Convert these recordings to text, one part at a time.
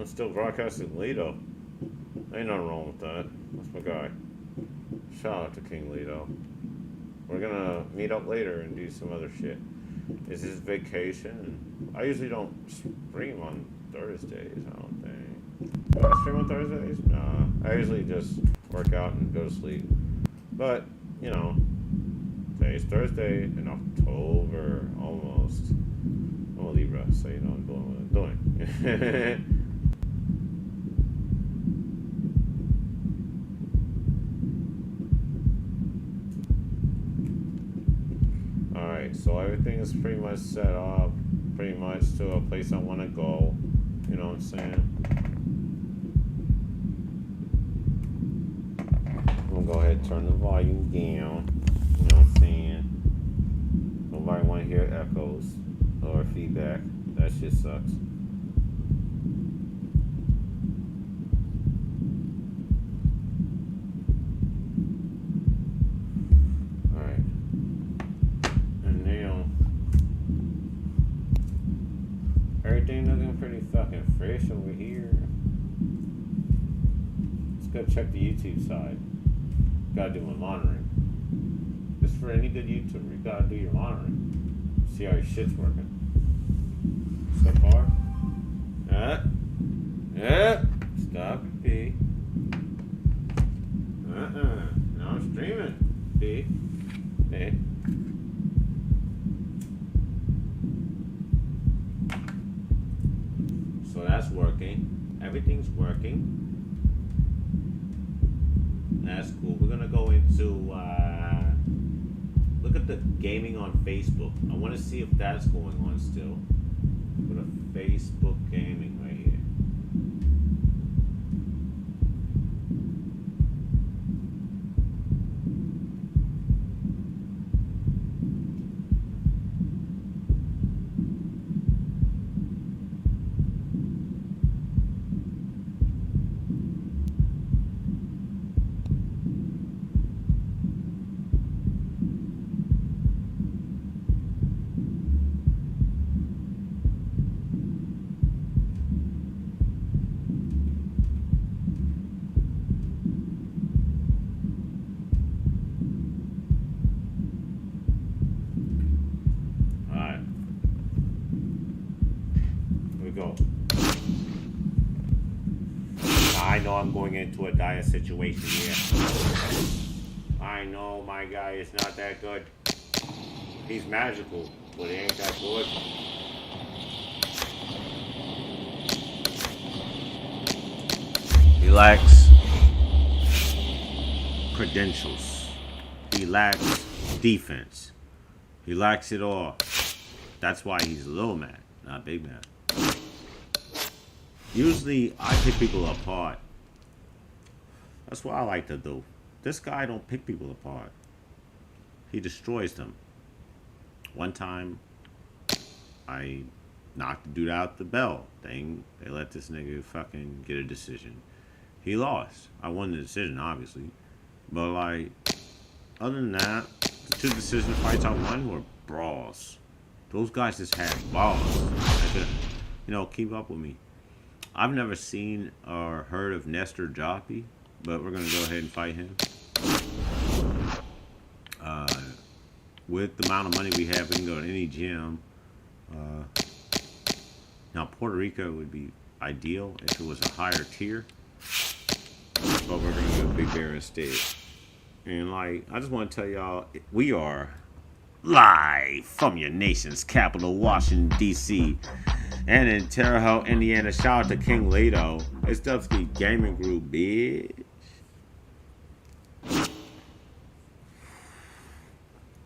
I'm still broadcasting Lido. Ain't nothing wrong with that. That's my guy. Shout out to King Lido. We're gonna meet up later and do some other shit. It's his vacation. I usually don't stream on Thursdays, I don't think. Do I stream on Thursdays? Nah. I usually just work out and go to sleep. But, you know, today's Thursday in October, almost. I'm a Libra, so you know I'm doing what I'm doing. Alright, so everything is pretty much set up, pretty much to a place I want to go. You know what I'm saying? I'm gonna go ahead and turn the volume down. You know what I'm saying? Nobody want to hear echoes or feedback. That shit sucks. Alright. And now, everything looking pretty fucking fresh over here. Let's go check the YouTube side. Gotta do my monitoring. Just for any good YouTuber, you gotta do your monitoring. See how your shit's working. So far. Stop, B. Now I'm streaming, B. Hey. So that's working. Everything's working. That's cool. We're gonna go into look at the gaming on Facebook. I want to see if that's going on still. Go to Facebook gaming right here. Go. I know I'm going into a dire situation here. I know my guy is not that good. He's magical, but he ain't that good. He lacks credentials. He lacks defense. He lacks it all. That's why he's a little mad, not big mad. Usually, I pick people apart. That's what I like to do. This guy don't pick people apart. He destroys them. One time, I knocked the dude out the bell thing. They let this nigga fucking get a decision. He lost. I won the decision, obviously. But, like, other than that, the two decision fights I won were brawls. Those guys just had balls. They could, you know, keep up with me. I've never seen or heard of Nestor Joppy, but we're going to go ahead and fight him. With the amount of money we have, we can go to any gym. Now, Puerto Rico would be ideal if it was a higher tier, but we're going to go Big Bear instead. And, like, I just want to tell y'all, we are live from your nation's capital, Washington, D.C., and in Terre Haute, Indiana. Shout out to King Lido. It's definitely Gaming Group, bitch.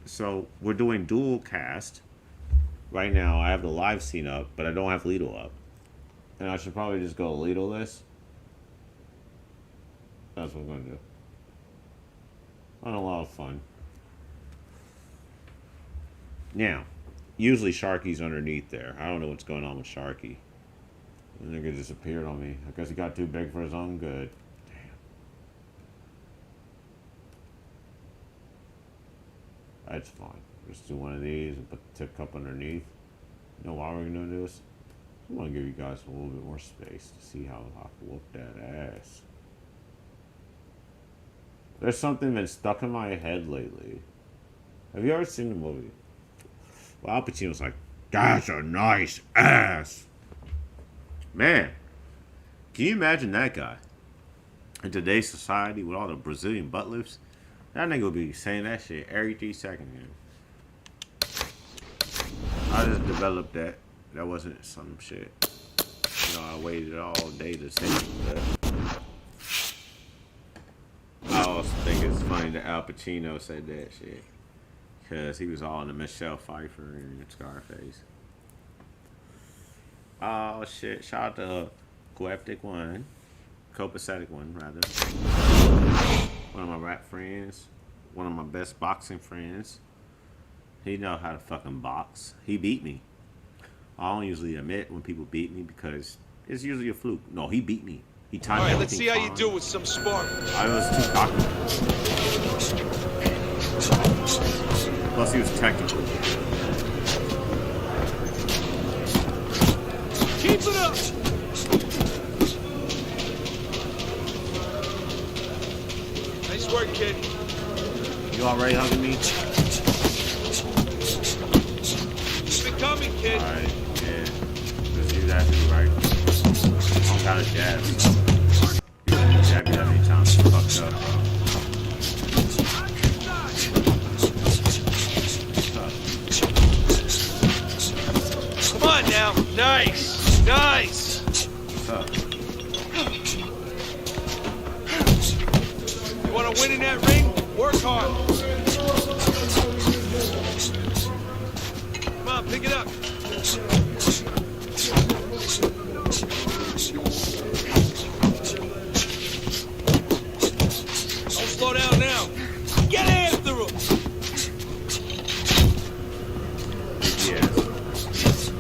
So we're doing dual cast. Right now, I have the live scene up, but I don't have Lido up. And I should probably just go Lido-less. That's what I'm going to do. On a lot of fun. Now, usually Sharky's underneath there. I don't know what's going on with Sharky. The nigga disappeared on me. I guess he got too big for his own good. Damn. That's fine. Just do one of these and put the tip cup underneath. You know why we're gonna do this? I'm gonna give you guys a little bit more space to see how I can whoop that ass. There's something that's stuck in my head lately. Have you ever seen the movie? Well, Al Pacino's like, that's a nice ass. Man, can you imagine that guy? In today's society with all the Brazilian butt lifts, that nigga would be saying that shit every 3 seconds. I just developed that. That wasn't some shit. You know, I waited all day to say it, but I also think it's funny that Al Pacino said that shit. Because he was all in the Michelle Pfeiffer and Scarface. Oh shit, shout out to Coeptic One. Copacetic One, rather. One of my rap friends. One of my best boxing friends. He know how to fucking box. He beat me. I don't usually admit when people beat me because it's usually a fluke. No, he beat me. He timed All right, let's everything see how you fine. do with some spark. I was too cocky. Plus, he was technical. Keep it up. Nice work, kid. You already hugging me? Keep it coming, kid. Alright, yeah. Just use that too, right? I don't got a jab. You can jab you that many times. It's fucked up. Come on now. Nice. Nice. What's up? You want to win in that ring? Work hard. Come on, pick it up. Don't slow down now. Get after him. Yes.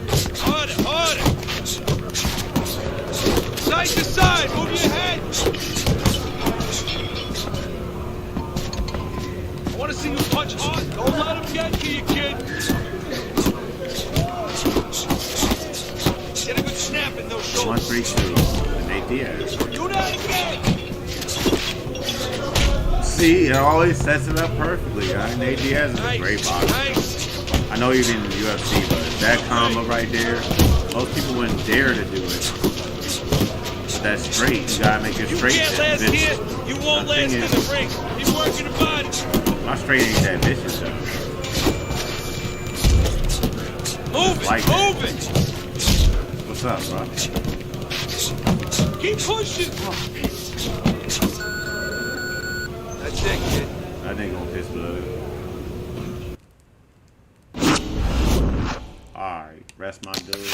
Harder, harder. Side to side. Move your head. I want to see you punch hard. Don't let him get to you, kid. Get a good snap in those shoulders. 1-3-2. Nate Diaz. Do that again. See, it always sets it up perfectly. Nate Diaz is a Nice. great boxer. Nice. I know he's in the UFC, but that combo right there, most people wouldn't dare to do it. But that's straight. You gotta make it You straight. can't and last vicious. here. You won't The thing last in is- the ring. Keep working the body. My straight ain't that vicious though. Move it. Like that. Move it. What's up, bro? Keep pushing. That's it, kid. That nigga gonna piss blood. Alright, rest my dude.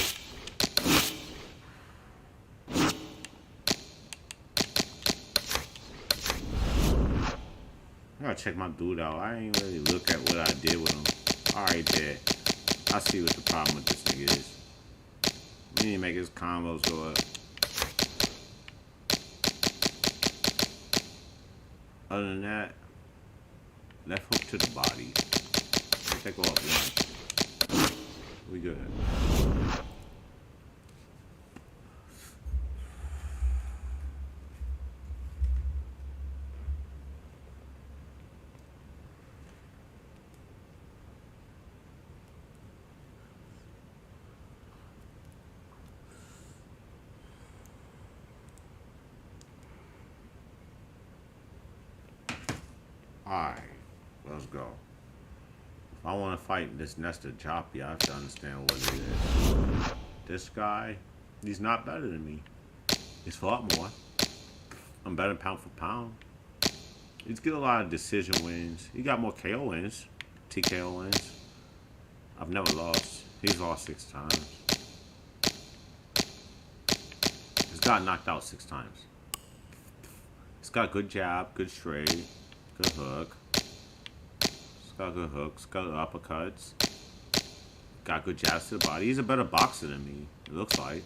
I gotta check my dude out. I ain't really look at what I did with him. Alright, there. I see what the problem with this nigga is. We need to make his combos go up. Other than that, left hook to the body. Let that go up one. We good. Alright, let's go. If I want to fight this Nestor Joppy, I have to understand what it is. This guy, he's not better than me. He's fought more. I'm better pound for pound. He's get a lot of decision wins. He got more KO wins, TKO wins. I've never lost. He's lost 6 times. He's got knocked out 6 times. He's got good jab, good straight. Good hook. He's got good hooks. Got uppercuts. Got good jabs to the body. He's a better boxer than me. It looks like.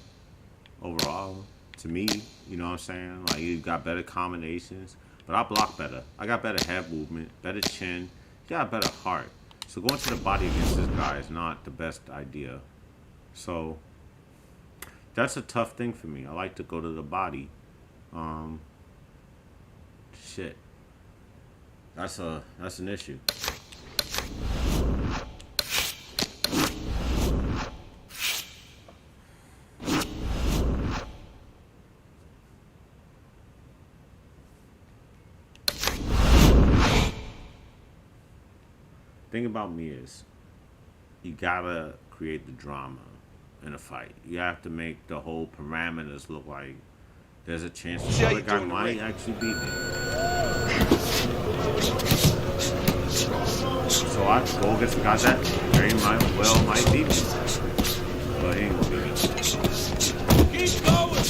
Overall. To me. You know what I'm saying? Like, he's got better combinations. But I block better. I got better head movement. Better chin. He got a better heart. So going to the body against this guy is not the best idea. So, that's a tough thing for me. I like to go to the body. Shit. That's an issue. Thing about me is, you gotta create the drama in a fight. You have to make the whole parameters look like there's a chance the other guy might actually beat me. So I go against the guy that very might beat me, but he ain't gonna beat me. Keep going.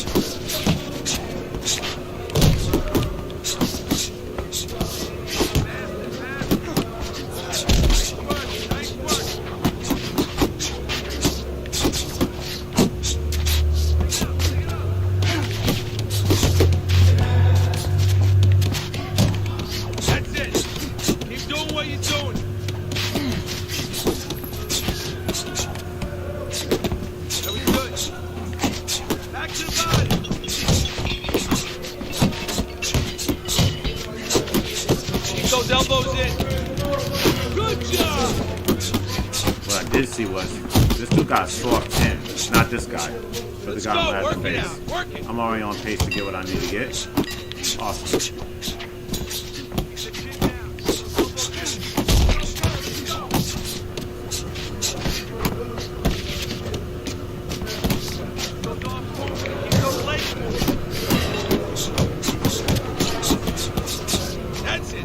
Elbows in. Good job. What I did see was this dude got a soft chin. Not this guy, but the guy who has the pace. I'm already on pace to get what I need to get. Awesome.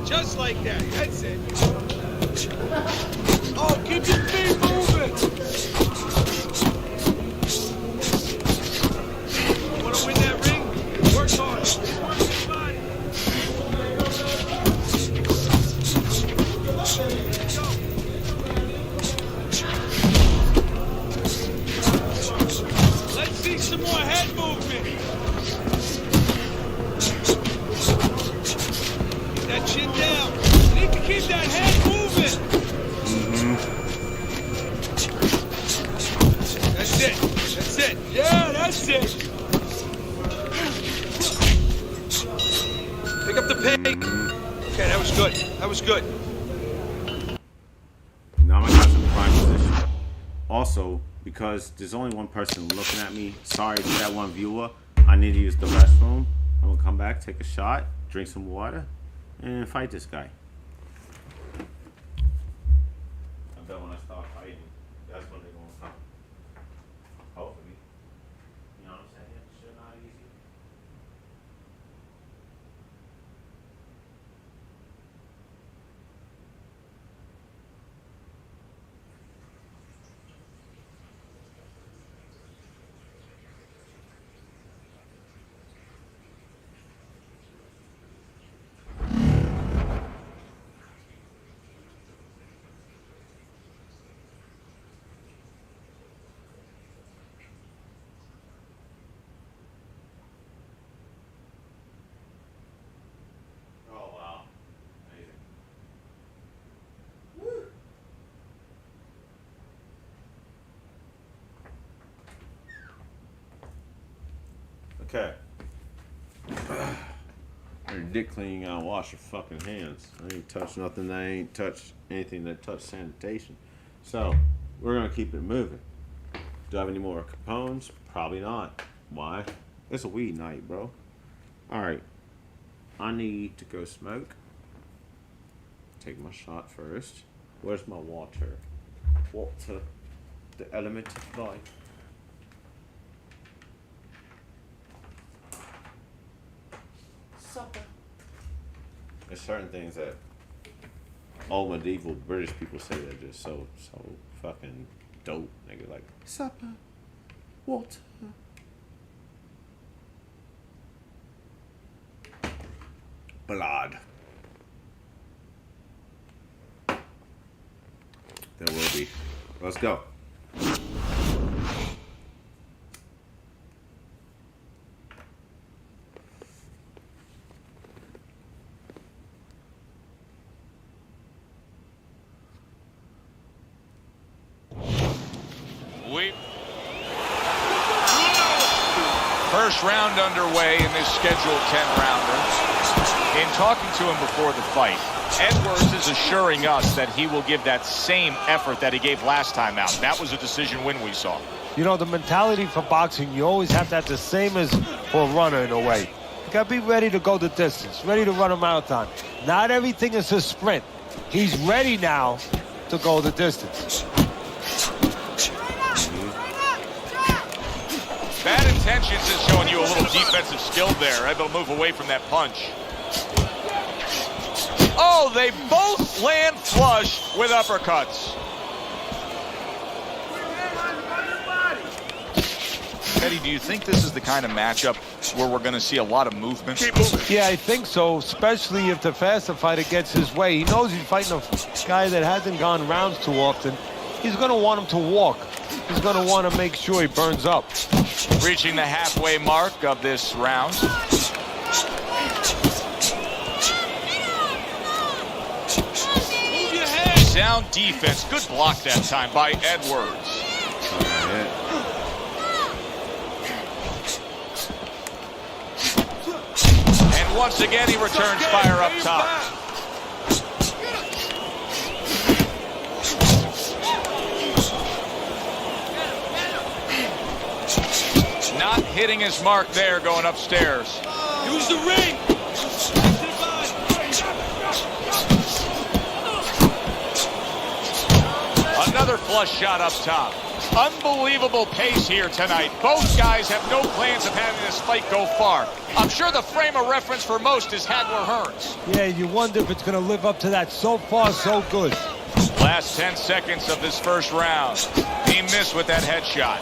Just like that. That's it. Oh, keep your feet moving. You want to win that ring? Work hard. Work your body. Let's see some more head movement. That chin down. You need to keep that head moving. That's it. That's it. Yeah, that's it. Pick up the pace. Okay, that was good. That was good. Now I'm gonna in prime position. Also, because there's only one person looking at me, sorry to that one viewer, I need to use the restroom. I'm gonna come back, take a shot, drink some water, and fight this guy. I bet when I start fighting, that's when they're gonna come. Hopefully. You know what I'm saying? Shit not easy. Okay. Your dick clean, you gotta wash your fucking hands. I ain't touched nothing that ain't touched anything that touched sanitation. So, we're gonna keep it moving. Do I have any more Capones? Probably not. Why? It's a weed night, bro. Alright. I need to go smoke. Take my shot first. Where's my water? Water. The element of life. Supper. There's certain things that old medieval British people say that are just so fucking dope. Nigga, like supper, water. Blood. There will be. Let's go. Wait. first round underway in this scheduled 10-rounder. In talking to him before the fight, Edwards is assuring us that he will give that same effort that he gave last time out. That was a decision win we saw. You know, the mentality for boxing, you always have to have the same as for a runner in a way. You got to be ready to go the distance, ready to run a marathon. Not everything is a sprint. He's ready now to go the distance. Bad Intentions is showing you a little defensive skill there, able to move away from that punch. Oh, they both land flush with uppercuts. Eddie, do you think this is the kind of matchup where we're going to see a lot of movement? Yeah, I think so, especially if the faster fighter gets his way. He knows he's fighting a guy that hasn't gone rounds too often. He's going to want him to walk. He's going to want to make sure he burns up. Reaching the halfway mark of this round. Sound defense. Good block that time by Edwards. And once again, he returns fire up top. Not hitting his mark there, going upstairs. Use the ring. Another flush shot up top. Unbelievable pace here tonight. Both guys have no plans of having this fight go far. I'm sure the frame of reference for most is Hagler Hearns. Yeah, you wonder if it's going to live up to that. So far, so good. Last 10 seconds of this first round. He missed with that headshot.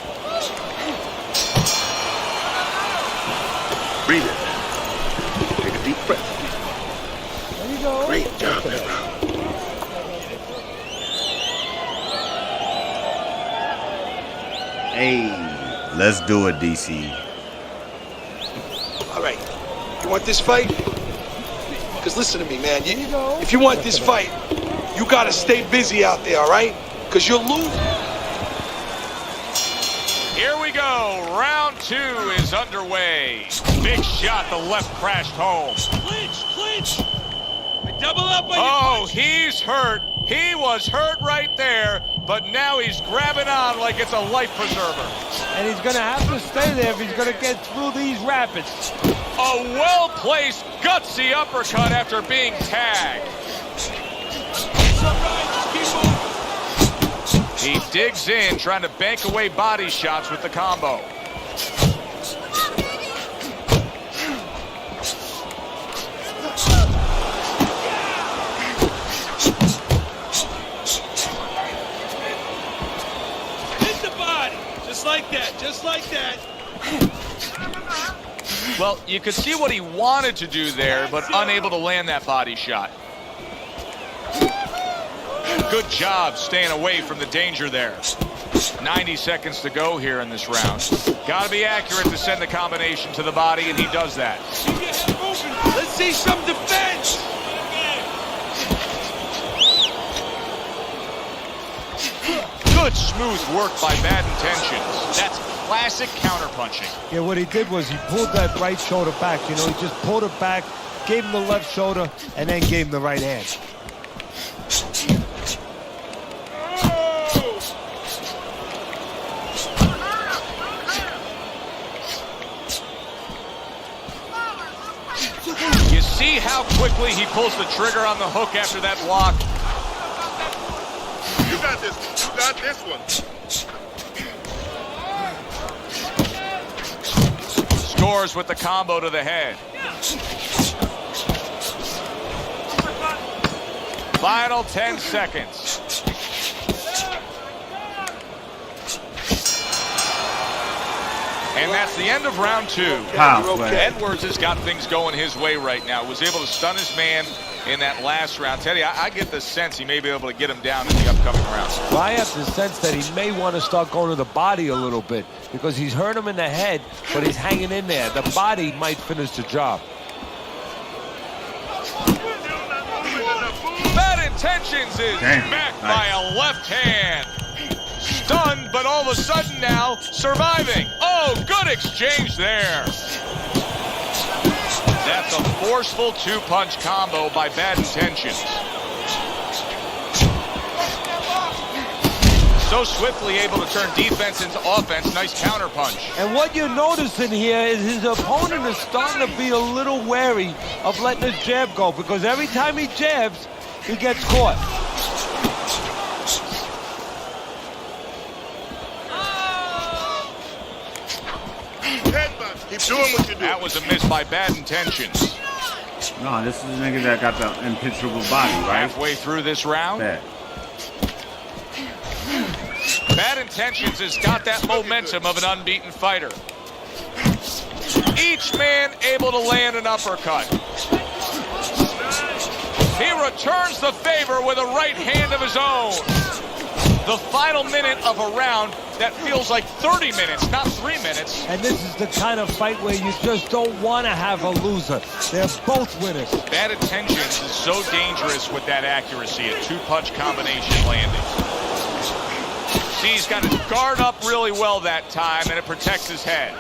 Breathe it. Take a deep breath. There you go. Great job, man. Hey, let's do it, DC. All right, you want this fight? Because listen to me, man. If you want this fight, you got to stay busy out there, all right? Because you'll lose. Here we go. Round 2 is underway. Big shot. The left crashed home. Clinch. Double up on your Oh, punch. he's hurt. He was hurt right there, but now he's grabbing on like it's a life preserver. And he's going to have to stay there if he's going to get through these rapids. A well-placed, gutsy uppercut after being tagged. It's all right. Just keep moving. He digs in, trying to bank away body shots with the combo. Hit the body. Just like that. Just like that. Well, you could see what he wanted to do there, but unable to land that body shot. Good job staying away from the danger there. 90 seconds to go here in this round. Got to be accurate to send the combination to the body, and he does that. Keep your head moving. Let's see some defense. Good smooth work by Bad Intentions. That's classic counterpunching. Yeah, what he did was he pulled that right shoulder back. You know, he just pulled it back, gave him the left shoulder, and then gave him the right hand. You see how quickly he pulls the trigger on the hook after that block? You got this. You got this one. Scores with the combo to the head. Final 10 seconds. And that's the end of round 2. Edwards has got things going his way right now. Was able to stun his man in that last round. Teddy, I get the sense he may be able to get him down in the upcoming rounds. Well, I have the sense that he may want to start going to the body a little bit because he's hurt him in the head, but he's hanging in there. The body might finish the job. Bad Intentions is backed by a left hand. Stunned, but all of a sudden now surviving. Oh, good exchange there. That's a forceful two-punch combo by Bad Intentions. So swiftly able to turn defense into offense. Nice counter punch. And what you're noticing here is his opponent is starting to be a little wary of letting his jab go, because every time he jabs, he gets caught. Keep doing what you do. That was a miss by Bad Intentions. No, this is the nigga that got the impenetrable body, right? Halfway through this round. Bad. Bad Intentions has got that momentum of an unbeaten fighter. Each man able to land an uppercut. He returns the favor with a right hand of his own. The final minute of a round that feels like 30 minutes, not 3 minutes. And this is the kind of fight where you just don't want to have a loser. They're both winners. Bad Intentions is so dangerous with that accuracy, a two-punch combination landing. See, he's got his guard up really well that time, and it protects his head.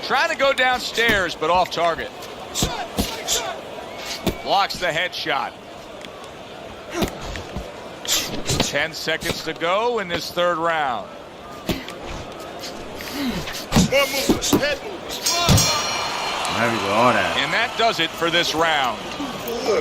Trying to go downstairs, but off target. Blocks the headshot. 10 seconds to go in this third round. Heavy with all that. And that does it for this round.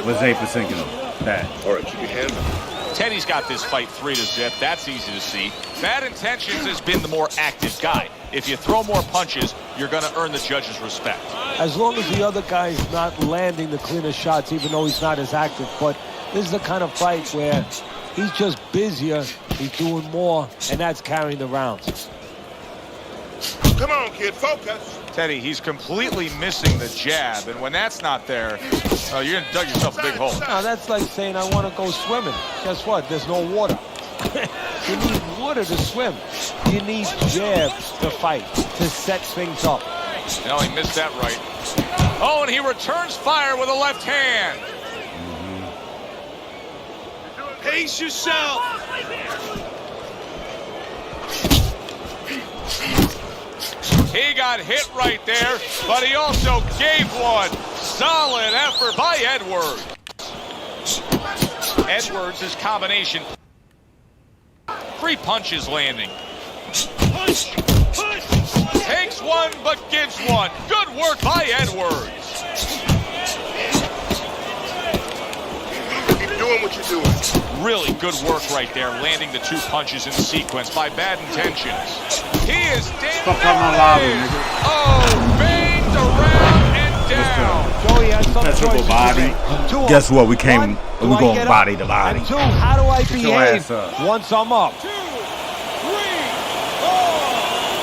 What's 8% kilo? Bad. All right, keep your hands up. Teddy's got this fight 3-0. That's easy to see. Bad Intentions has been the more active guy. If you throw more punches, you're going to earn the judge's respect. As long as the other guy is not landing the cleaner shots, even though he's not as active. But this is the kind of fight where he's just busier, he's doing more, and that's carrying the rounds. Come on, kid, focus. Teddy, he's completely missing the jab, and when that's not there, you're going to dug yourself a big hole. Now, that's like saying I want to go swimming. Guess what? There's no water. You need water to swim. You need jabs to fight, to set things up. No, he missed that right. Oh, and he returns fire with a left hand. Pace yourself. He got hit right there, but he also gave one. Solid effort by Edwards. Edwards' combination. 3 punches landing. Punch, punch. Takes one, but gives one. Good work by Edwards. Keep doing what you're doing. Really good work right there, landing the 2 punches in sequence by Bad Intentions. He is down. Fuck out my lobby, nigga. Oh, banged around and down. Joey has some Impenetrable choices to body. make. Two Guess of- what? We came. One, do We I gonna get up? body the body. And 2, how do I your behave ass up. once I'm up? 2, 3, 4,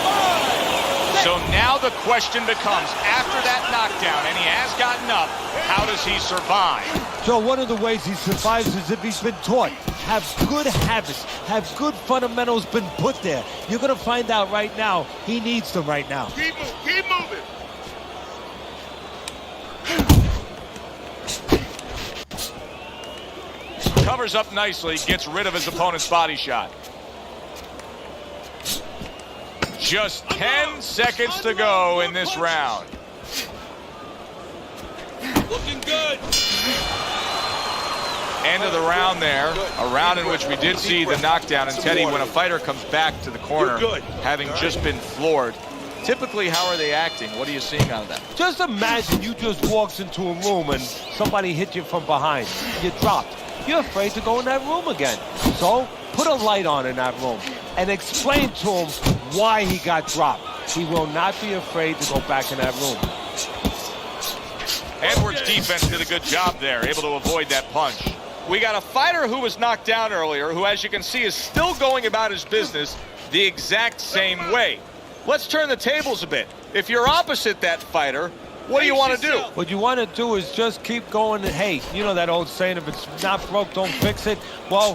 5. So now the question becomes, after that knockdown, and he has gotten up, how does he survive? So one of the ways he survives is if he's been taught. Have good habits, have good fundamentals been put there. You're going to find out right now, he needs them right now. Keep moving. Covers up nicely, gets rid of his opponent's body shot. Just 10 seconds to go in this round. Looking good. End of the round there, a round in which we did see the knockdown. And Teddy, when a fighter comes back to the corner, having just been floored, typically how are they acting? What are you seeing out of that? Just imagine you just walks into a room and somebody hit you from behind. You dropped. You're afraid to go in that room again. So put a light on in that room and explain to him why he got dropped. He will not be afraid to go back in that room. Edwards' defense did a good job there, able to avoid that punch. We got a fighter who was knocked down earlier, who, as you can see, is still going about his business the exact same way. Let's turn the tables a bit. If you're opposite that fighter, what do you want to do? What you want to do is just keep going. And, hey, you know that old saying, if it's not broke, don't fix it. Well,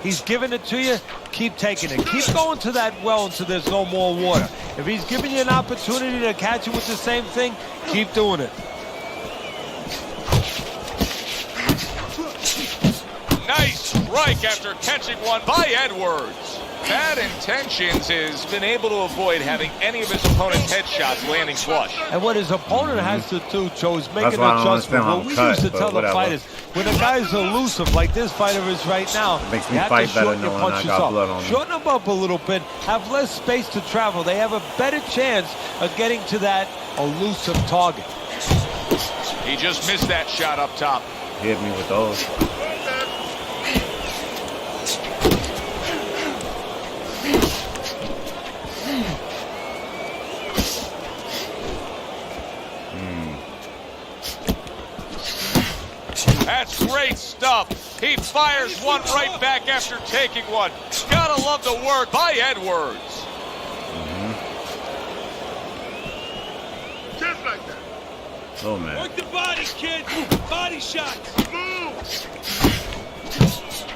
he's giving it to you, keep taking it. Keep going to that well until there's no more water. If he's giving you an opportunity to catch you with the same thing, keep doing it. Nice strike after catching one by Edwards. Bad Intentions has been able to avoid having any of his opponent's headshots landing flush. And what his opponent has to do, Joe, is make That's an why I don't adjustment. understand how What we I'm used to cut, tell but the whatever. fighters, when a guy's elusive like this fighter is right now, It makes me you have fight to better shorten your knowing I punches got up. blood on me. Shorten them up a little bit, have less space to travel. They have a better chance of getting to that elusive target. He just missed that shot up top. Hit me with those. That's great stuff. He fires one right back after taking one. Gotta love the work by Edwards. Just like that. Oh, man. Work the body, kid. Body shots.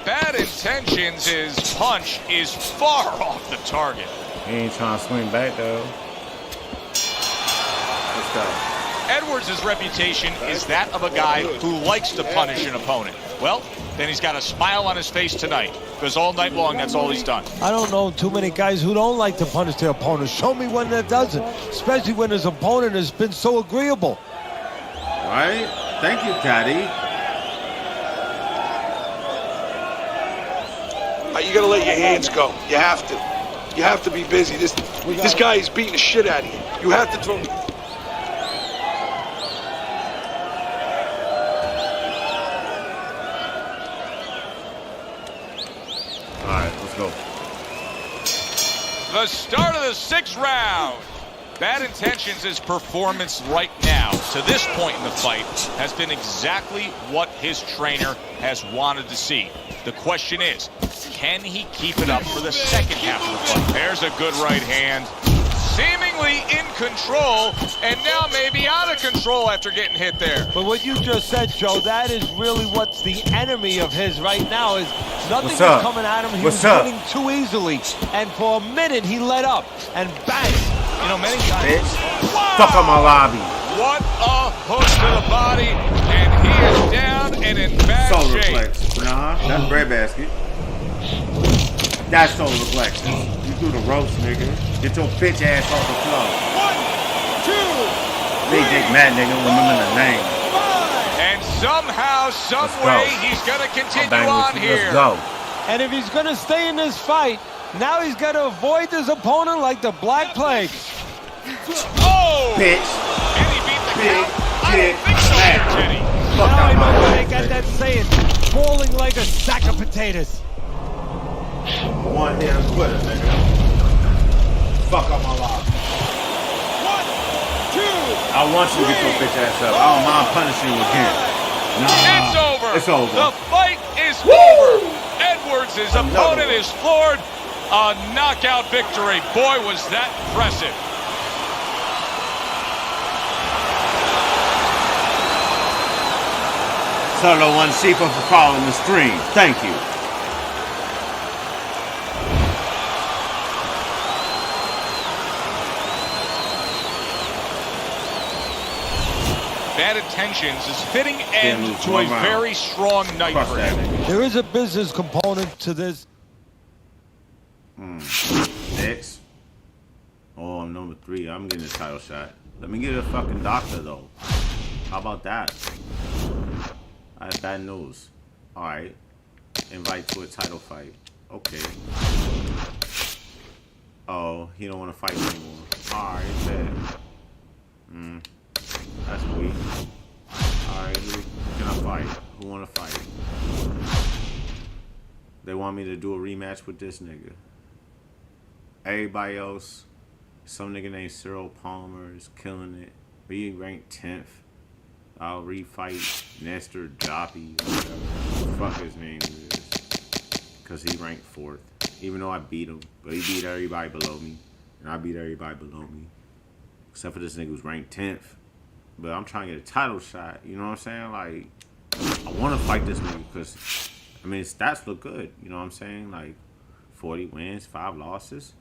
Bad Intentions, his punch is far off the target. He ain't trying to swing back, though. Let's go. Edwards' reputation is that of a guy who likes to punish an opponent. Well, then he's got a smile on his face tonight, because all night long, that's all he's done. I don't know too many guys who don't like to punish their opponents. Show me one that doesn't, especially when his opponent has been so agreeable. All right? Thank you, Caddy. You gotta let your hands go. You have to. You have to be busy. This guy is beating the shit out of you. You have to throw. All right, let's go. The start of the 6th round. Bad Intentions' performance right now, to this point in the fight, has been exactly what his trainer has wanted to see. The question is, can he keep it up for the second half of the fight? There's a good right hand. Seemingly in control, and now maybe out of control after getting hit there. But what you just said, Joe, that is really what's the enemy of his right now. Is nothing What's was up? coming at him. He What's was up? winning too easily. And for a minute, he let up. And bang! You know, many guys... Bitch. Fuck up my lobby. What a hook to the body, and he is down and in bad Solar shape. reflex. Nah, that's breadbasket. That's solar reflex. You do the ropes, nigga. Get your bitch ass off the floor. 1, 2, Big Dick Matt, nigga. Remember the name. 5. And somehow, some Let's go. way, he's going to I'll continue bang on with you. here. Let's go. And if he's going to stay in this fight, now he's got to avoid his opponent like the Black Plague. Oh! Bitch. And he beat the Big count. I Dick don't think so Matt. here, Teddy. Fuck Now I out know my why life. they got that saying, falling like a sack of potatoes. One hand quitter, nigga. Fuck up my life. 1, 2. I want you to get your bitch ass up. I don't mind punishing you again. Nah. It's over. It's over. The fight is over. Edwards' opponent is floored. A knockout victory. Boy, was that impressive. Solo One Sheepa for following the stream. Thank you. Bad Intentions is fitting end lose to a one round. very strong night Fuck for that him. nigga. There is a business component to this. Next. Oh, I'm number 3. I'm getting a title shot. Let me get a fucking doctor, though. How about that? I have bad news. Alright. Invite to a title fight. Okay. Oh, he don't want to fight anymore. Alright, bet. That's weak. Alright, who can I fight? Who want to fight? They want me to do a rematch with this nigga. Everybody else, some nigga named Cyril Palmer is killing it. He ranked 10th. I'll refight Nestor Joppy, whatever the fuck his name is. Because he ranked 4th. Even though I beat him. But he beat everybody below me. And I beat everybody below me. Except for this nigga who's ranked 10th. But I'm trying to get a title shot. You know what I'm saying? Like, I want to fight this nigga because, I mean, his stats look good. You know what I'm saying? Like, 40 wins, 5 losses.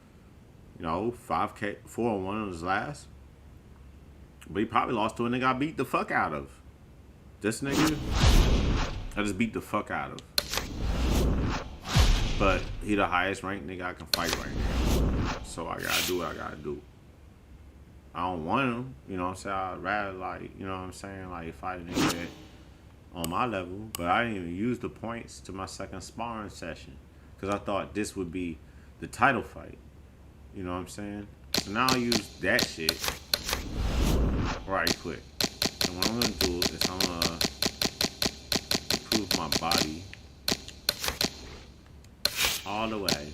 You know, 5K, 4-1 on his last. But he probably lost to a nigga I beat the fuck out of. This nigga, I just beat the fuck out of. But he the highest ranked nigga I can fight right now. So I gotta do what I gotta do. I don't want him, you know what I'm saying? I'd rather, like, you know what I'm saying, like, fight a nigga on my level. But I didn't even use the points to my second sparring session because I thought this would be the title fight. You know what I'm saying? So now I use that shit right quick. And what I'm gonna do is I'm gonna improve my body all the way.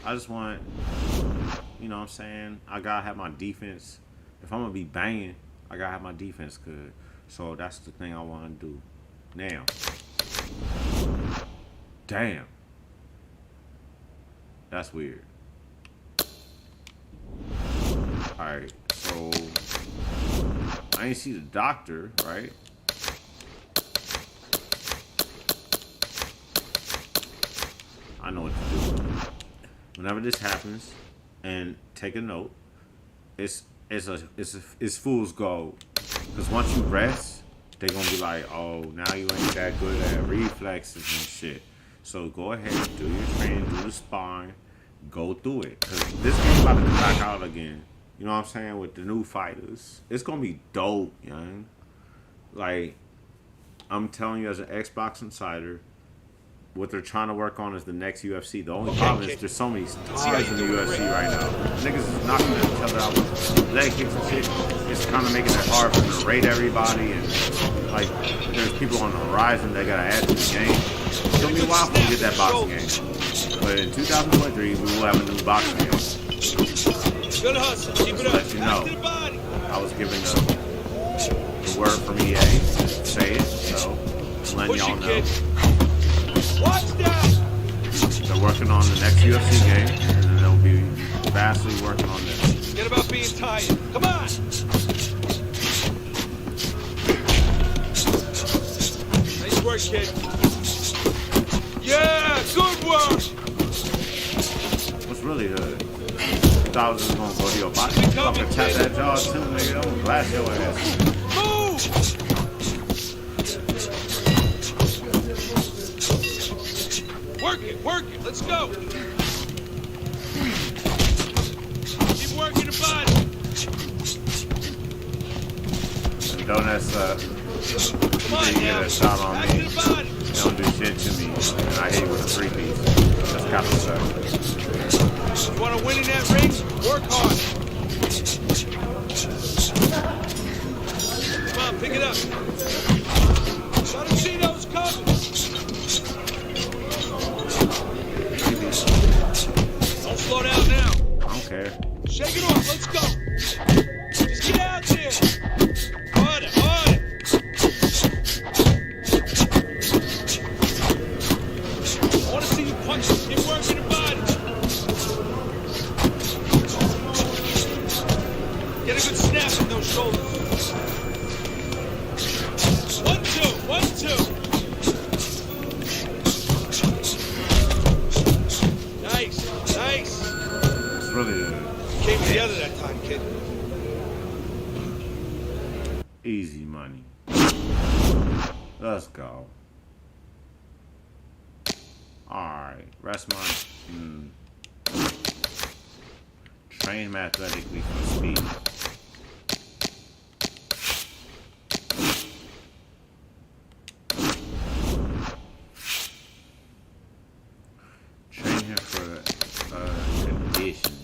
I just want, you know what I'm saying? I gotta have my defense. If I'm gonna be banging, I gotta have my defense good. So that's the thing I wanna do. Now. Damn. That's weird. Alright, so I ain't see the doctor, right? I know what to do. Whenever this happens, and take a note, it's fool's gold. Because once you rest, they're gonna be like, oh, now you ain't that good at reflexes and shit. So go ahead, do your training, do the sparring, go through it. Because this game's about to come back out again. You know what I'm saying? With the new fighters. It's gonna be dope, young. Like, I'm telling you as an Xbox insider, what they're trying to work on is the next UFC. The only problem is there's so many stars in the UFC right now. Niggas is knocking each other out with leg kicks and shit. It's kind of making it hard for them to rate everybody. And, like, there's people on the horizon that gotta add to the game. It's gonna be a while before we get that boxing game. But in 2023, we will have a new boxing game. Good hustle. Keep it up. Let you know, I was given the word from EA to say it, so I'm letting y'all know. Watch that. They're working on the next UFC game, and then they'll be vastly working on this. Forget about being tired. Come on. Nice work, kid. Yeah, good work. What's really good? I thought I was just gonna go to your body. I'm gonna tap that jaw too, nigga. I'm gonna blast your ass. Move. Work it. Let's go. Keep working the body. And don't that's Come on, you get a shot on back me. to the body. You don't do shit to me. And I hate with a 3-piece. That's kind of suck. You want to win in that ring? Work hard. Come on, pick it up. Let him see those coming. Don't slow down now. I don't care. Shake it off. Let's go. Just get out there. Harder. I want to see you punch. Get working the body. Get a good snap in those shoulders. 1, 2. Nice. It's really Came together that time, kid. easy money. Let's go. Alright, rest my train him athletically for speed. Train him for conditioning.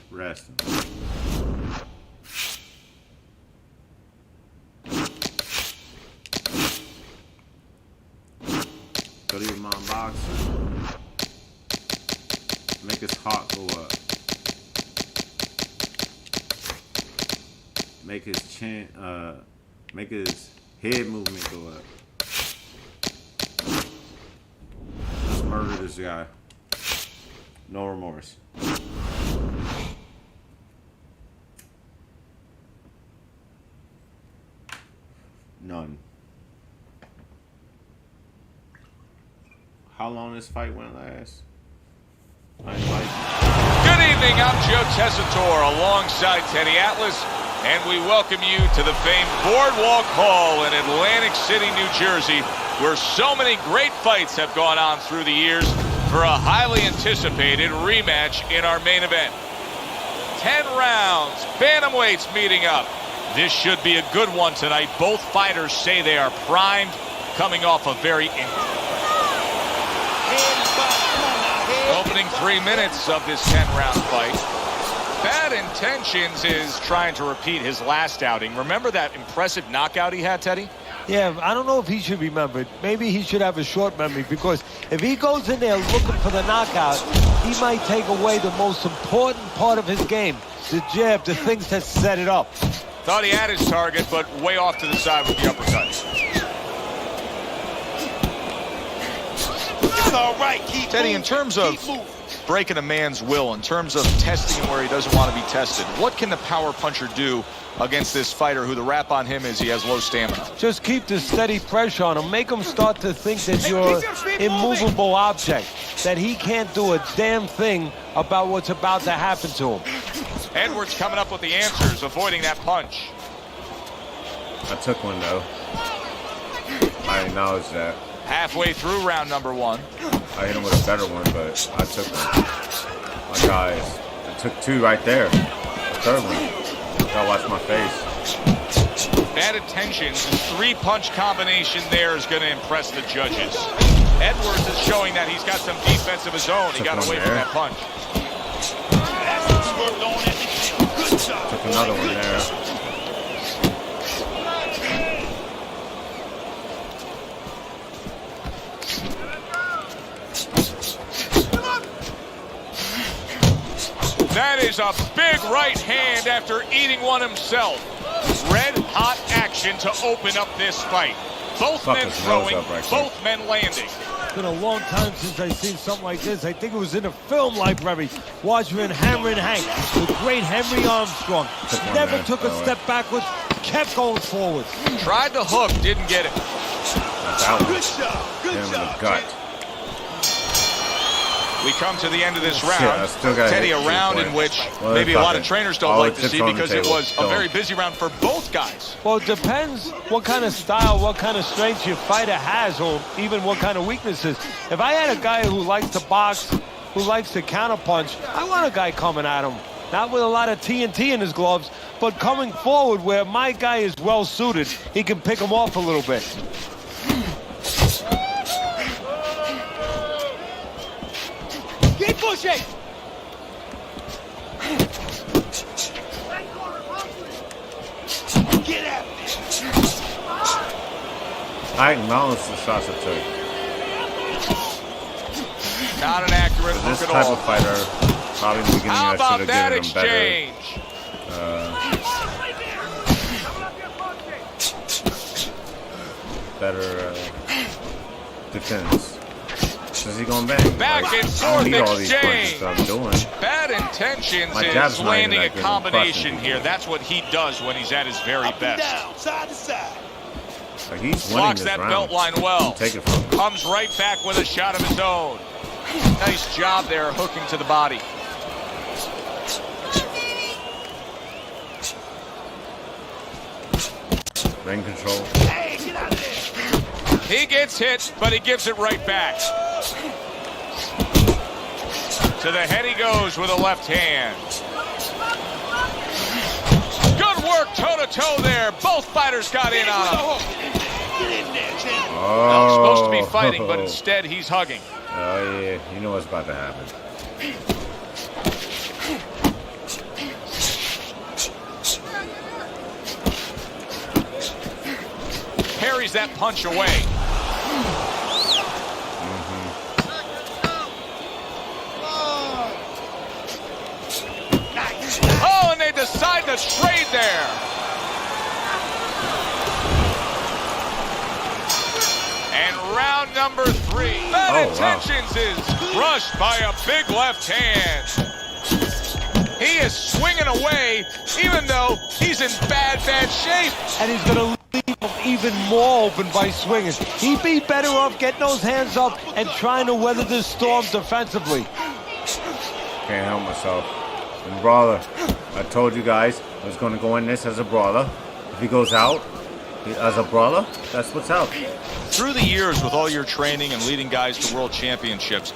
Rest him. Go to your mom boxer. Make his heart go up. Make his chin, make his head movement go up. Let's murder this guy. No remorse. None. How long this fight went last? Good evening, I'm Joe Tessitore alongside Teddy Atlas. And we welcome you to the famed Boardwalk Hall in Atlantic City, New Jersey, where so many great fights have gone on through the years for a highly anticipated rematch in our main event. 10 rounds, bantamweights meeting up. This should be a good one tonight. Both fighters say they are primed, coming off a very opening 3 minutes of this 10-round fight. Bad Intentions is trying to repeat his last outing. Remember that impressive knockout he had, Teddy? Yeah, I don't know if he should be remembered. Maybe he should have a short memory, because if he goes in there looking for the knockout, he might take away the most important part of his game, the jab, the things that set it up. Thought he had his target, but way off to the side with the uppercut. It's all right, keep Teddy, in moving, terms of keep moving. breaking a man's will, in terms of testing him where he doesn't want to be tested, what can the power puncher do against this fighter who the rap on him is he has low stamina? Just keep the steady pressure on him. Make him start to think that you're an immovable object, that he can't do a damn thing about what's about to happen to him. Edwards coming up with the answers, avoiding that punch. I took one, though. I acknowledge that. Halfway through round number 1. I hit him with a better one, but I took one. My guys, I took 2 right there. The third one. Gotta watch my face. Bad Intentions, his 3-punch combination there is going to impress the judges. Edwards is showing that he's got some defense of his own. He got away from that punch. That's what you worked on at the gym. Good job. Took another one there. That is a big right hand after eating one himself. Red hot action to open up this fight. Both Fuck men his nose throwing, up right quick. both men landing. It's been a long time since I've seen something like this. I think it was in a film library, watching Hammer and Hank, the great Henry Armstrong. Took one Never there, took by a the way. step backwards, kept going forward. Tried the hook, didn't get it. That one. Good job. Hit Good him in the job. gut. kid. We come to the end of this Shit, round. I still got Teddy, hit a to the round point. in which Well, maybe a fuck lot it. of trainers don't All like the to chips see on the because it table. was a Go. very busy round for both guys. Well, it depends what kind of style, what kind of strength your fighter has, or even what kind of weaknesses. If I had a guy who likes to box, who likes to counterpunch, I want a guy coming at him. Not with a lot of TNT in his gloves, but coming forward where my guy is well suited. He can pick him off a little bit. Keep pushing. Get out there. I acknowledge the shots I took. Not an accurate For this hook at type all. of fighter, probably in the beginning How I about should that have given him better defense. Is he going back? Back Like, and I forth don't need all these punches exchange. that I'm doing. Bad Intentions My is jab's not even landing a that good. I'm combination crushing. here. That's what he does when he's at his very Up and best. down, side to side. Like, he's winning Blocks this that round. belt line well. Take it from him. Comes right back with a shot of his own. Nice job there, hooking to the body. Ring control. Hey, get out of there. He gets hit, but he gives it right back. To the head he goes with a left hand. Good work toe-to-toe there. Both fighters got in on him. Get in there, champ. Oh. Well, supposed to be fighting, but instead he's hugging. Oh, yeah. You know what's about to happen. Parries that punch away. Oh, and they decide to trade there. And round number 3. Bad Oh, wow. Intentions is crushed by a big left hand. He is swinging away, even though he's in bad shape. And he's going to leave him even more open by swinging. He'd be better off getting those hands up and trying to weather this storm defensively. Can't help myself. And brother, I told you guys, He's going to go in this as a brawler. If he goes out as a brawler, that's what's out. Through the years with all your training and leading guys to world championships,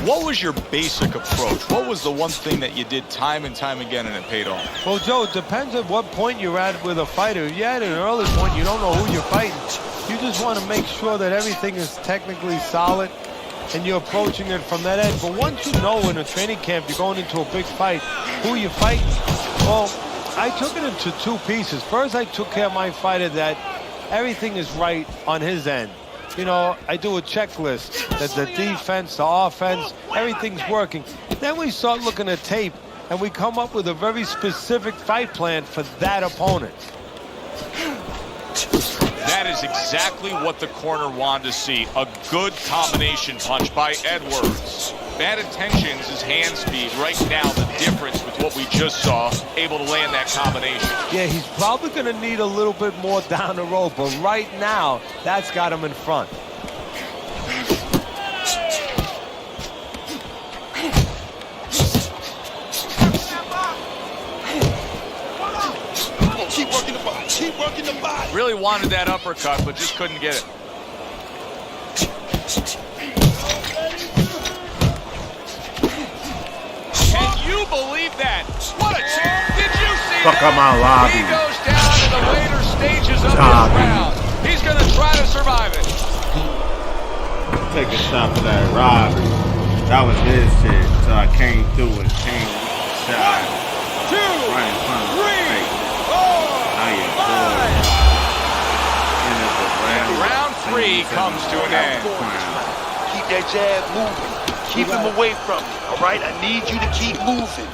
what was your basic approach? What was the one thing that you did time and time again and it paid off? Well, Joe, it depends on what point you're at with a fighter. If you're at an early point, you don't know who you're fighting. You just want to make sure that everything is technically solid and you're approaching it from that end. But once you know in a training camp you're going into a big fight, who you're fighting, well, I took it into two pieces. First, I took care of my fighter that everything is right on his end. You know, I do a checklist that the defense, the offense, everything's working. Then we start looking at tape and we come up with a very specific fight plan for that opponent. That is exactly what the corner wanted to see. A good combination punch by Edwards. Bad Intentions, his hand speed, right now the difference with what we just saw, able to land that combination. Yeah, he's probably going to need a little bit more down the road, but right now, that's got him in front. Keep working the body. Keep working the body. Really wanted that uppercut, but just couldn't get it. Can you believe that? What a chance. Did you see Fuck that? up my lobby. He goes down in the later stages of this round. He's going to try to survive it. Take a shot for that robbery. That was his shit, so I came through and came shot. 2, Right in front of 3, my face. 4, How you 5. Round 3 comes to an end. Keep that jab moving. Keep him away from you, all right? I need you to keep moving.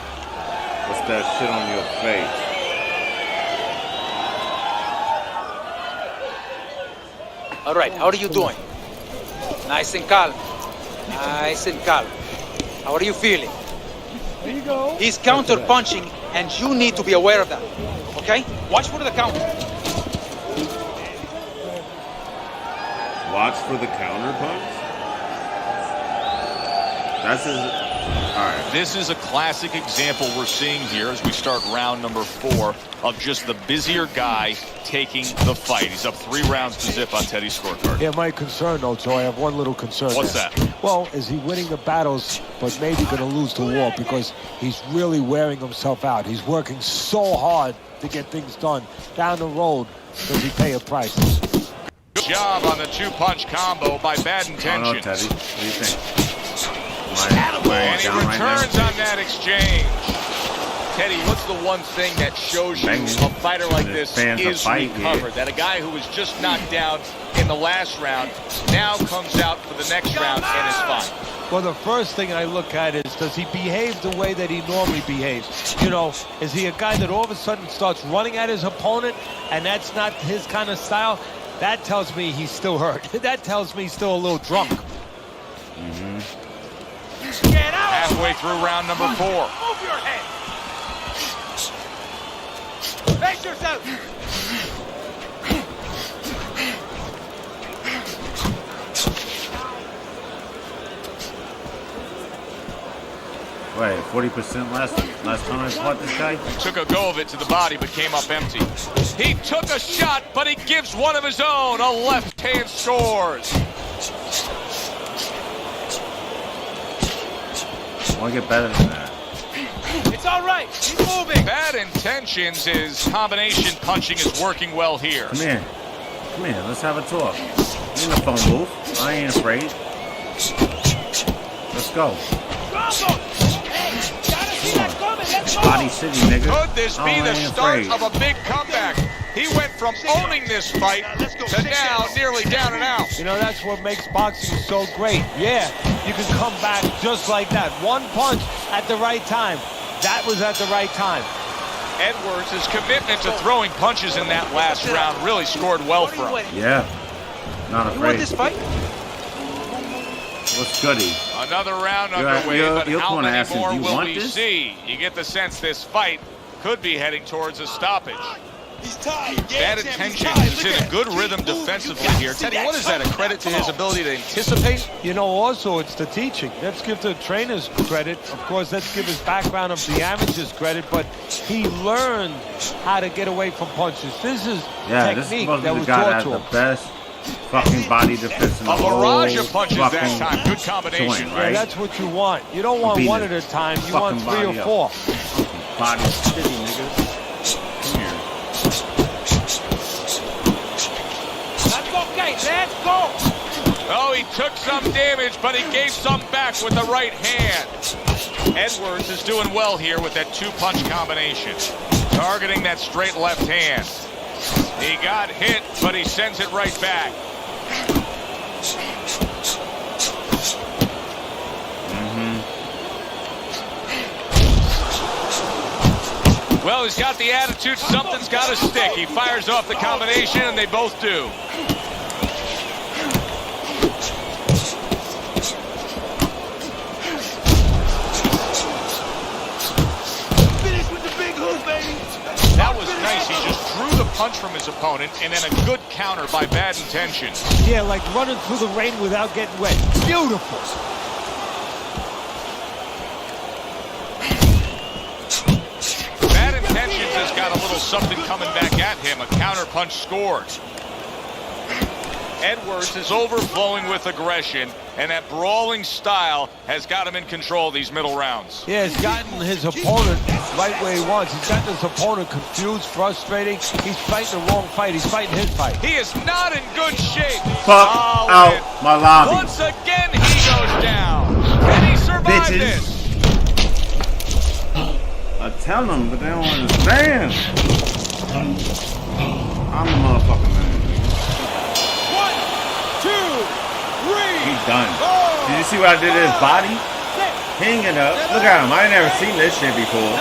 What's that shit on your face? All right, how are you doing? Nice and calm. Nice and calm. How are you feeling? There you go. He's counter-punching, and you need to be aware of that. Okay? Watch for the counter. Watch for the counter punch? That's his. Alright. This is a classic example we're seeing here as we start round number 4 of just the busier guy taking the fight. He's up 3 rounds to zip on Teddy's scorecard. Yeah, my concern, though, Joe, I have one little concern. What's there. that? Well, is he winning the battles, but maybe going to lose the war because he's really wearing himself out. He's working so hard to get things done. Down the road, does he pay a price? Good job on the 2-punch combo by Bad I don't Intentions. know, Teddy. What do you think? And he returns on that exchange. Teddy, what's the one thing that shows you a fighter like this is recovered? That a guy who was just knocked down in the last round now comes out for the next round and is fine. Well, the first thing I look at is, does he behave the way that he normally behaves? You know, is he a guy that all of a sudden starts running at his opponent and that's not his kind of style? That tells me he's still hurt. That tells me he's still a little drunk. Get out. Halfway through round number 4. Move your head. Face yourself. Wait, 40% last time I fought this guy? Took a go of it to the body, but came up empty. He took a shot, but he gives one of his own. A left hand scores. I want to get better than that. It's all right. Keep moving. Bad Intentions, his combination punching is working well here. Come here. Come here. Let's have a talk. I'm in the phone booth. I ain't afraid. Let's go. Body City, nigga. Could this be the start of a big comeback? He went from owning this fight to now nearly down and out. You know, that's what makes boxing so great. Yeah, you can come back just like that. One punch at the right time. That was at the right time. Edwards, his commitment to throwing punches in that last round really scored well for him. Yeah. Not afraid. You want this fight? What's goody? Another round underway, but how many asking, more do you will want we this? see? You get the sense this fight could be heading towards a stoppage. He's tied. Bad intentions is in a good rhythm defensively here. Teddy, what is that, a credit to his ability to anticipate? You know, also, it's the teaching. Let's give the trainers credit. Of course, let's give his background of the amateurs credit, but he learned how to get away from punches. This is technique that was taught to him. The best fucking body defense in the A barrage whole of punches that fucking time. Good combination. joint, right? Yeah, that's what you want. You don't want one at a time. You want 3 or 4. Body city, nigga. Come here. That's okay. Let's go. Oh, he took some damage, but he gave some back with the right hand. Edwards is doing well here with that 2-punch combination. Targeting that straight left hand. He got hit, but he sends it right back. Well, he's got the attitude, something's got to stick. He fires off the combination, and they both do. Finish with the big hook, baby. That was nice. He just drew the punch from his opponent, and then a good counter by Bad Intentions. Yeah, like running through the rain without getting wet. Beautiful. Bad Intentions has got a little something coming back at him. A counter punch scored. Edwards is overflowing with aggression, and that brawling style has got him in control of these middle rounds. Yeah, he's gotten his opponent right where he wants. He's gotten his opponent confused, frustrating. He's fighting the wrong fight. He's fighting his fight. He is not in good shape. Fuck Solid. out my lobby. Once again, he goes down. Can he survive Bitches. this? I tell them, but they don't understand. I'm the motherfucker, man. 1, 2, 3. He's done. Did you see what I did to his body? Hanging up. Look at him. I ain't never seen this shit before.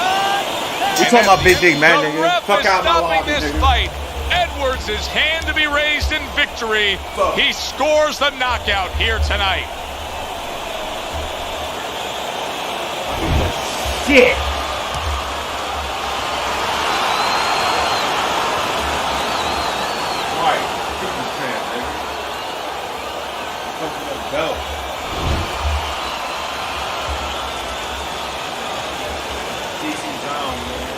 You talking about big dick man, The nigga? ref Fuck is out my stopping lobby, this nigga. fight. Edwards' hand to be raised in victory. He scores the knockout here tonight. Shit. Right. Keep the champ, nigga. Fucking up belt. DC Brown, man.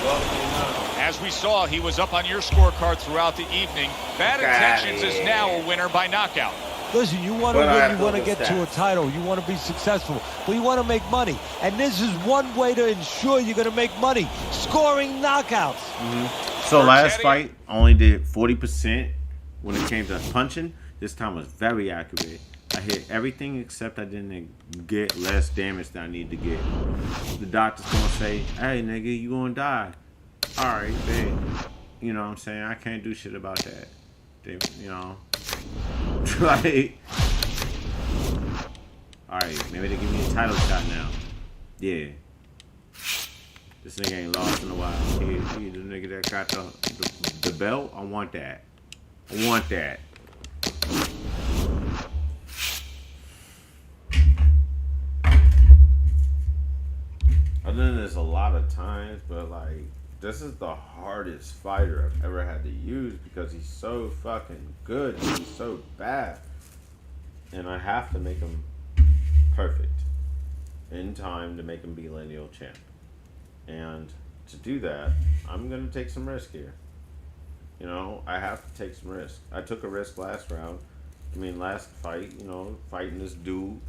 Welcome now. As we saw, he was up on your scorecard throughout the evening. Bad Intentions is now a winner by knockout. Listen, you want to But I win, have you to want to get to a understand. title, you want to be successful, but you want to make money. And this is one way to ensure you're going to make money. Scoring knockouts. So last Teddy. fight, I only did 40% when it came to punching. This time was very accurate. I hit everything except I didn't get less damage than I need to get. The doctor's gonna say, hey nigga, you gonna die. Alright, babe. You know what I'm saying? I can't do shit about that. They, you know. Like, alright, maybe they give me a title shot now. Yeah. This nigga ain't lost in a while. He the nigga that got the belt. I want that. I want that. I know there's a lot of times, but like, this is the hardest fighter I've ever had to use because he's so fucking good and he's so bad. And I have to make him perfect in time to make him be lineal champ. And to do that, I'm going to take some risk here. You know, I have to take some risk. I took a risk last round. I mean, last fight, you know, fighting this dude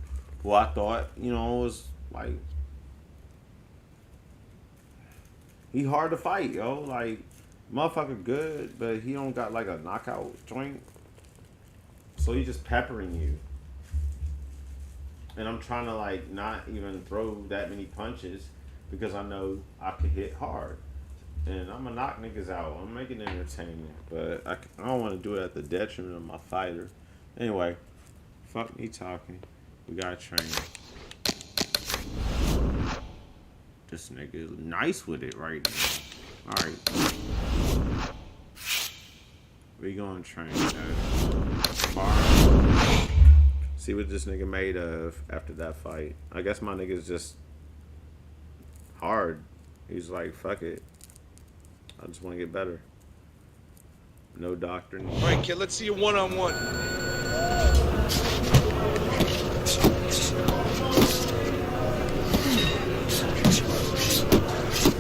who I thought, you know, was like, he hard to fight, yo. Like, motherfucker good, but he don't got like a knockout joint. So he just peppering you. And I'm trying to like not even throw that many punches because I know I can hit hard. And I'm gonna knock niggas out. I'm making it entertainment, but I don't want to do it at the detriment of my fighter. Anyway, fuck me talking. We gotta train. This nigga is nice with it right now. Alright. We gonna train, tomorrow. See what this nigga made of after that fight. I guess my nigga's just hard. He's like, fuck it. I just want to get better. No doctrine. All right, kid, let's see you one-on-one.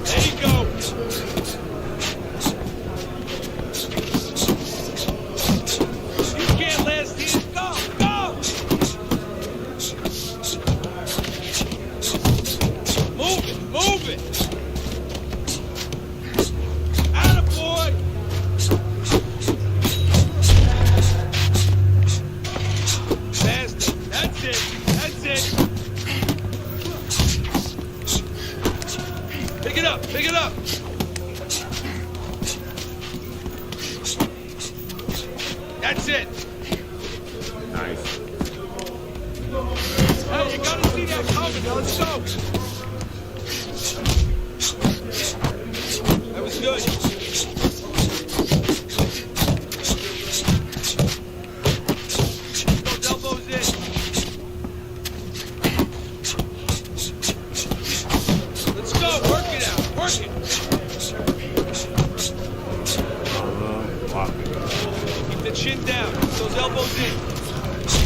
There you go. You can't last here. Go, go. Move it. Attaboy. Faster. That's it. Pick it up. That's it. Nice. Hey, you gotta see that coming. Now let's go. That was good. Those elbows in. Let's go. Work it out. Work it. Keep the chin down. Keep those elbows in.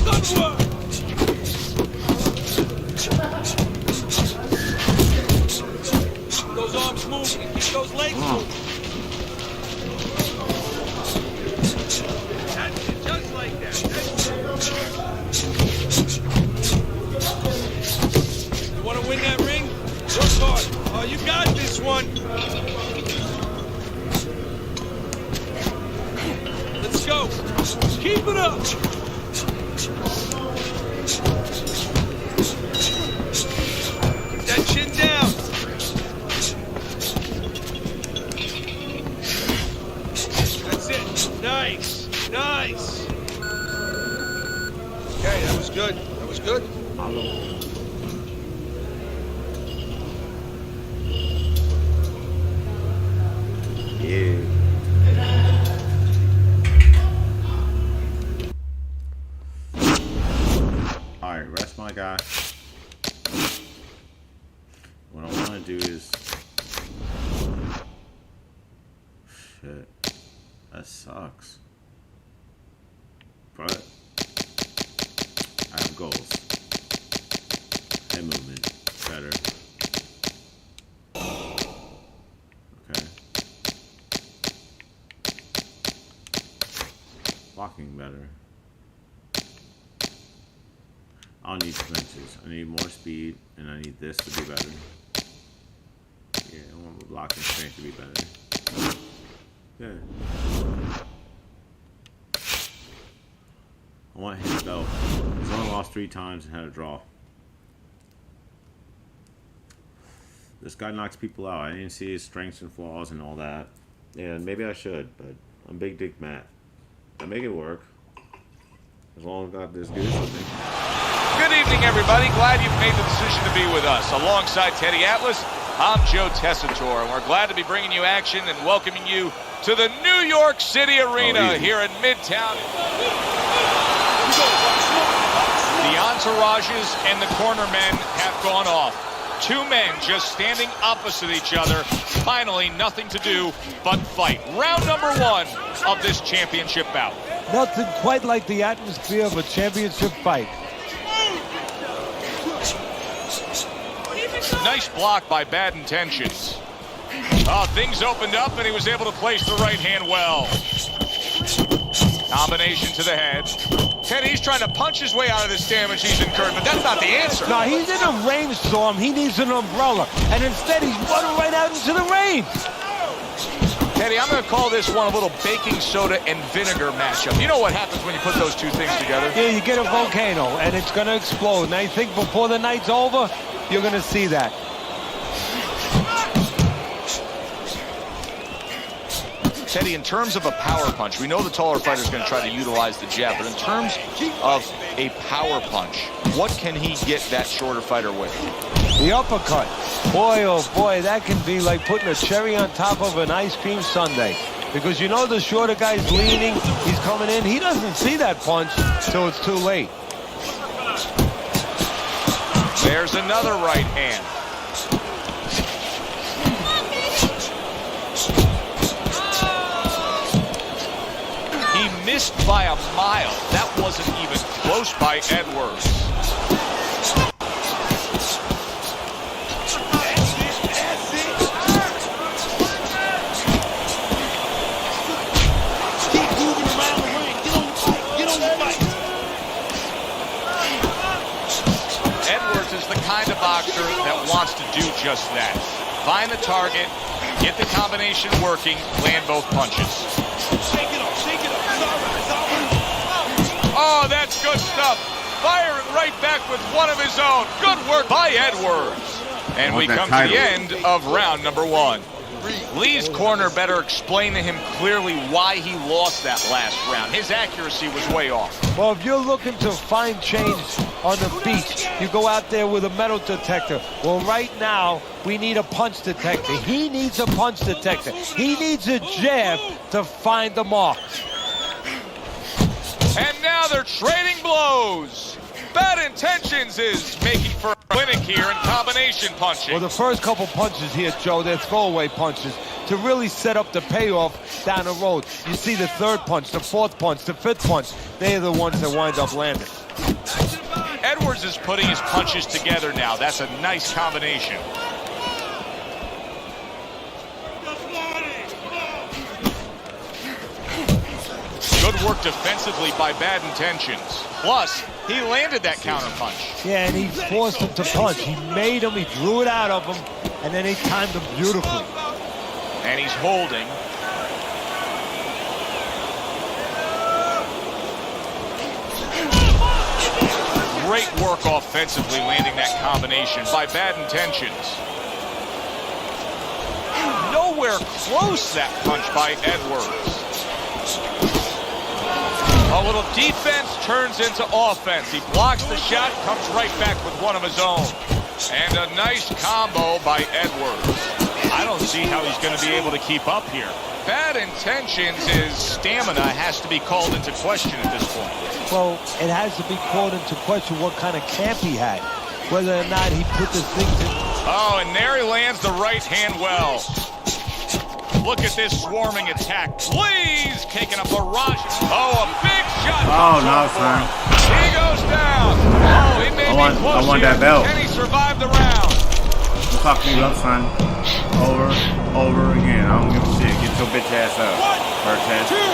Good work. Keep those arms moving and keep those legs moving. That's it. Just like that. That's it. You want to win that ring? Work hard. Oh, you got this one. Let's go. Keep it up. Keep that chin down. That's it. Nice. Okay, that was good. Yeah. Alright, rest my guy. What I want to do is... Shit. That sucks. But I have goals. Head movement. Better. Okay. Walking better. I don't need sprinters. I need more speed, and I need this to be better. Yeah, I want my blocking strength to be better. Good. I want his belt. He's only lost 3 times and had a draw. This guy knocks people out. I didn't see his strengths and flaws and all that. Yeah, maybe I should, but I'm Big Dick Matt. I make it work. As long as I got this good something. Good evening, everybody. Glad you've made the decision to be with us. Alongside Teddy Atlas, I'm Joe Tessitore, and we're glad to be bringing you action and welcoming you to the New York City Arena here in Midtown. The entourages and the cornermen have gone off. 2 men just standing opposite each other. Finally, nothing to do but fight. Round number 1 of this championship bout. Nothing quite like the atmosphere of a championship fight. Nice block by Bad Intentions. Things opened up, and he was able to place the right hand well. Combination to the head. Teddy, he's trying to punch his way out of this damage he's incurred, but that's not the answer. No, he's in a rainstorm. He needs an umbrella. And instead, he's running right out into the rain. Teddy, I'm going to call this one a little baking soda and vinegar matchup. You know what happens when you put those 2 things together? Yeah, you get a volcano, and it's going to explode. And I think before the night's over, you're going to see that. Teddy, in terms of a power punch, we know the taller fighter is going to try to utilize the jab, but in terms of a power punch, what can he get that shorter fighter with? The uppercut. Boy, oh boy, that can be like putting a cherry on top of an ice cream sundae. Because you know the shorter guy's leaning, he's coming in, he doesn't see that punch, so it's too late. There's another right hand. missed by a mile. That wasn't even close by Edwards. Keep moving around the ring. Get on the fight. Edwards is the kind of boxer that wants to do just that. Find the target, get the combination working, land both punches. Shake it off. Shake it off. It's all right. It's all right. Oh, that's good stuff. Firing right back with one of his own. Good work by Edwards. And we come to the end of round number 1. Lee's corner better explain to him clearly why he lost that last round. His accuracy was way off. Well, if you're looking to find change on the beach, you go out there with a metal detector. Well, right now, we need a punch detector. He needs a punch detector. He needs a jab to find the mark. And now they're trading blows. Bad Intentions is making for a clinic here in combination punching. Well, the first couple punches here, Joe, they're throwaway punches to really set up the payoff down the road. You see the third punch, the fourth punch, the fifth punch. They're the ones that wind up landing. Edwards is putting his punches together now. That's a nice combination. Good work defensively by Bad Intentions. Plus, he landed that counter punch. Yeah, and he forced him to punch. He made him, he drew it out of him, and then he timed him beautifully. And he's holding. Great work offensively landing that combination by Bad Intentions. Nowhere close that punch by Edwards. A little defense turns into offense. He blocks the shot, comes right back with one of his own. And a nice combo by Edwards. I don't see how he's going to be able to keep up here. Bad Intentions, his stamina has to be called into question at this point. Well, it has to be called into question what kind of camp he had. Whether or not he put the things in. Oh, and there he lands the right hand well. Look at this swarming attack. Please, taking a barrage. Oh, a big shot. Oh, no, son. He goes down. Oh, he may be close I want here. that belt. Can he survive the round? You fuck me up, son. Over again. I don't give a shit. Get your bitch ass up. 1, 2, 3,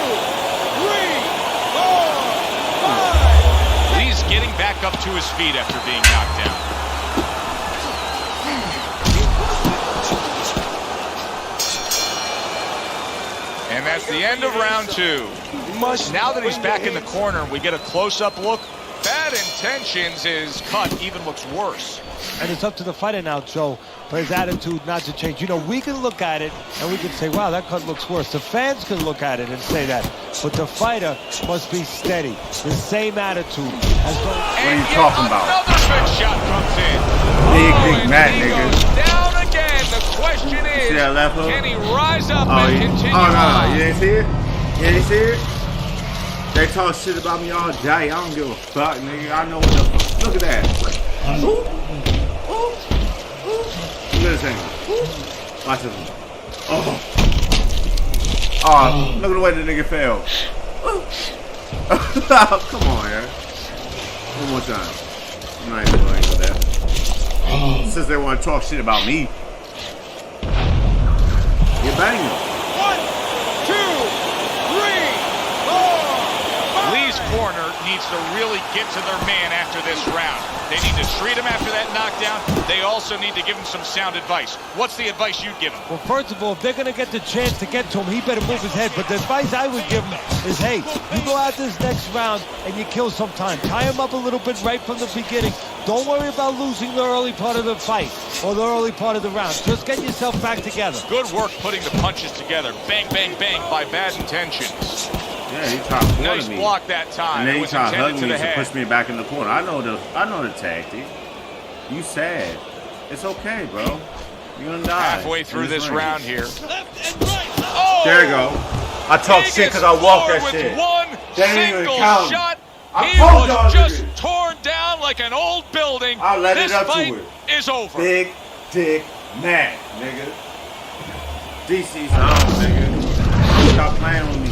4, 5. Lee's getting back up to his feet after being knocked down. And that's the end of round 2. Now that he's back in the corner, we get a close-up look. Bad Intentions, his cut even looks worse. And it's up to the fighter now, Joe, for his attitude not to change. You know, we can look at it and we can say, wow, that cut looks worse. The fans can look at it and say that. But the fighter must be steady. The same attitude as though. What are you talking about? Another big shot comes in. Big Matt, he nigga. goes down again. The question is, See that left hook? can he rise up Oh, and continue no. on? You didn't see it? You didn't see it? They talk shit about me all day. I don't give a fuck, nigga. I know what the fuck. Look at that. Ooh. Look at this thing. Watch this. Oh, look at the way the nigga fell. Come on, man. One more time. I'm not even going with that. Since they want to talk shit about me. You bang them. 1, 2, 3, 4, 5. Lee's corner needs to really get to their man after this round. They need to treat him after that knockdown. They also need to give him some sound advice. What's the advice you'd give him? Well, first of all, if they're going to get the chance to get to him, he better move his head. But the advice I would give him is, hey, you go out this next round and you kill some time. Tie him up a little bit right from the beginning. Don't worry about losing the early part of the fight or the early part of the round. Just get yourself back together. Good work putting the punches together. Bang, bang, bang by Bad Intentions. Yeah, he tried to Nice me. block that time. And then It he was tried to hug intended to me the to head. push me back in the corner. I know the tactic. You sad. It's okay, bro. You're gonna die. Halfway through this round here. Left and right. Oh! There you go. I talk He shit gets because I walk that floored shit. with one That ain't even single count. shot. I He told y'all was just niggas. torn down like an old building. I let this it up to fight it. is over. Big Dick Mac, nigga. DC's on, nigga. Stop playing with me.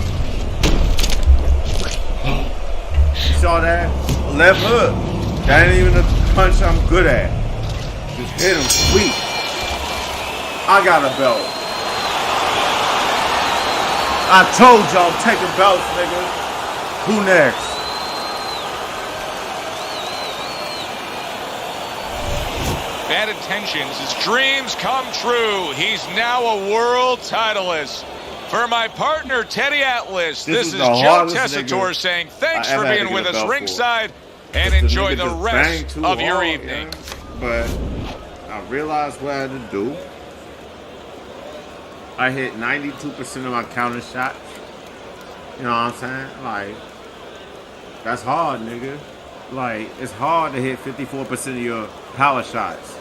saw that? Left hook. That ain't even a punch I'm good at. Just hit him sweet. I got a belt. I told y'all I'm taking belts, nigga. Who next? Bad intentions. His dreams come true. He's now a world titleist. For my partner, Teddy Atlas, this is Joe Tessitore saying thanks for being with us ringside and enjoy the rest of your evening. But I realized what I had to do. I hit 92% of my counter shots. You know what I'm saying? Like, that's hard, nigga. Like, it's hard to hit 54% of your power shots.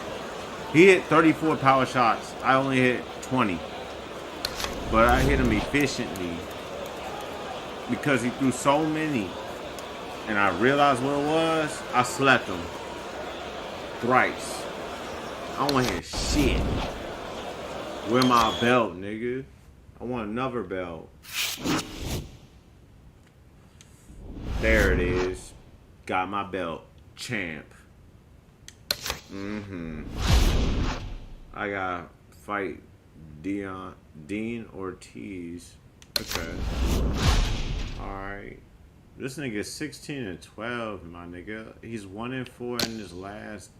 He hit 34 power shots. I only hit 20. But I hit him efficiently because he threw so many. And I realized what it was. I slept him thrice. I don't want to hear shit. Where my belt, nigga? I want another belt. There it is. Got my belt. Champ. I gotta fight Dean Ortiz. Okay. Alright. This nigga is 16-12, my nigga. He's 1-4 in his last.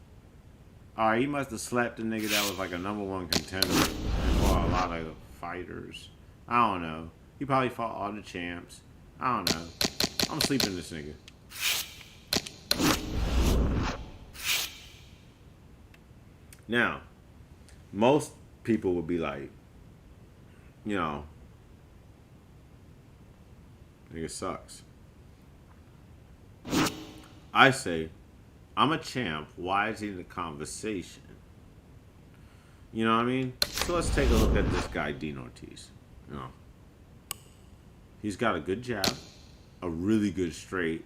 Alright, he must have slapped a nigga that was like a #1 contender and fought a lot of fighters. I don't know. He probably fought all the champs. I don't know. I'm sleeping this nigga. Now, most people would be like, you know, nigga sucks. I say, I'm a champ. Why is he in the conversation? You know what I mean? So let's take a look at this guy, Dean Ortiz. You know, he's got a good jab, a really good straight,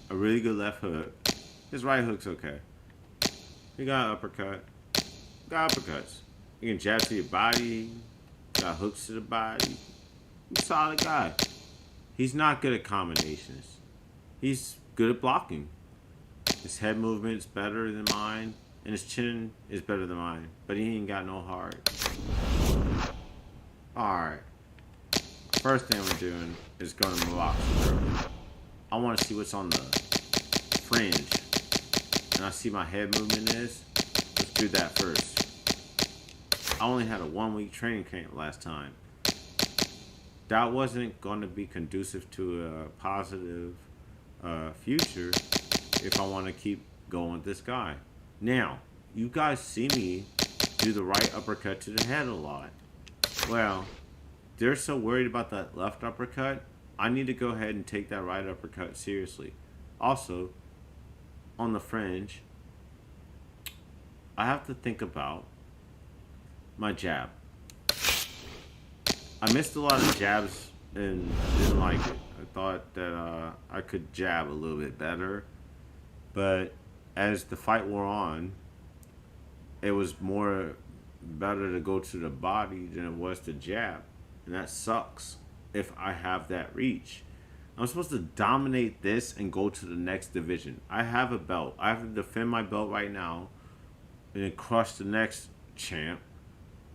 a really good left hook. His right hook's okay. He got an uppercut. Got uppercuts. He can jab to your body. Got hooks to the body. He's a solid guy. He's not good at combinations. He's good at blocking. His head movement's better than mine, and his chin is better than mine. But he ain't got no heart. Alright. First thing we're doing is going to Malox. I want to see what's on the fringe. And I see my head movement is. Let's do that first. I only had a 1-week training camp last time. That wasn't going to be conducive to a positive future if I want to keep going with this guy. Now, you guys see me do the right uppercut to the head a lot. Well, they're so worried about that left uppercut, I need to go ahead and take that right uppercut seriously. Also, on the fringe, I have to think about my jab. I missed a lot of jabs and didn't like it. I thought that I could jab a little bit better. But as the fight wore on, it was more better to go to the body than it was to jab. And that sucks if I have that reach. I'm supposed to dominate this and go to the next division. I have a belt. I have to defend my belt right now and then crush the next champ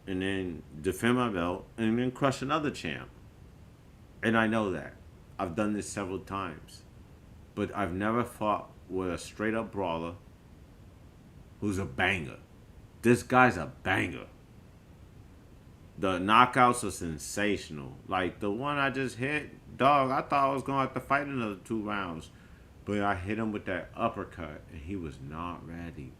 and then defend my belt and then crush another champ. And I know that. I've done this several times. But I've never fought with a straight up brawler who's a banger. This guy's a banger. The knockouts are sensational. Like the one I just hit, dog, I thought I was going to have to fight another 2 rounds. But I hit him with that uppercut and he was not ready.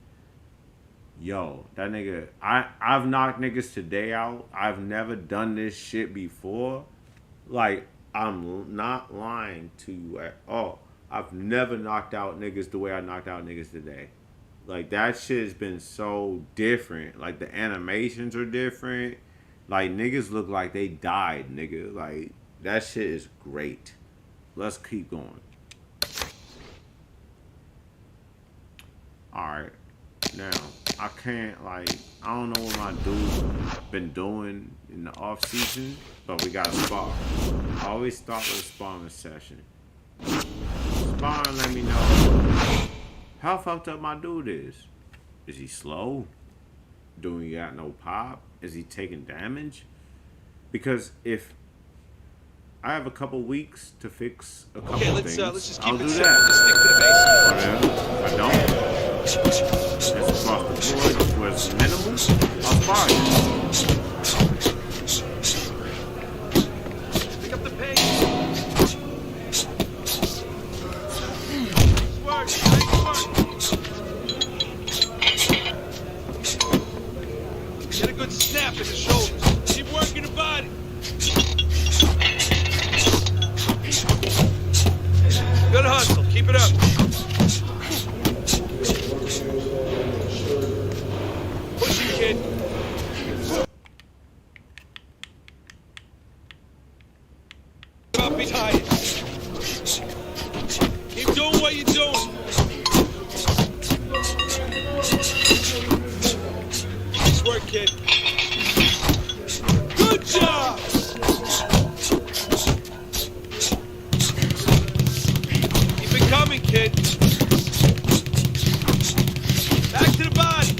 Yo, that nigga, I've knocked niggas today out. I've never done this shit before. Like, I'm not lying to you at all. I've never knocked out niggas the way I knocked out niggas today. Like, that shit has been so different. Like, the animations are different. Like, niggas look like they died, nigga. Like, that shit is great. Let's keep going. Alright. Now, I can't, like, I don't know what my dude's been doing in the off season, but we got to spar. I always start with a sparring session. So sparring, let me know how fucked up my dude is. Is he slow? Do he got no pop? Is he taking damage? Because if I have a couple weeks to fix a couple things, let's just keep I'll it do simple. that. Just stick to the basics. Whatever. If I don't, that's across the board where it's minimal, I'll spar you. Pick up the pace. Work, nice work. Get a good snap in the shoulders. Keep working the body. Good hustle. Keep it up. Push it, kid. About be tired. Keep doing what you're doing. Nice work, kid. Good job. Keep it coming, kid. Back to the body.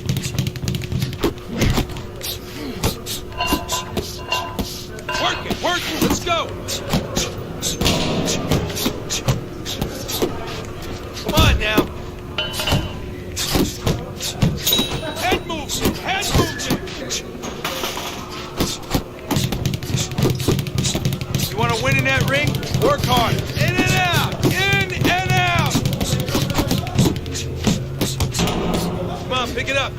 Work it. Let's go. Come on now. Head movement. You want to win in that ring? Work hard. In and out. In and out. Come on, pick it up.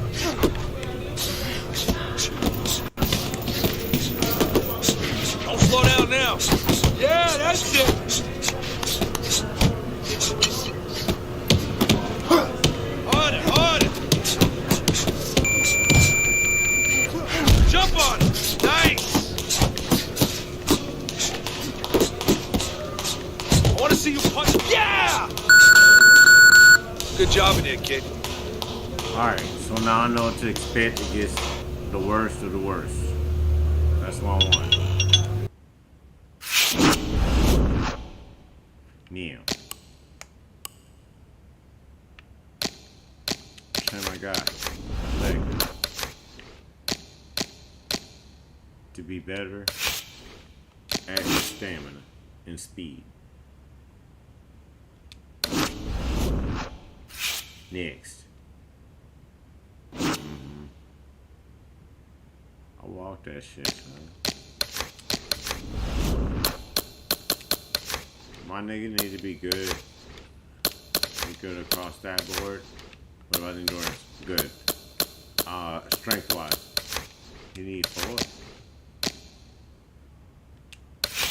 Don't slow down now. Yeah, that's it. Harder. Jump on it. Nice. I want to see you punch. Yeah! Good job in there, kid. Alright, so now I know what to expect against the worst of the worst. That's what I want. Now. Train my guy. Leg. To be better at his stamina and speed. Next. I walk that shit, man. My nigga need to be good. Be good across that board. What about endurance? Good. Strength wise. You need 4.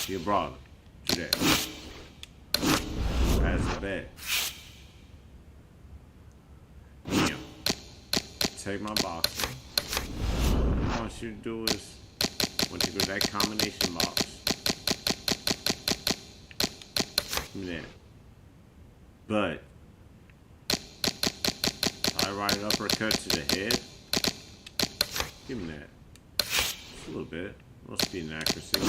You're broad. Do that. That's the bet. Now, take my boxing. All I want you to do is, once you go to that combination box, give me that. But, I ride an uppercut to the head, give me that. Just a little bit. A little speed and accuracy.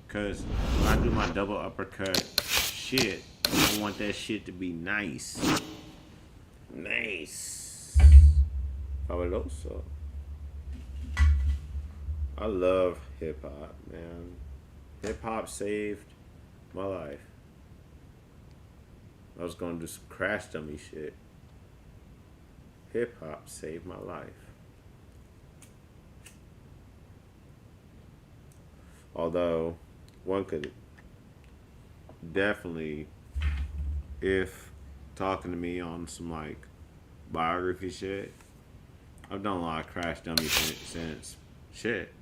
Because when I do my double uppercut shit, I want that shit to be nice. Nice. Fabuloso. I love hip hop, man. Hip hop saved my life. I was gonna do some crash dummy shit. Hip hop saved my life. Although, one could definitely, if talking to me on some like biography shit, I've done a lot of crash dummy since shit.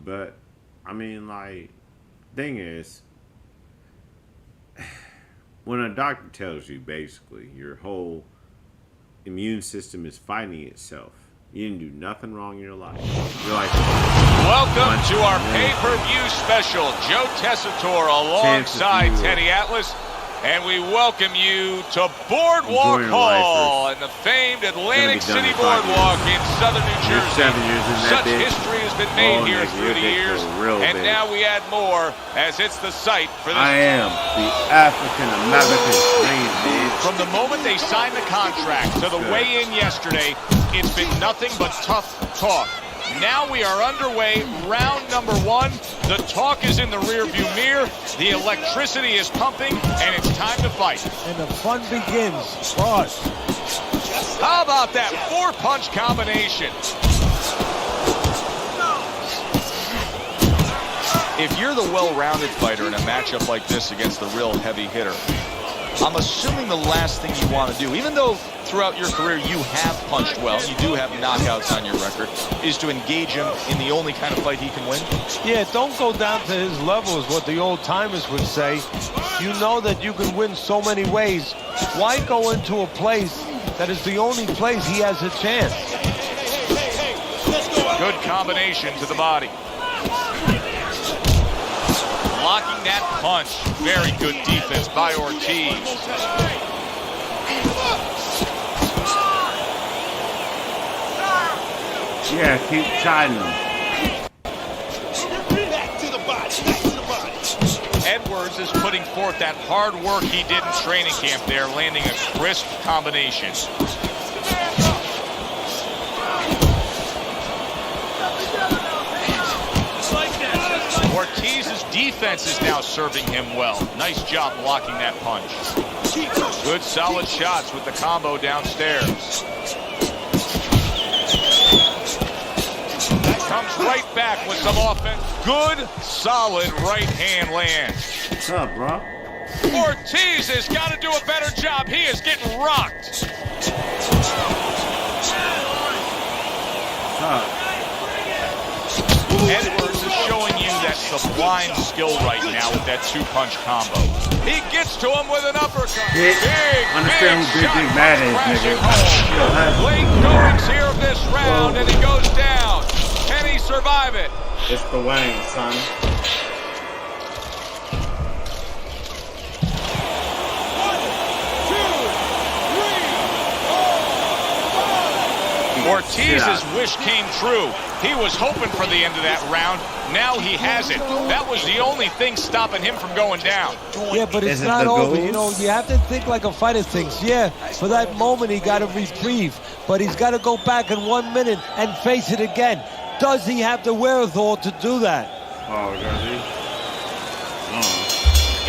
But, I mean, like, thing is, when a doctor tells you basically your whole immune system is fighting itself, you didn't do nothing wrong in your life. You're like, welcome to our pay-per-view special. Joe Tessitore alongside Teddy Atlas. and we welcome you to Boardwalk Enjoying Hall life and the famed Atlantic It's gonna City be done in 5 years. Boardwalk in southern New You're Jersey. 7 years in that Such bitch. history has been made Oh, here nigga, through your the dick years, go real and big. now we add more as it's the site for this. I am the African American slave, bitch. From the moment they signed the contract to the Good. weigh-in yesterday, it's been nothing but tough talk. Now we are underway, round number 1. The talk is in the rearview mirror, the electricity is pumping, and it's time to fight. And the fun begins for us. How about that 4-punch combination? If you're the well-rounded fighter in a matchup like this against the real heavy hitter, I'm assuming the last thing you want to do, even though throughout your career you have punched well, you do have knockouts on your record, is to engage him in the only kind of fight he can win? Yeah, don't go down to his level is what the old timers would say. You know that you can win so many ways. Why go into a place that is the only place he has a chance? Good combination to the body. Blocking that punch. Very good defense by Ortiz. Yeah, keep chiding him. Back to the body. Back to the body. Edwards is putting forth that hard work he did in training camp there, landing a crisp combination. Ortiz's defense is now serving him well. Nice job blocking that punch. Good solid shots with the combo downstairs. Comes right back with some offense. Good, solid right hand land. What's up, bro? Ortiz has got to do a better job. He is getting rocked. What's up? Edwards is showing you that sublime skill right now with that 2-punch combo. He gets to him with an uppercut. Big, understand who Big shot Big Mad is, crashing nigga. home. Late goings here of this round, and he goes down. Can he survive it? It's the Wayne, son. Ortiz's wish came true. He was hoping for the end of that round. Now he has it. That was the only thing stopping him from going down. Yeah, but it's Is it not the over. goals? You know, you have to think like a fighter thinks. Yeah, for that moment he got a reprieve, but he's got to go back in 1 minute and face it again. Does he have the wherewithal to do that? Oh, does he?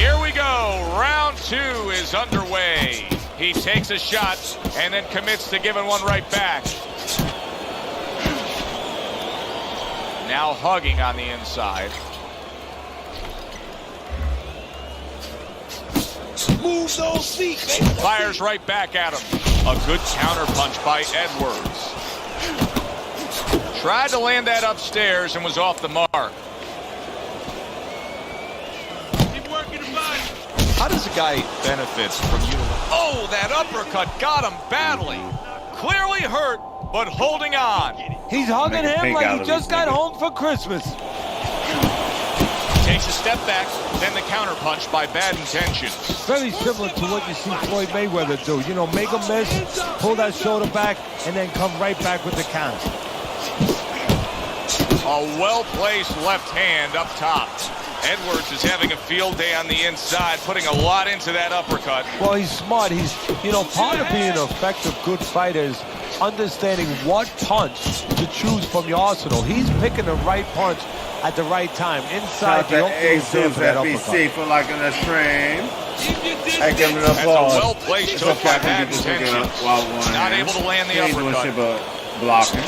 Here we go. Round 2 is underway. He takes a shot and then commits to giving one right back. Now hugging on the inside. Move those feet, baby. Fires right back at him. A good counter punch by Edwards. Tried to land that upstairs and was off the mark. Keep working the body. How does a guy benefit from you? Oh, that uppercut got him badly. Clearly hurt, but holding on. He's hugging Make a him pig like out he of just this got nigga. home for Christmas. Takes a step back, then the counter punch by Bad Intentions. Very similar to what you see Floyd Mayweather do. You know, make a miss, pull that shoulder back, and then come right back with the counter. A well-placed left hand up top. Edwards is having a field day on the inside, putting a lot into that uppercut. Well, he's smart. He's, you know, part of being an effective, good fighter is understanding what punch to choose from your arsenal. He's picking the right punch at the right time, inside the opening stand for that uppercut. for liking the stream. I give him That's a well-placed hook by Bad Intentions. Not able to land the uppercut. Blocking.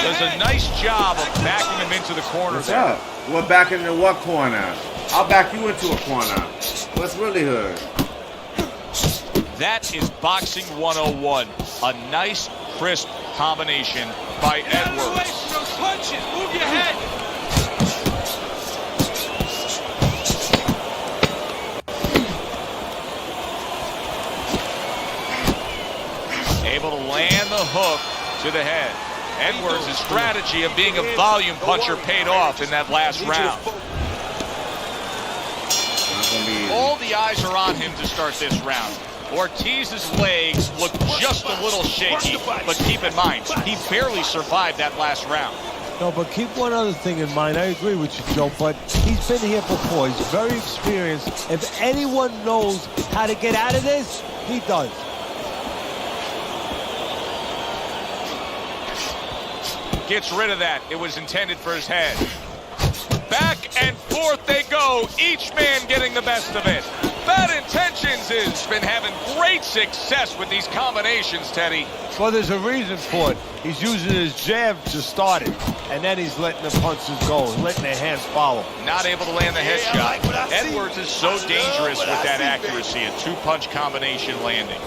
Does a nice job of backing him into the corner What's there. up? We're back into what corner? I'll back you into a corner. What's really hood? That is Boxing 101. A nice, crisp combination by Edwards. Those punches. Move your head. Able to land the hook to the head. Edwards' strategy of being a volume puncher paid off in that last round. All the eyes are on him to start this round. Ortiz's legs look just a little shaky, but keep in mind, he barely survived that last round. No, but keep one other thing in mind. I agree with you, Joe, but he's been here before. He's very experienced. If anyone knows how to get out of this, he does. Gets rid of that. It was intended for his head. Back and forth they go, each man getting the best of it. Bad Intentions has been having great success with these combinations, Teddy. Well, there's a reason for it. He's using his jab to start it, and then he's letting the punches go, letting the hands follow. Not able to land the headshot. Edwards is so dangerous with that accuracy, a two-punch combination landing.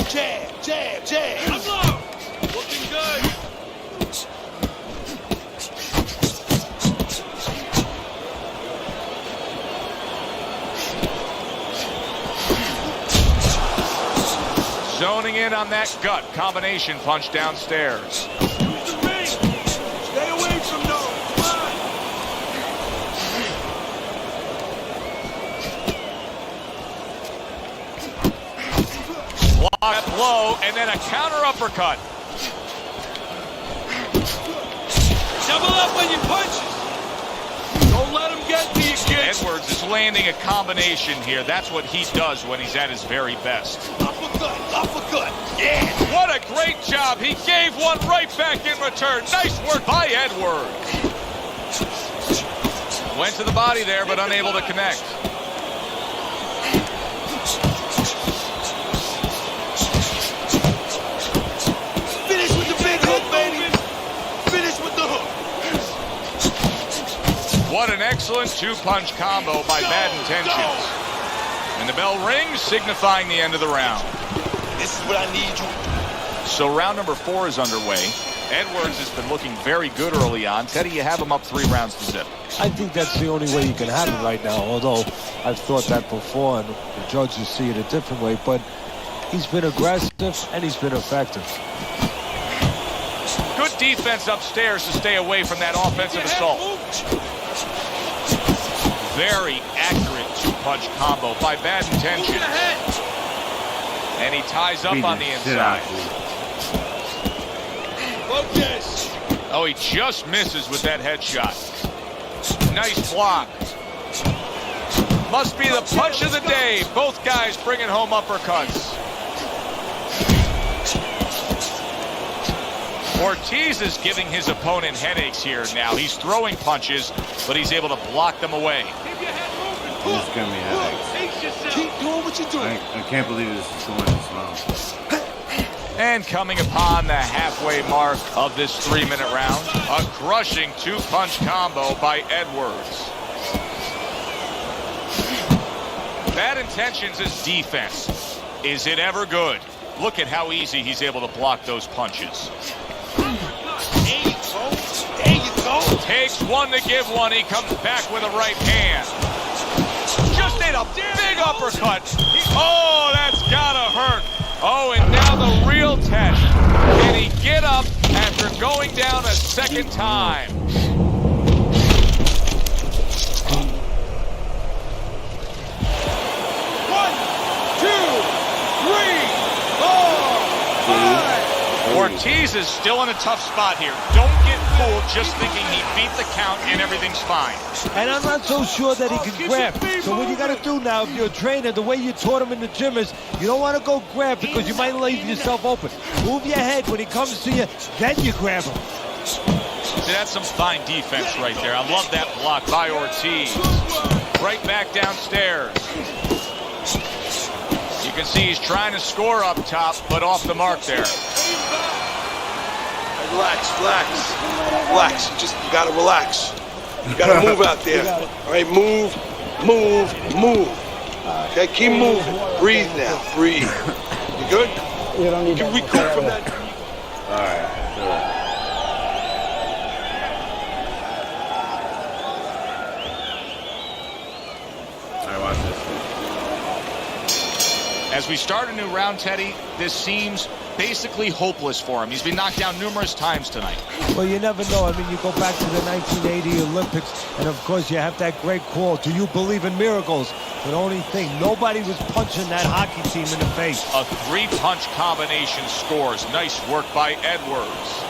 Jab, jab, jab. Come on. Looking good. Zoning in on that gut combination punch downstairs. Use the ring. Stay away from those. Come on. Block blow and then a counter uppercut. Double up on your punches. Don't let him get to you, kid. Edwards is landing a combination here. That's what he does when he's at his very best. Uppercut, uppercut. Yeah. What a great job. He gave one right back in return. Nice work by Edwards. Went to the body there, but unable to connect. Finish with the big hook, baby. Finish with the hook. What an excellent two-punch combo by Bad Intentions. And the bell rings, signifying the end of the round. This is what I need you. So round number 4 is underway. Edwards has been looking very good early on. Teddy, you have him up 3 rounds to zip. I think that's the only way you can have it right now, although I've thought that before, and the judges see it a different way, but he's been aggressive and he's been effective. Good defense upstairs to stay away from that offensive assault. Very accurate two-punch combo by Bad Intentions. And he ties up on the inside. Focus. Oh, he just misses with that headshot. Nice block. Must be the punch of the day. Both guys bringing home uppercuts. Ortiz is giving his opponent headaches here now. He's throwing punches, but he's able to block them away. Keep your head moving. He's giving me headaches. Pace yourself. Keep doing what you're doing. I can't believe this is going this long. And coming upon the halfway mark of this 3-minute round, a crushing two-punch combo by Edwards. Bad Intentions is defense. Is it ever good? Look at how easy he's able to block those punches. There you go. There you go. Takes one to give one. He comes back with a right hand. Just ate a big uppercut. Oh, that's gotta hurt. Oh, and now the real test. Can he get up after going down a second time? Ortiz is still in a tough spot here. Don't get fooled just thinking he beat the count and everything's fine. And I'm not so sure that he can grab. So what you got to do now, if you're a trainer, the way you taught him in the gym is you don't want to go grab because you might leave yourself open. Move your head when he comes to you, then you grab him. See, that's some fine defense right there. I love that block by Ortiz. Right back downstairs. You can see he's trying to score up top, but off the mark there. Relax, relax, relax. You gotta relax. You gotta move out there. All right, move, move, move. Okay, keep moving. Breathe now. Breathe. You good? You don't need Can we recoup from that? All right, sure. As we start a new round, Teddy, this seems basically hopeless for him. He's been knocked down numerous times tonight. Well, you never know. I mean, you go back to the 1980 Olympics, and of course you have that great call, "Do you believe in miracles?" But the only thing, nobody was punching that hockey team in the face. A 3-punch combination scores. Nice work by Edwards.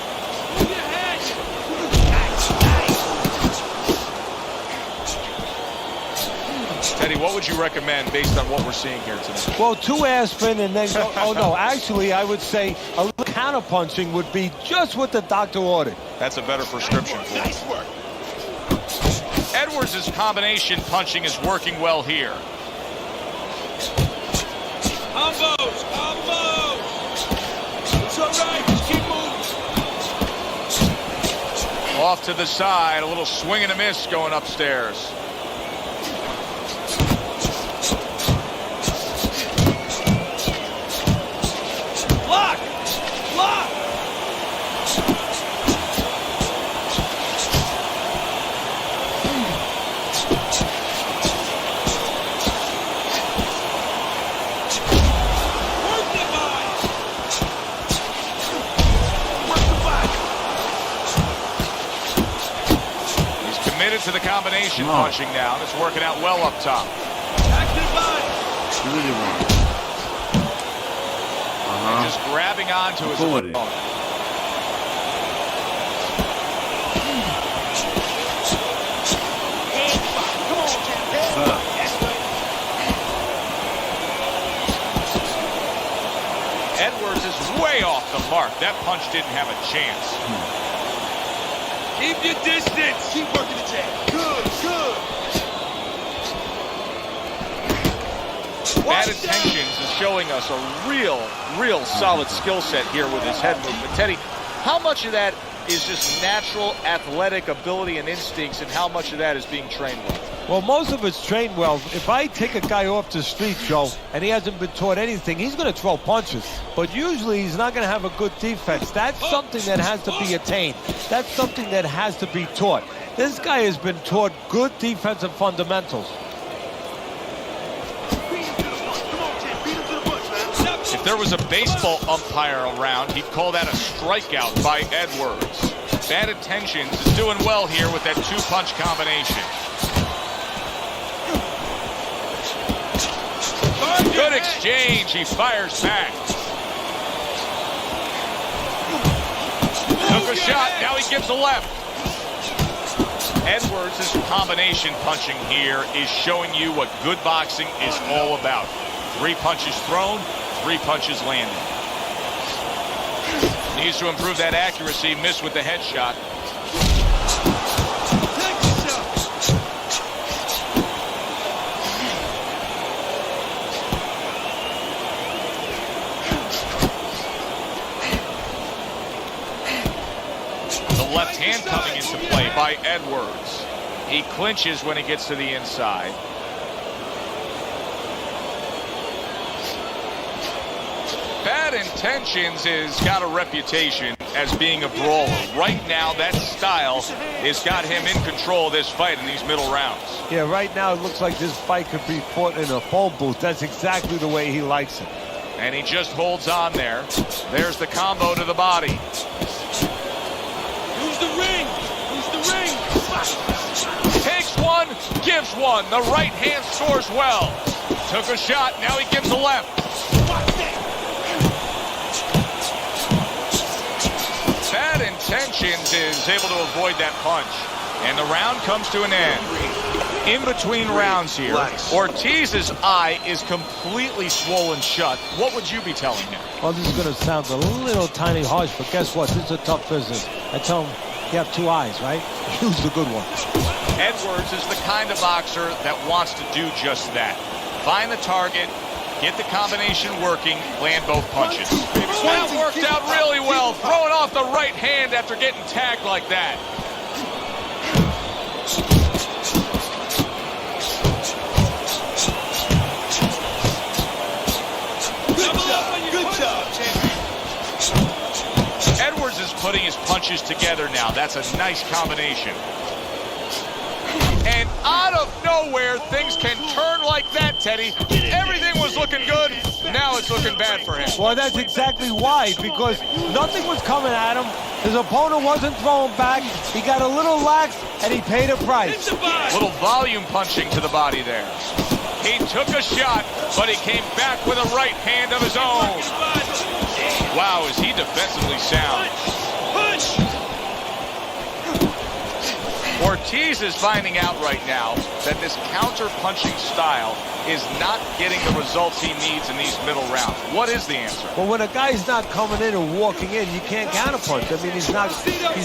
Teddy, what would you recommend based on what we're seeing here tonight? Well, 2 aspirin and then go, oh no, actually I would say a little counter-punching would be just what the doctor ordered. That's a better prescription for him. Nice work. Edwards' combination punching is working well here. Combos! Combos! It's all right. Just keep moving. Off to the side. A little swing and a miss going upstairs. Block! Block! Work the body! Work the body! He's committed to the combination Come on. punching now. And it's working out well up top. Back to the body! Really wrong. Just grabbing onto his Forward. opponent. Edwards is way off the mark. That punch didn't have a chance. Keep your distance! Keep working the jab. Good, good. Bad Intentions is showing us a real solid skill set here with his head movement. Teddy, how much of that is just natural athletic ability and instincts, and how much of that is being trained with? Well, most of it's trained well. If I take a guy off the street, Joe, and he hasn't been taught anything, he's going to throw punches. But usually he's not going to have a good defense. That's something that has to be attained. That's something that has to be taught. This guy has been taught good defensive fundamentals. If there was a baseball umpire around, he'd call that a strikeout by Edwards. Bad Intentions is doing well here with that 2-punch combination. Good exchange. He fires back. Took a shot. Now he gives a left. Edwards' combination punching here is showing you what good boxing is all about. 3 punches thrown, 3 punches landed. Needs to improve that accuracy. Missed with the headshot. The left hand coming into play by Edwards. He clinches when he gets to the inside. Bad Intentions has got a reputation as being a brawler. Right now, that style has got him in control of this fight in these middle rounds. Yeah, right now it looks like this fight could be fought in a phone booth. That's exactly the way he likes it. And he just holds on there. There's the combo to the body. Use the ring! Use the ring! Takes one, gives one. The right hand scores well. Took a shot, now he gives a left. Bad Intentions is able to avoid that punch. And the round comes to an end. In between rounds here, Ortiz's eye is completely swollen shut. What would you be telling him? Well, this is going to sound a little tiny harsh, but guess what? This is a tough business. I tell him, you have 2 eyes, right? Use the good one. Edwards is the kind of boxer that wants to do just that. Find the target, get the combination working, land both punches. That worked out really well, throwing off the right hand after getting tagged like that. Good job, champion. Edwards is putting his punches together now. That's a nice combination. And out of nowhere, things can turn like that, Teddy. Everything was looking good. Now it's looking bad for him. Well, that's exactly why, because nothing was coming at him. His opponent wasn't throwing back. He got a little lax, and he paid a price. Little volume punching to the body there. He took a shot, but he came back with a right hand of his own. Wow, is he defensively sound. Ortiz is finding out right now that this counter-punching style is not getting the results he needs in these middle rounds. What is the answer? Well, when a guy's not coming in and walking in, you can't counterpunch. I mean, he's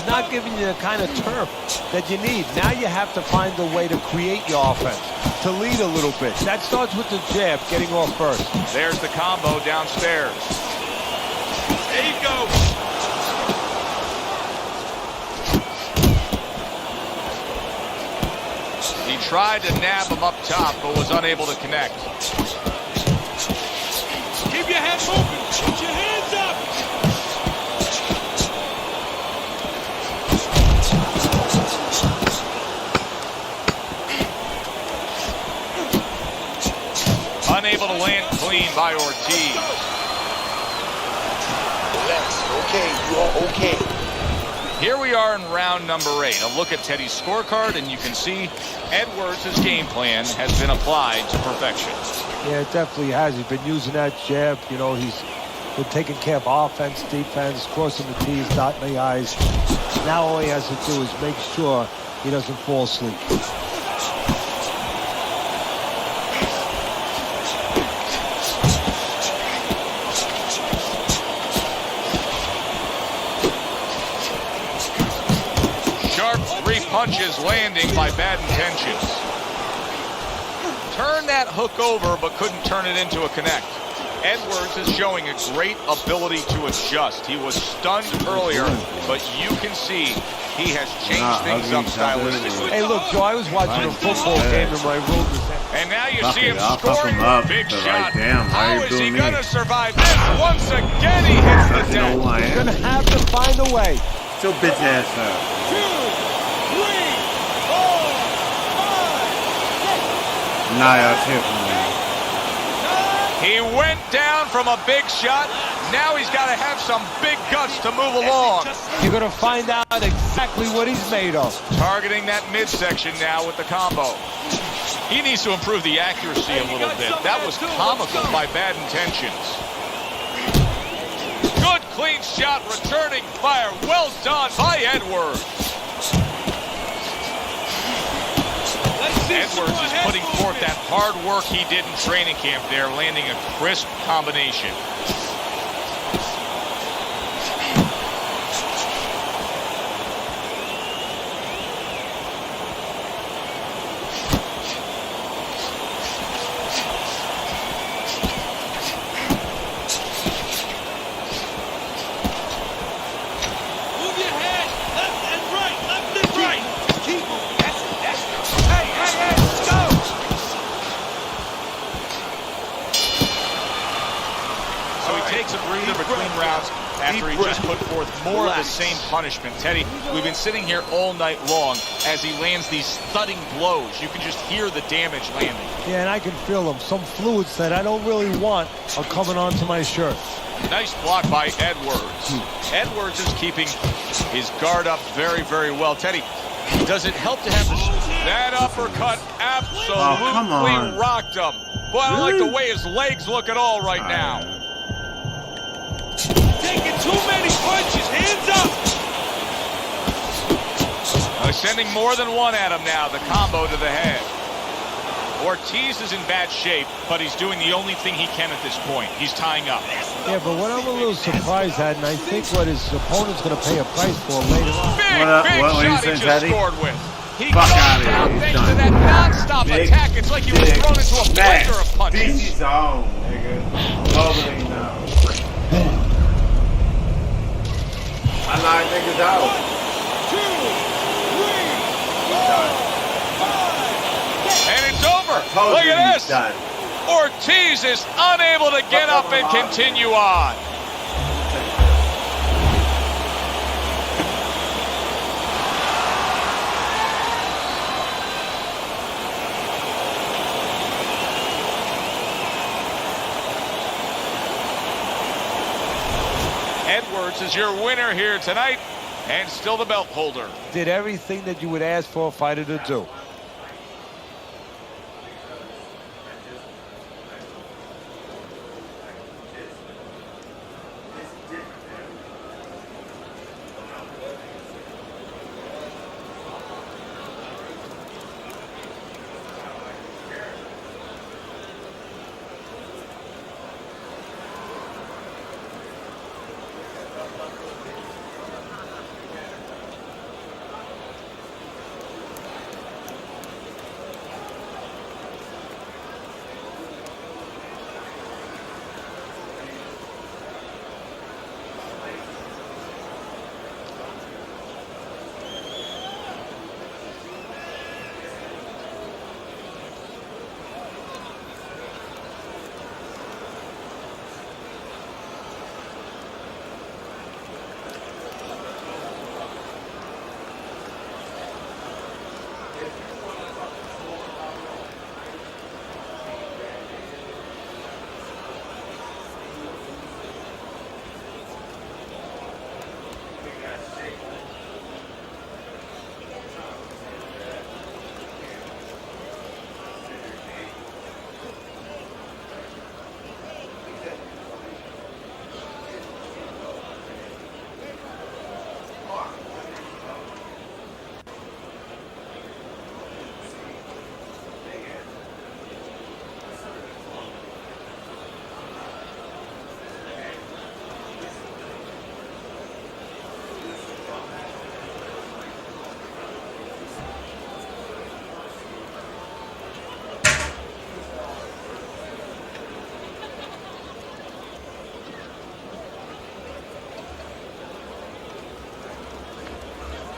not giving you the kind of turf that you need. Now you have to find a way to create your offense, to lead a little bit. That starts with the jab, getting off first. There's the combo downstairs. There you go. He tried to nab him up top, but was unable to connect. Keep your head moving. Put your hands up. Unable to land clean by Ortiz. Relax. Okay, you are okay. Here we are in round number 8. A look at Teddy's scorecard, and you can see Edwards' game plan has been applied to perfection. Yeah, it definitely has. He's been using that jab. You know, he's been taking care of offense, defense, crossing the T's, dotting the I's. Now all he has to do is make sure he doesn't fall asleep. Punches landing by Bad Intentions. Turned that hook over, but couldn't turn it into a connect. Edwards is showing a great ability to adjust. He was stunned earlier, but you can see he has changed things up stylistically. Hey, look, Joe, I was watching a football game in my room. And now you see him scoring a big shot. How is he going to survive this? Once again, he hits the deck. He's going to have to find a way. Your bitch ass up. He went down from a big shot. Now he's got to have some big guts to move along. You're going to find out exactly what he's made of. Targeting that midsection now with the combo. He needs to improve the accuracy a little bit. That was comical by Bad Intentions. Good clean shot, returning fire. Well done by Edwards. Edwards is putting forth that hard work he did in training camp there, landing a crisp combination. Move your head. Left and right. Left and right. Keep moving. That's it. Hey, let's go. So he takes a breather between rounds after he just put forth more of the same punishment. Teddy, we've been sitting here all night long as he lands these thudding blows. You can just hear the damage landing. Yeah, and I can feel them. Some fluids that I don't really want are coming onto my shirt. Nice block by Edwards. Edwards is keeping his guard up very, very well. Teddy, does it help to have that uppercut absolutely rocked him? Boy, I don't like the way his legs look at all right now. Taking too many punches. Hands up. Sending more than one at him now. The combo to the head. Ortiz is in bad shape, but he's doing the only thing he can at this point. He's tying up. Yeah, but what I'm a little surprised at, and I think what his opponent's going to pay a price for later on. Big shot he just scored with. He goes down thanks to that non-stop attack. It's like he was thrown into a blender of punches. DC's on, nigga. Nobody knows. I knock niggas out. 1, 2, 3, 4, 5. And it's over. Look at this. Done. Ortiz is unable to get up and continue on. Edwards is your winner here tonight and still the belt holder. Did everything that you would ask for a fighter to do.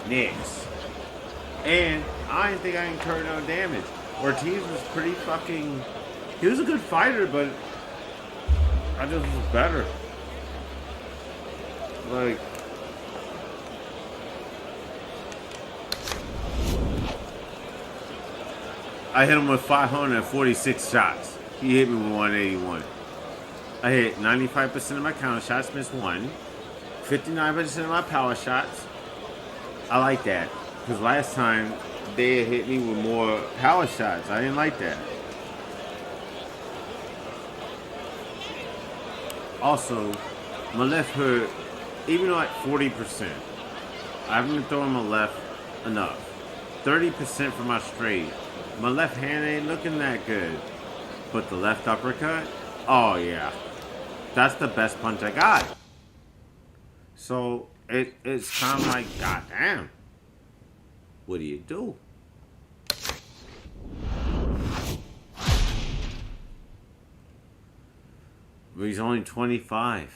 Knicks. And I didn't think I incurred no damage. Ortiz was pretty fucking... He was a good fighter, but I just was better. Like... I hit him with 546 shots. He hit me with 181. I hit 95% of my counter shots, missed one. 59% of my power shots. I like that. Because last time, they had hit me with more power shots. I didn't like that. Also, my left hook, even though at 40%, I haven't been throwing my left enough. 30% for my straight. My left hand ain't looking that good. But the left uppercut, oh yeah. That's the best punch I got. So, it's kind of like, goddamn. What do you do? But he's only 25.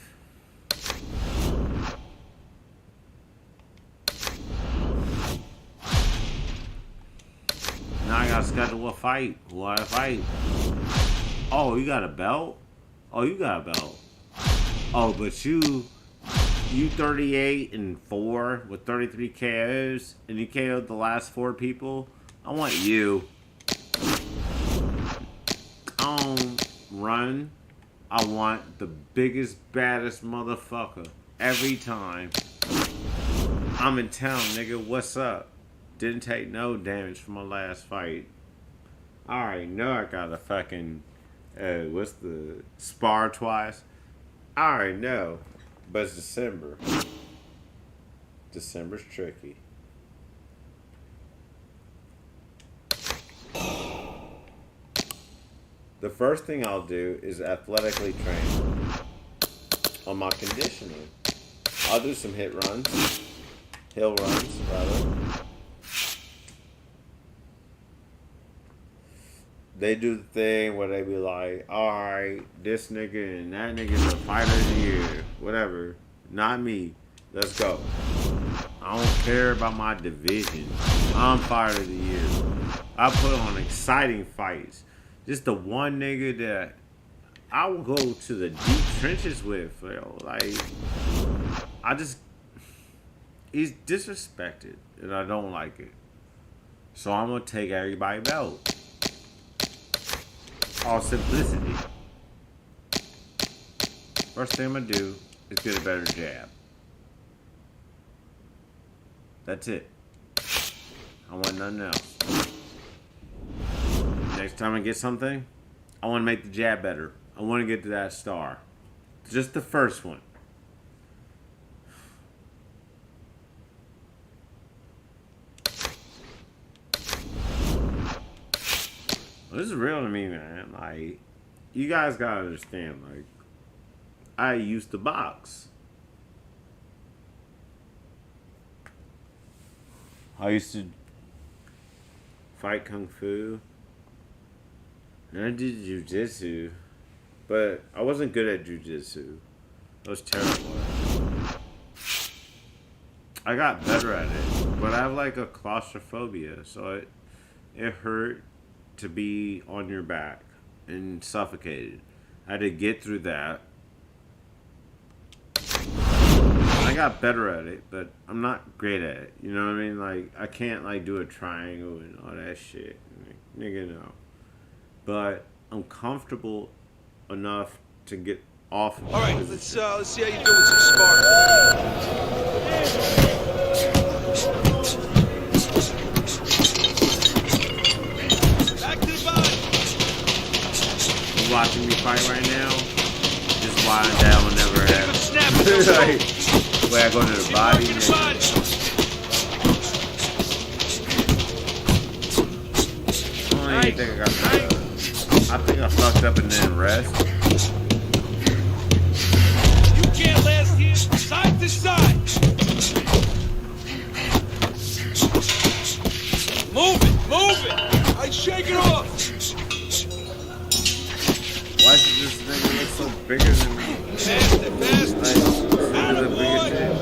Now I gotta schedule a fight. Who I fight? Oh, you got a belt? Oh, you got a belt. Oh, but you 38-4 with 33 KOs, and you KO'd the last 4 people. I want you. Run. I want the biggest, baddest motherfucker every time. I'm in town, nigga. What's up? Didn't take no damage from my last fight. I already know I got a fucking, what's the, spar twice? I already know. But it's December. December's tricky. The first thing I'll do is athletically train on my conditioning. I'll do some hill runs, rather. They do the thing where they be like, alright, this nigga and that nigga's a fighter of the year. Whatever. Not me. Let's go. I don't care about my division. I'm fighter of the year. I put on exciting fights. Just the one nigga that I will go to the deep trenches with. Like, he's disrespected. And I don't like it. So I'm going to take everybody belt. All simplicity. First thing I'm going to do is get a better jab. That's it. I want nothing else. Next time I get something, I want to make the jab better. I want to get to that star. Just the first one. This is real to me, man. Like, you guys gotta understand, like, I used to box. I used to fight kung fu. And I did jujitsu. But I wasn't good at jujitsu. I was terrible at it. I got better at it. But I have like a claustrophobia. So it hurt to be on your back and suffocated. I had to get through that. I got better at it, but I'm not great at it. You know what I mean? Like, I can't like do a triangle and all that shit. Nigga, no. But I'm comfortable enough to get off of All right, let's see how you do with some sparring. Back to the body. You watching me fight right now? Just wind down whenever it happens. Snap. Like, where I go to the body. Working the body. I don't even think I got that. I think I fucked up and then rest. You can't last here. Side to side. Move it. Move it. I shake it off. Why does this nigga look so bigger than me? Faster, faster. Like, look at the biggest shit,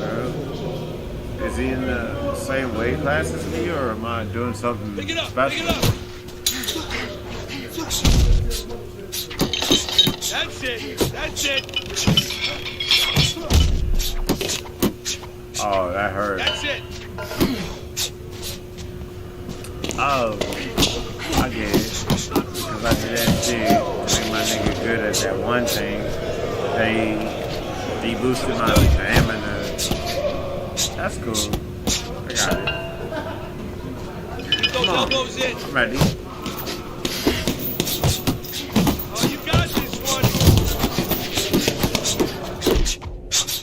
bro. Is he in the same weight class as me, or am I doing something Pick it up. special? Pick it up. That's it. That's it. Oh, that hurt. That's it. Oh, I get it. Because I did that shit to make my nigga good at that one thing. They boosted my stamina. That's cool. I got it. Keep those Come on. elbows in. I'm ready. Oh, you got this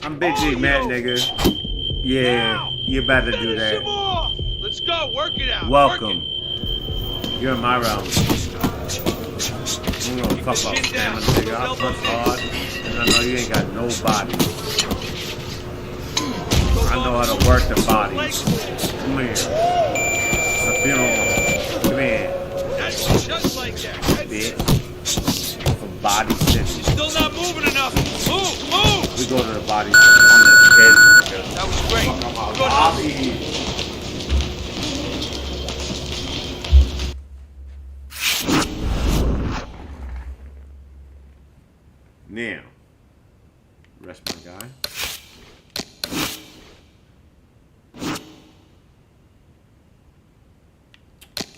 one. I'm Big G Matt, nigga. Yeah, you better do Finish him that. off. Let's go. Work it out. Welcome. Work it. You're in my realm. I'm gonna fuck up stamina, nigga. I punch hard, and I know you ain't got no body. I know how to work the body. Come here. It's a funeral. Come here. That's just like that. Bitch. For body city. Still not moving enough. Move. Move. We go to the body on this kid. That was great. Good. Bobby. Now, rest my guy.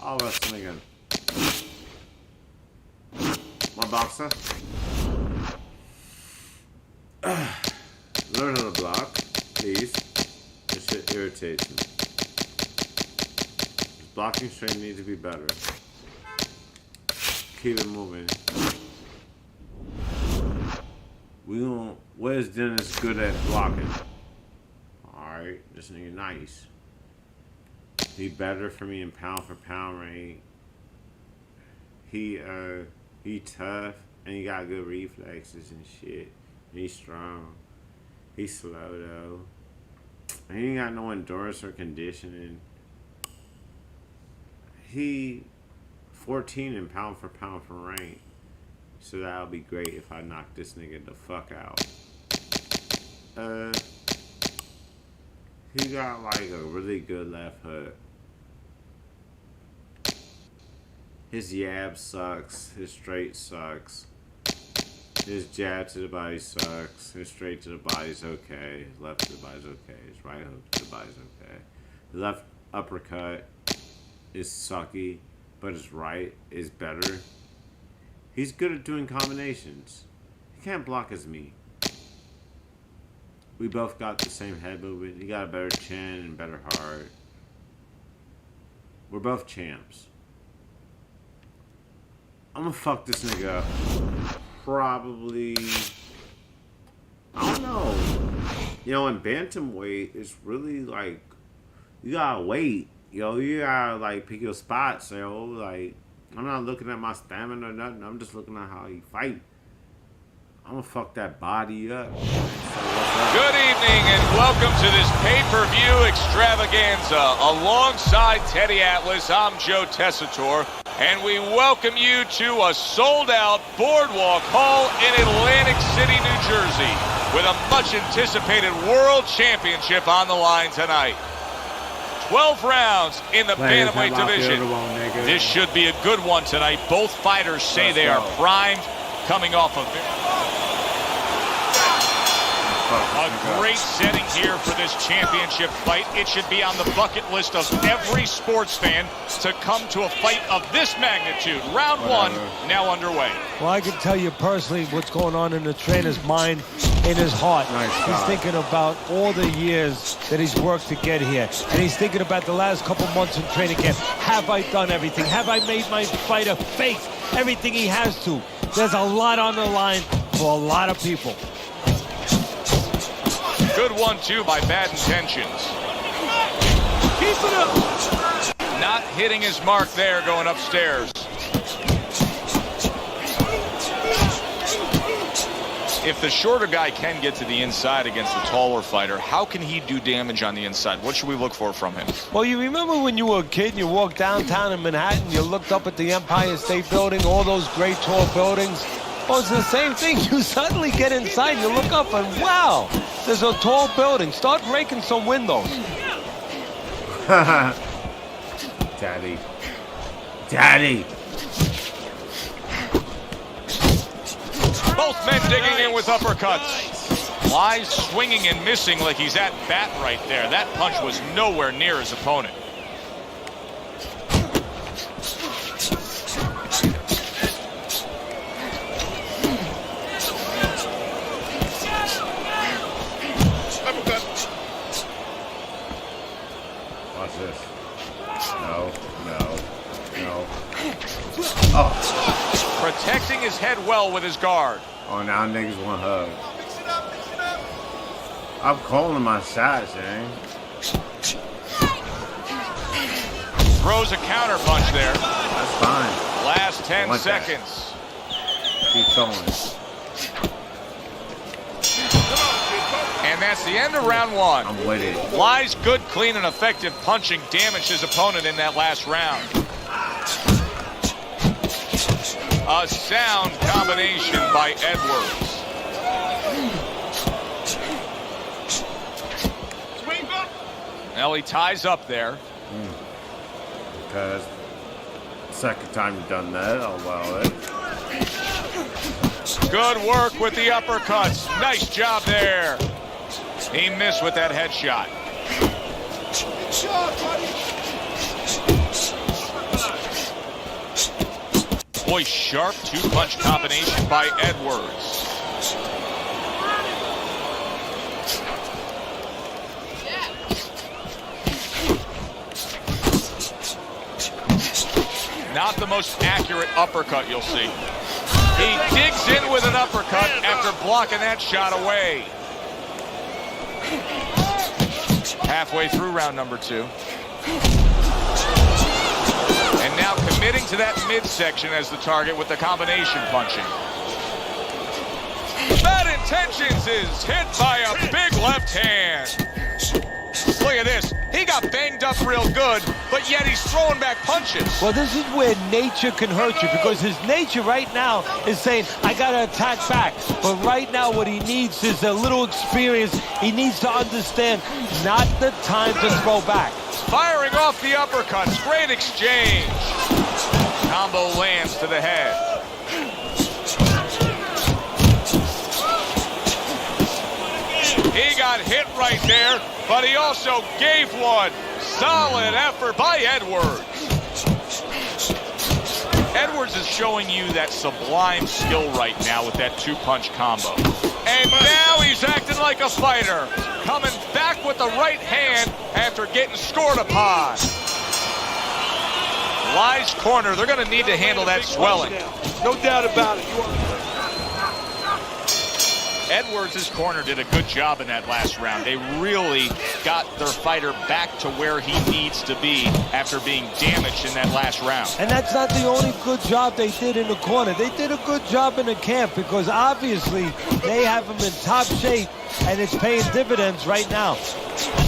I'll rest him again. My boxer. Learn how to block, please. This shit irritates me. His blocking strength needs to be better. Keep it moving. Where's Dennis good at blocking? Alright, this nigga nice. He better for me in pound for pound rate. He tough and he got good reflexes and shit. He's strong. He's slow though. He ain't got no endurance or conditioning. He 14 in pound for rank. So that'll be great if I knock this nigga the fuck out. He got like a really good left hook. His yab sucks. His straight sucks. His jab to the body sucks. His straight to the body's okay. His left to the body's okay. His right hook to the body's okay. His left uppercut is sucky, but his right is better. He's good at doing combinations. He can't block as me. We both got the same head movement. He got a better chin and better heart. We're both champs. I'm gonna fuck this nigga up. Probably. I don't know. You know, in bantamweight, it's really like you gotta wait. Yo, you gotta like pick your spots. Yo, like I'm not looking at my stamina or nothing. I'm just looking at how he fight. I'm gonna fuck that body up. Good evening and welcome to this pay-per-view extravaganza. Alongside Teddy Atlas, I'm Joe Tessitore, and we welcome you to a sold-out Boardwalk Hall in Atlantic City, New Jersey, with a much-anticipated World Championship on the line tonight. 12 rounds in the bantamweight division. This should be a good one tonight. Both fighters say they are primed, coming off of a great setting here for this championship fight. It should be on the bucket list of every sports fan to come to a fight of this magnitude. Round one now underway. Well, I can tell you personally what's going on in the trainer's mind, in his heart. He's thinking about all the years that he's worked to get here. And he's thinking about the last couple months in training camp. Have I done everything? Have I made my fighter face everything he has to? There's a lot on the line for a lot of people. Good 1-2 by Bad Intentions. Keep it up. Not hitting his mark there, going upstairs. If the shorter guy can get to the inside against the taller fighter, how can he do damage on the inside? What should we look for from him? Well, you remember when you were a kid and you walked downtown in Manhattan, you looked up at the Empire State Building, all those great tall buildings? Well, it's the same thing. You suddenly get inside, you look up and wow, there's a tall building. Start breaking some windows. Daddy. Daddy. Both men digging in with uppercuts. Wise swinging and missing like he's at bat right there. That punch was nowhere near his opponent. Watch this. No. Oh. Protecting his head well with his guard. Oh, now niggas want hug. I'm calling my shots, man. Throws a counter punch there. That's fine. Last 10 seconds. Keep going. And that's the end of round one. I'm with it. Wise, good, clean, and effective punching damaged his opponent in that last round. A sound combination by Edwards. Now he ties up there. Because second time you've done that, I'll allow it. Good work with the uppercuts. Nice job there. He missed with that headshot. Boy, sharp two-punch combination by Edwards. Not the most accurate uppercut you'll see. He digs in with an uppercut after blocking that shot away. Halfway through round number two. And now committing to that midsection as the target with the combination punching. Bad Intentions is hit by a big left hand. Look at this. He got banged up real good, but yet he's throwing back punches. Well, this is where nature can hurt you, because his nature right now is saying, I got to attack back. But right now what he needs is a little experience. He needs to understand not the time to throw back. Firing off the uppercuts. Great exchange. Combo lands to the head. He got hit right there, but he also gave one. Solid effort by Edwards. Edwards is showing you that sublime skill right now with that two-punch combo. And now he's acting like a fighter. Coming back with the right hand after getting scored upon. Wise corner, they're going to need to handle that swelling. No doubt about it. Edwards' corner did a good job in that last round. They really got their fighter back to where he needs to be after being damaged in that last round. And that's not the only good job they did in the corner. They did a good job in the camp because obviously they have him in top shape and it's paying dividends right now.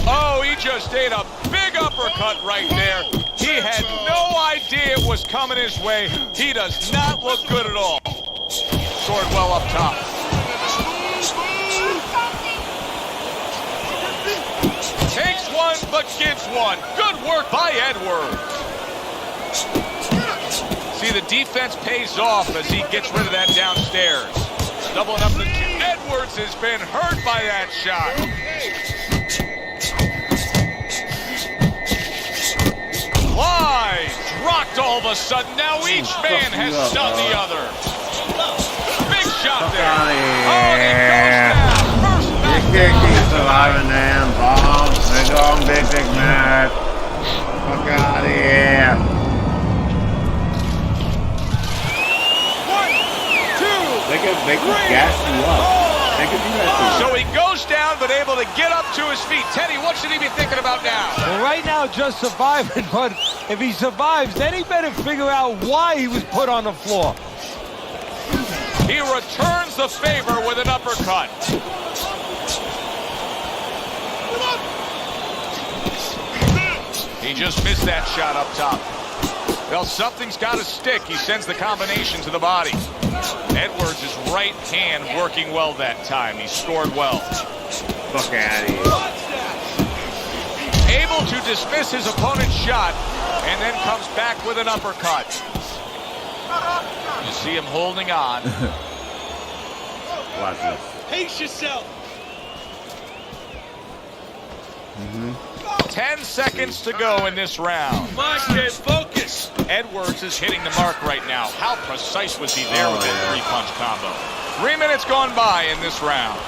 Oh, he just ate a big uppercut right there. He had no idea it was coming his way. He does not look good at all. Scored well up top. Takes one, but gives one. Good work by Edwards. See, the defense pays off as he gets rid of that downstairs. Doubling up the... Edwards has been hurt by that shot. Wise rocked all of a sudden. Now each man has stunned the other. Big shot there. Oh, and he goes down. First back He's surviving them bombs. They're going big man. Fuck out of here. 1, 2, They could gas you up. They could do that to you. So he goes down, but able to get up to his feet. Teddy, what should he be thinking about now? Well, right now, just surviving, but if he survives, then he better figure out why he was put on the floor. He returns the favor with an uppercut. He just missed that shot up top. Well, something's got to stick. He sends the combination to the body. Edwards' right hand working well that time. He scored well. Fuck out of here. Able to dismiss his opponent's shot and then comes back with an uppercut. You see him holding on. Watch this. Pace yourself. 10 seconds to go in this round. Come on, kid, focus. Edwards is hitting the mark right now. How precise was he there with that three-punch combo? 3 minutes gone by in this round.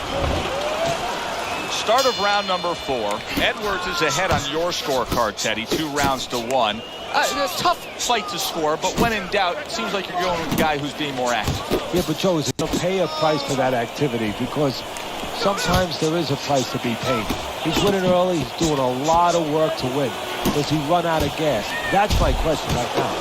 Start of round number 4. Edwards is ahead on your scorecard, Teddy. 2 rounds to 1. A tough fight to score, but when in doubt, it seems like you're going with the guy who's being more active. Yeah, but Joe, is going to pay a price for that activity because sometimes there is a price to be paid. He's winning early. He's doing a lot of work to win. Does he run out of gas? That's my question right now.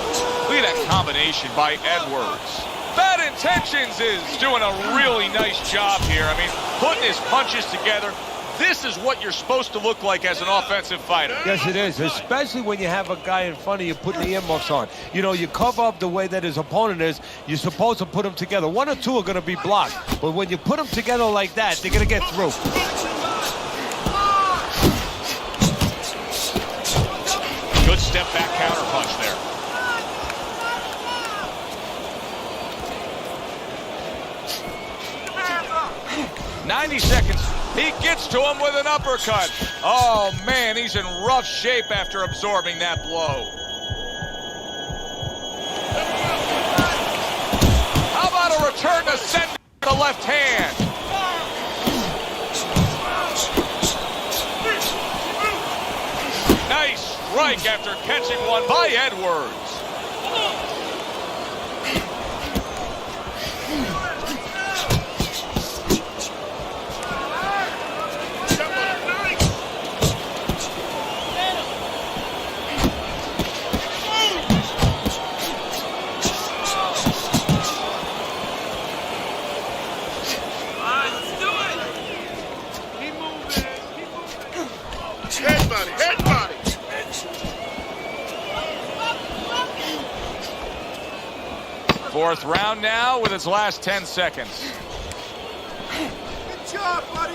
Look at that combination by Edwards. Bad Intentions is doing a really nice job here. I mean, putting his punches together. This is what you're supposed to look like as an offensive fighter. Yes, it is, especially when you have a guy in front of you putting the earmuffs on. You know, you cover up the way that his opponent is. You're supposed to put them together. 1 or 2 are going to be blocked. But when you put them together like that, they're going to get through. Good step back counter punch there. "90 seconds. He gets to him with an uppercut. Oh, man, he's in rough shape after absorbing that blow. How about a return to sender with the left hand? Nice strike after catching one by Edwards. Fourth round now with its last 10 seconds. Good job, buddy.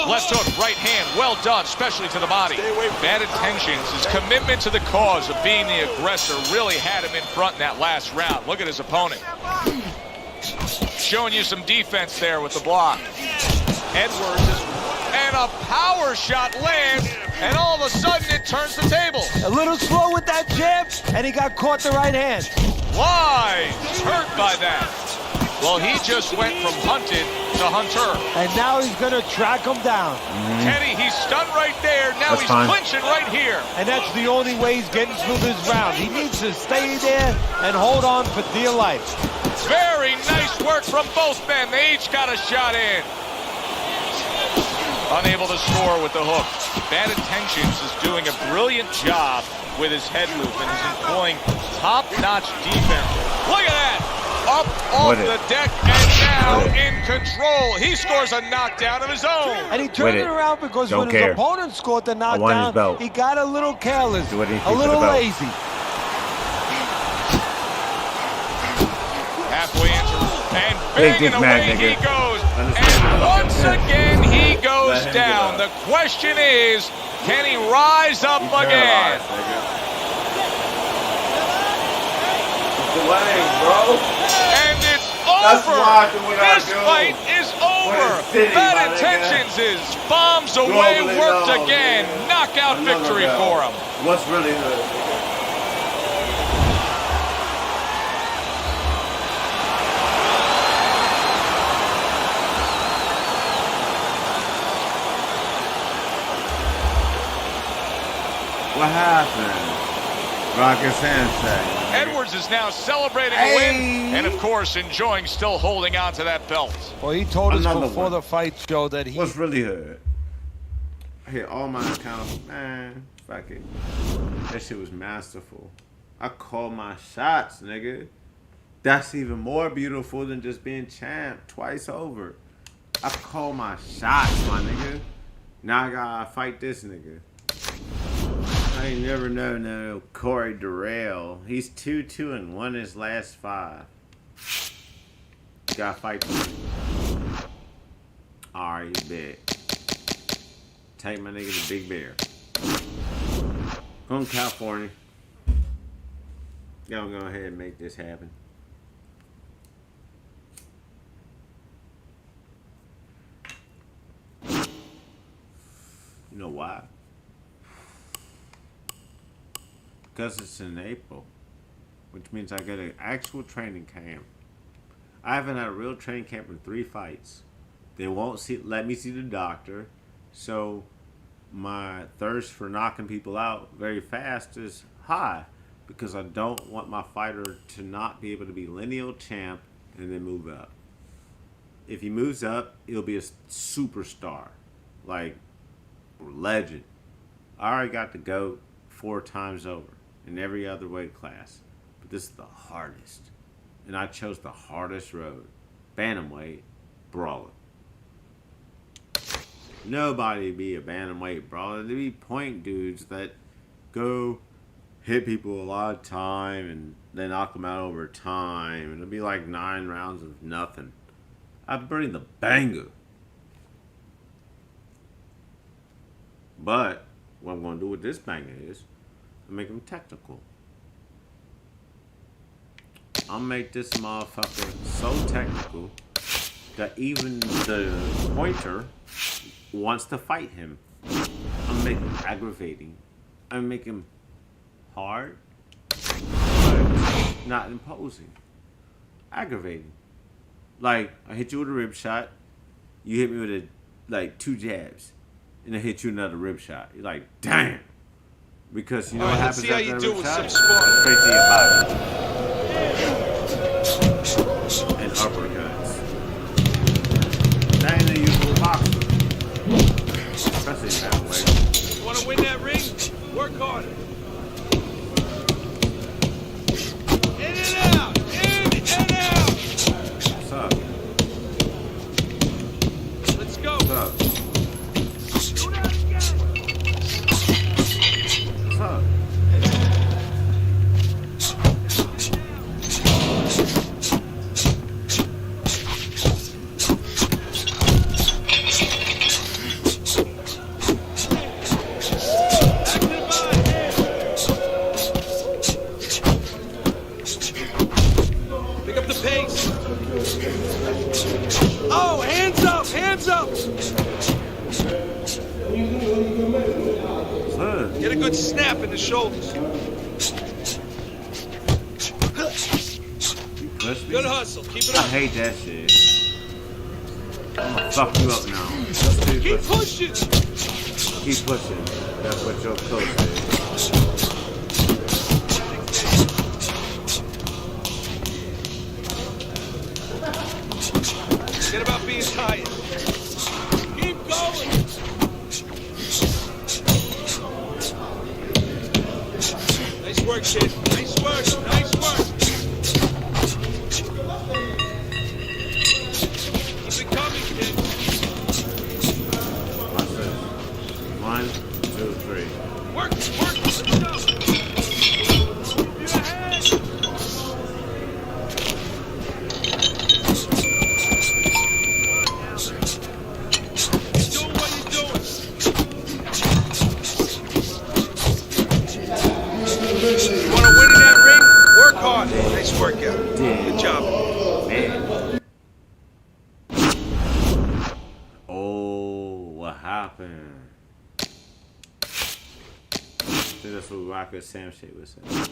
Left hook, right hand, well done, especially to the body. Bad Intentions, his commitment to the cause of being the aggressor really had him in front in that last round. Look at his opponent. Showing you some defense there with the block. Edwards is, and a power shot lands, and all of a sudden it turns the table. A little slow with that jab, and he got caught the right hand. Wise, hurt by that. Well, he just went from hunted to hunter. And now he's going to track him down. Teddy, he's stunned right there. Now That's he's fine. clinching right here. And that's the only way he's getting through this round. He needs to stay there and hold on for dear life. Very nice work from both men. They each got a shot in. Unable to score with the hook. Bad Intentions is doing a brilliant job with his head loop and is employing top-notch defense. Look at that! Up off the deck and now in control. He scores a knockdown of his own. And he turned it around because Don't when care. his opponent scored the want his knockdown, belt. he got a little careless, Do what he a thinks of the little belt. lazy. Halfway into and Big banging Dick away Mac, he nigga. goes. Understand And that. once again he goes Let him down. get The question is, can he rise up again? Bro. And it's That's over. blocking what I This do. fight is over. City, Bad my nigga. Intentions is bombs away, Globally worked known, again. nigga. Knockout Another victory belt. for him. What's really good? What happened? Rocket handshake. Edwards is now celebrating a win and, of course, enjoying still holding on to that belt. Well, he told us Another before one. the fight, Joe, that he What's really hurt? I hit all my accounts. Man, fuck it. That shit was masterful. I called my shots, nigga. That's even more beautiful than just being champ twice over. I called my shots, my nigga. Now I gotta fight this nigga. I ain't never known no Corey Durrell. He's 2-2 and won his last 5. Gotta fight him. Alright, he's big. Take my nigga to Big Bear. Going to California. Y'all go ahead and make this happen. You know why? Because it's in April, which means I get an actual training camp. I haven't had a real training camp in 3 fights. They won't let me see the doctor, so my thirst for knocking people out very fast is high because I don't want my fighter to not be able to be lineal champ and then move up. If he moves up, he'll be a superstar, like legend. I already got the GOAT 4 times over in every other weight class, but this is the hardest, and I chose the hardest road. Bantamweight brawler. Nobody be a bantamweight brawler. There be point dudes that go hit people a lot of time and then knock them out over time, and it'll be like 9 rounds of nothing. I bring the banger. But what I'm gonna do with this banger is I make them technical. I'll make this motherfucker so technical that even the pointer wants to fight him. I'm making him aggravating. I'm making him hard, but not imposing. Aggravating. Like, I hit you with a rib shot, you hit me with like 2 jabs, and I hit you another rib shot. You're like, damn. Because you know All what right, let's happens see how after you that do rib with shot? some sparring. Straight to your body. And uppercuts. That ain't the usual boxer. Especially that way. You want to win that ring? Work harder. In and out. In and out. What's up? Let's go. What's up? What's up? Pick up the pace. Oh, hands up, hands up. What's up? Get a good snap in the shoulders. You listening? Good hustle. Keep it I up. hate that shit. I'm gonna fuck you up now. Keep pushing. Keep pushing. That's what your coach said. Forget about being tired. Keep going. Nice work, kid. Nice work. Nice work. Keep it coming, kid. Watch this. 1, 2, 3. Work. Let's go. You're ahead. Keep doing what you're doing. You want to win in that ring? Work hard. Nice workout. Good job. Man. Oh, what happened? I think that's what Rocket Sam Shea was saying.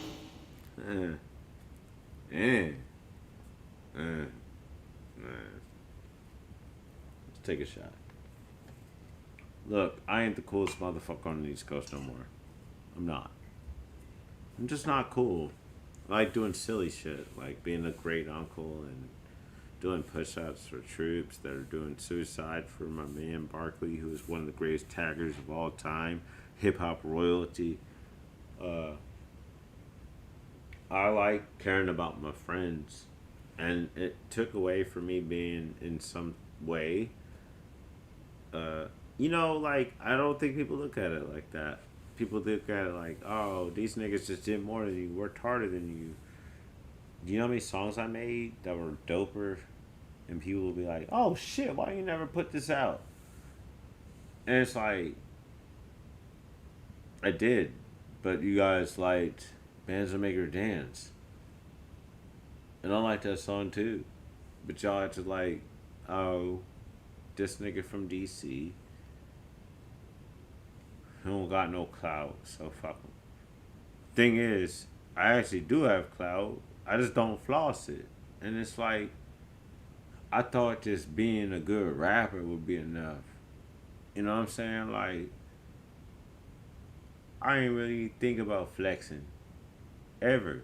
Let's take a shot. Look, I ain't the coolest motherfucker on the East Coast no more. I'm not. I'm just not cool. I like doing silly shit, like being a great uncle and doing push-ups for troops that are doing suicide for my man Barkley, who is one of the greatest taggers of all time, hip-hop royalty. I like caring about my friends, and it took away from me being in some way. You know, like, I don't think people look at it like that. People look at it like, oh, these niggas just did more than you, worked harder than you. Do you know how many songs I made that were doper? And people will be like, oh shit, why you never put this out? And it's like, I did. But you guys liked Bands That Make Her Dance. And I like that song too. But y'all had to like, oh, this nigga from DC. He don't got no clout, so fuck him. Thing is, I actually do have clout. I just don't floss it. And it's like, I thought just being a good rapper would be enough. You know what I'm saying? Like, I ain't really think about flexing. Ever.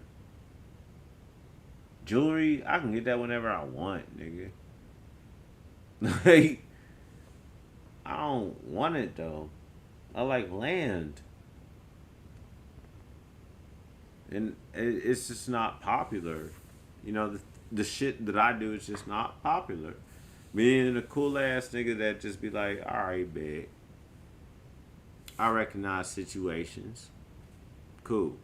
Jewelry, I can get that whenever I want, nigga. Like, I don't want it though. I like land. And it's just not popular. You know, the shit that I do is just not popular. Being a cool ass nigga that just be like, alright, big. I recognize situations. Cool.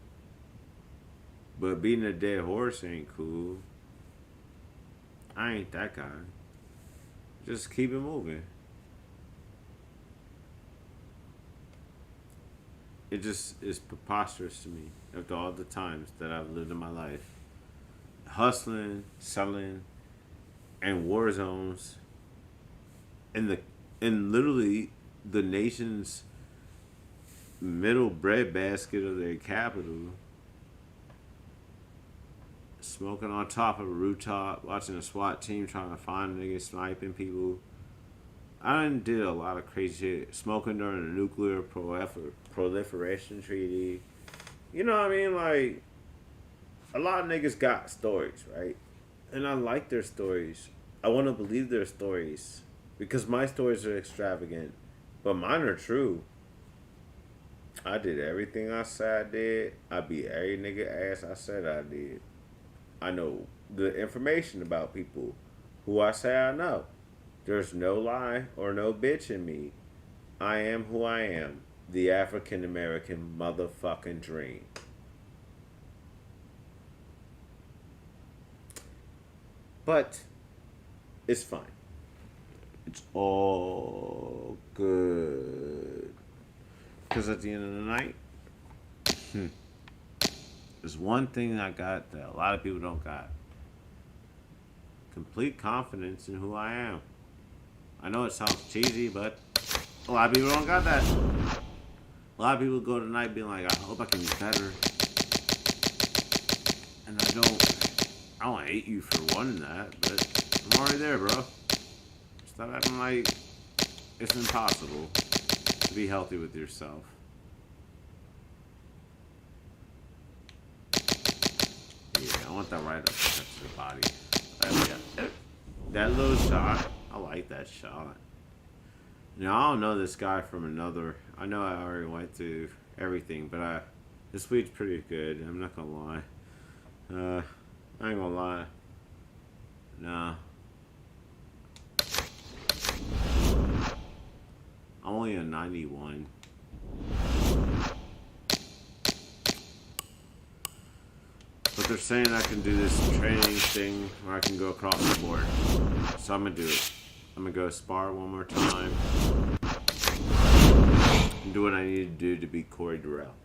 But beating a dead horse ain't cool. I ain't that guy. Just keep it moving. It just is preposterous to me after all the times that I've lived in my life. Hustling, selling, and war zones. In literally the nation's middle breadbasket of their capital. Smoking on top of a rooftop, watching a SWAT team trying to find niggas sniping people. I done did a lot of crazy shit. Smoking during the nuclear proliferation treaty. You know what I mean? Like, a lot of niggas got stories, right? And I like their stories. I want to believe their stories. Because my stories are extravagant. But mine are true. I did everything I said I did. I beat every nigga ass I said I did. I know the information about people who I say I know. There's no lie or no bitch in me. I am who I am. The African American motherfucking dream. But it's fine. It's all good. Because at the end of the night, there's one thing I got that a lot of people don't got. Complete confidence in who I am. I know it sounds cheesy, but a lot of people don't got that. A lot of people go to night being like, I hope I can be better. And I don't hate you for wanting that, but I'm already there, bro. Stop acting like it's impossible to be healthy with yourself. Yeah, I want that right up to the body. That little shot, I like that shot. Now, I don't know this guy from another. I know I already went through everything, but this week's pretty good. I'm not gonna lie. I ain't gonna lie. Nah. I'm only a 91. But they're saying I can do this training thing where I can go across the board. So I'm gonna do it. I'm gonna go spar one more time. And do what I need to do to beat Corey Durrell.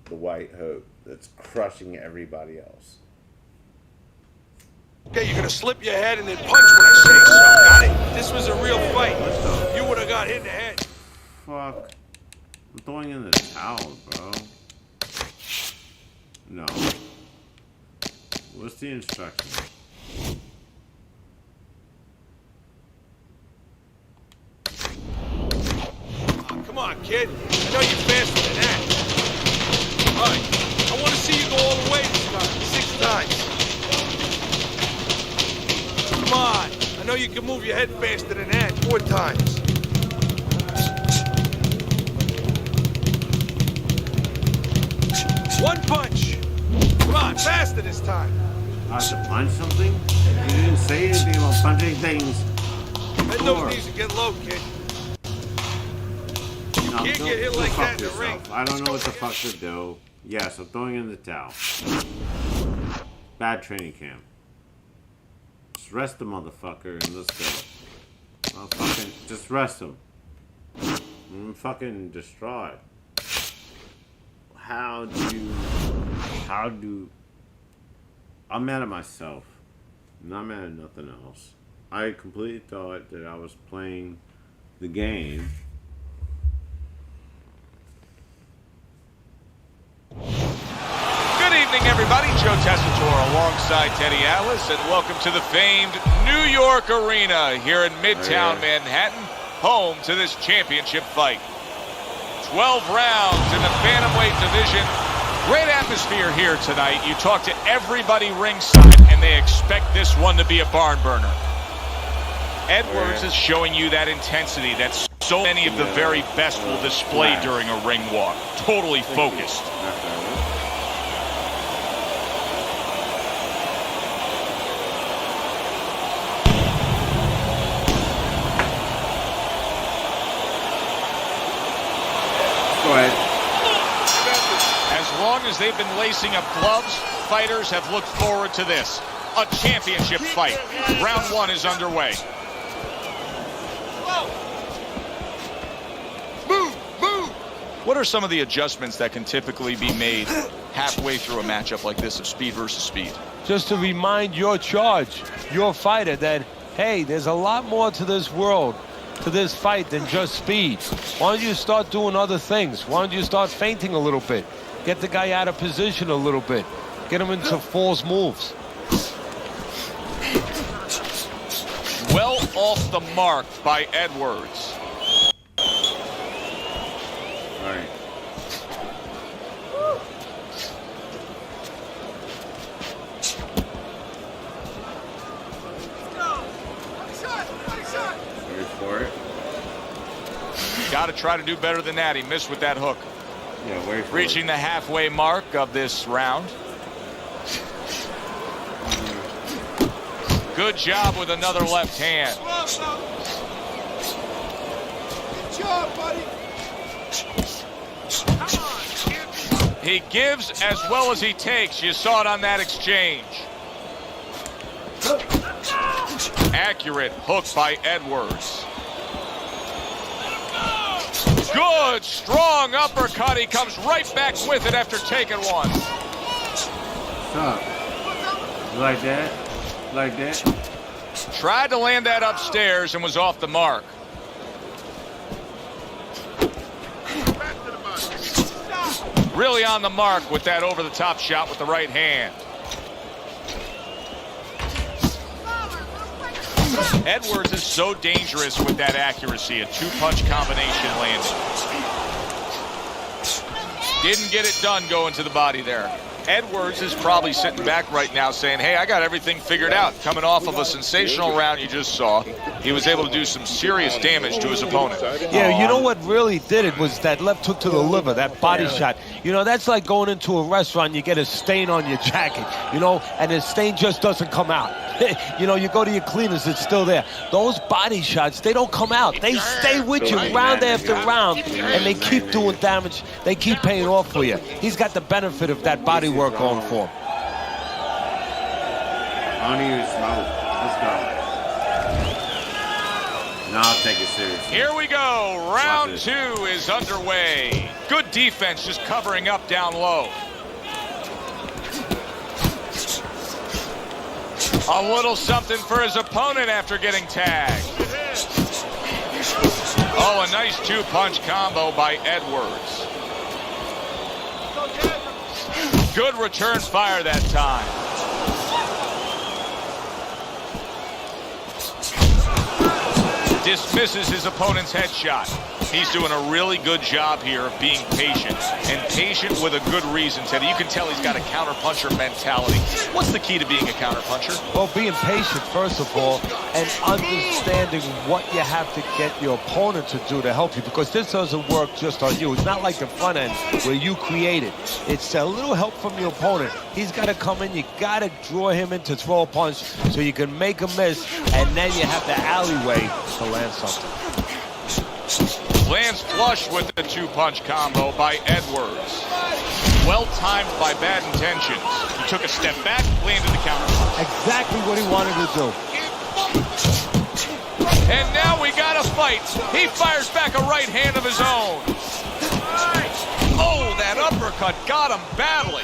The white hope that's crushing everybody else. Okay, you're gonna slip your head and then punch when I say so. Got it? This was a real fight. You would have got hit in the head. Fuck. I'm throwing in the towel, bro. No. What's the instruction? Oh, come on, kid. I know you're faster than that. All right. I want to see you go all the way this time. 6 times. Come on. I know you can move your head faster than that. 4 times. One punch. Come on, faster this time. I have to punch something? You didn't say anything about punching things. Bend those knees and get low, kid. You No, can't don't- get hit go like fuck that in the ring. yourself. I don't know what the fuck to do. Yes, I'm throwing in the towel. Bad training camp. Just rest the motherfucker and let's go. I'll fucking just rest him. I'm fucking distraught. I'm mad at myself. I'm not mad at nothing else. I completely thought that I was playing the game. Good evening, everybody. Joe Tessitore alongside Teddy Atlas, and welcome to the famed New York Arena here in Midtown Manhattan, home to this championship fight. 12 rounds in the bantamweight division. Great atmosphere here tonight. You talk to everybody ringside, and they expect this one to be a barn burner. Edwards is showing you that intensity that so many of the very best will display during a ring walk. Totally focused. Go ahead. As long as they've been lacing up gloves, fighters have looked forward to this. A championship fight. Round 1 is underway. Move! What are some of the adjustments that can typically be made halfway through a matchup like this of speed versus speed? Just to remind your charge, your fighter, that, hey, there's a lot more to this world, to this fight than just speed. Why don't you start doing other things? Why don't you start feinting a little bit? Get the guy out of position a little bit. Get him into false moves. Well off the mark by Edwards. All right. Wait for it. Got to try to do better than that. He missed with that hook. Yeah, wait for Reaching it. the halfway mark of this round. Good job with another left hand. Good job, buddy. He gives as well as he takes. You saw it on that exchange. Accurate hook by Edwards. Good, strong uppercut. He comes right back with it after taking one. What's up? You like that? Like that? Tried to land that upstairs and was off the mark. Really on the mark with that over-the-top shot with the right hand. Edwards is so dangerous with that accuracy. A two-punch combination landing. Didn't get it done going to the body there. Edwards is probably sitting back right now saying, hey, I got everything figured out. Coming off of a sensational round you just saw, he was able to do some serious damage to his opponent. Yeah, you know what really did it was that left hook to the liver, that body shot. You know, that's like going into a restaurant, you get a stain on your jacket, you know, and the stain just doesn't come out. You know, you go to your cleaners, it's still there. Those body shots, they don't come out. They stay with you round after round, and they keep doing damage. They keep paying off for you. He's got the benefit of that body work going for him. I don't even smoke. Let's go. Now I'll take it seriously. Here we go. Round 2 is underway. Good defense just covering up down low. A little something for his opponent after getting tagged. Oh, a nice two-punch combo by Edwards. Good return fire that time. Dismisses his opponent's headshot. He's doing a really good job here of being patient, and patient with a good reason, Teddy. You can tell he's got a counterpuncher mentality. What's the key to being a counterpuncher? Well, being patient, first of all, and understanding what you have to get your opponent to do to help you, because this doesn't work just on you. It's not like the front end where you create it. It's a little help from your opponent. He's got to come in. You got to draw him in to throw a punch so you can make a miss, and then you have the alleyway to land something. Lands flush with the two-punch combo by Edwards. Well-timed by Bad Intentions. He took a step back, landed the counter. Exactly what he wanted to do. And now we got a fight. He fires back a right hand of his own. Oh, that uppercut got him badly.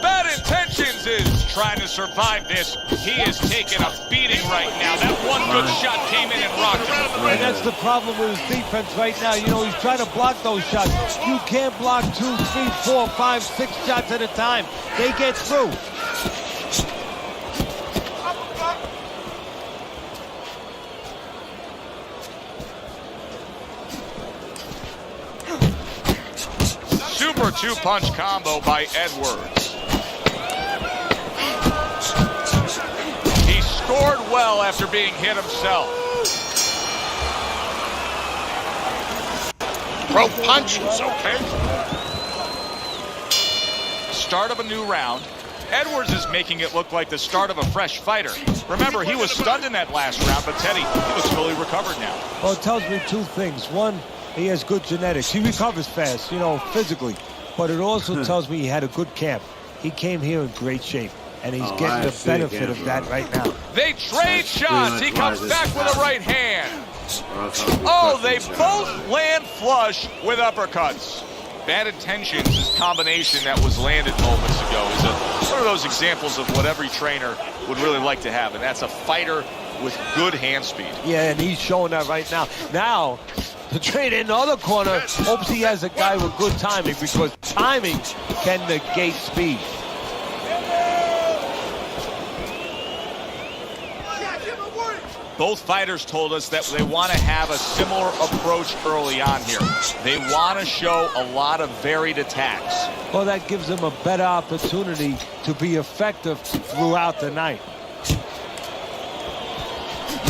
Bad Intentions is trying to survive this. He is taking a beating right now. That one good shot came in and rocked him. And that's the problem with his defense right now. You know, he's trying to block those shots. You can't block 2, 3, 4, 5, 6 shots at a time. They get through. Super two-punch combo by Edwards. He scored well after being hit himself. Throw punches, okay? Start of a new round. Edwards is making it look like the start of a fresh fighter. Remember, he was stunned in that last round, but Teddy, he looks fully recovered now. Well, it tells me two things. One, he has good genetics. He recovers fast, you know, physically. But it also tells me he had a good camp. He came here in great shape, and he's getting the benefit of that right now. They trade shots. He comes back with a right hand. Oh, they both land flush with uppercuts. Bad Intentions, his combination that was landed moments ago, is one of those examples of what every trainer would really like to have, and that's a fighter with good hand speed. Yeah, and he's showing that right now. Now, the trainer in the other corner hopes he has a guy with good timing, because timing can negate speed. Both fighters told us that they want to have a similar approach early on here. They want to show a lot of varied attacks. Well, that gives them a better opportunity to be effective throughout the night.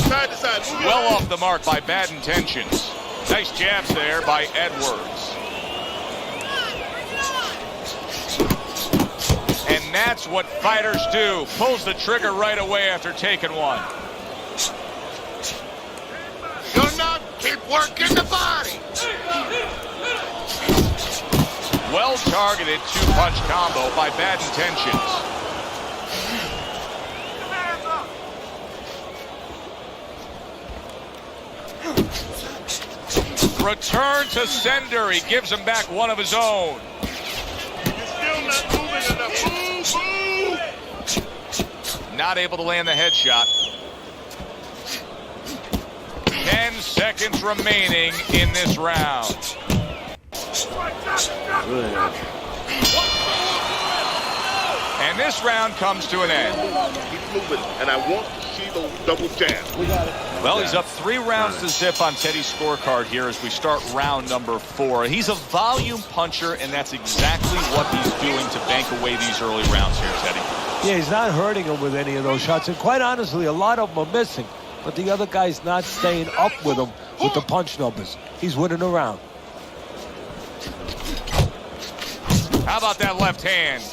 Side to side. Well off the mark by Bad Intentions. Nice jabs there by Edwards. And that's what fighters do. Pulls the trigger right away after taking one. You're not. Keep working the body. Well-targeted two-punch combo by Bad Intentions. Return to sender. He gives him back one of his own. Still not moving enough. Move, move. Not able to land the headshot. 10 seconds remaining in this round. And this round comes to an end. Keep moving, and I want to see double jab. We got it. Well, he's up 3 rounds to zip on Teddy's scorecard here as we start round number 4. He's a volume puncher, and that's exactly what he's doing to bank away these early rounds here, Teddy. Yeah, he's not hurting him with any of those shots. And quite honestly, a lot of them are missing. But the other guy's not staying up with him with the punch numbers. He's winning around. How about that left hand?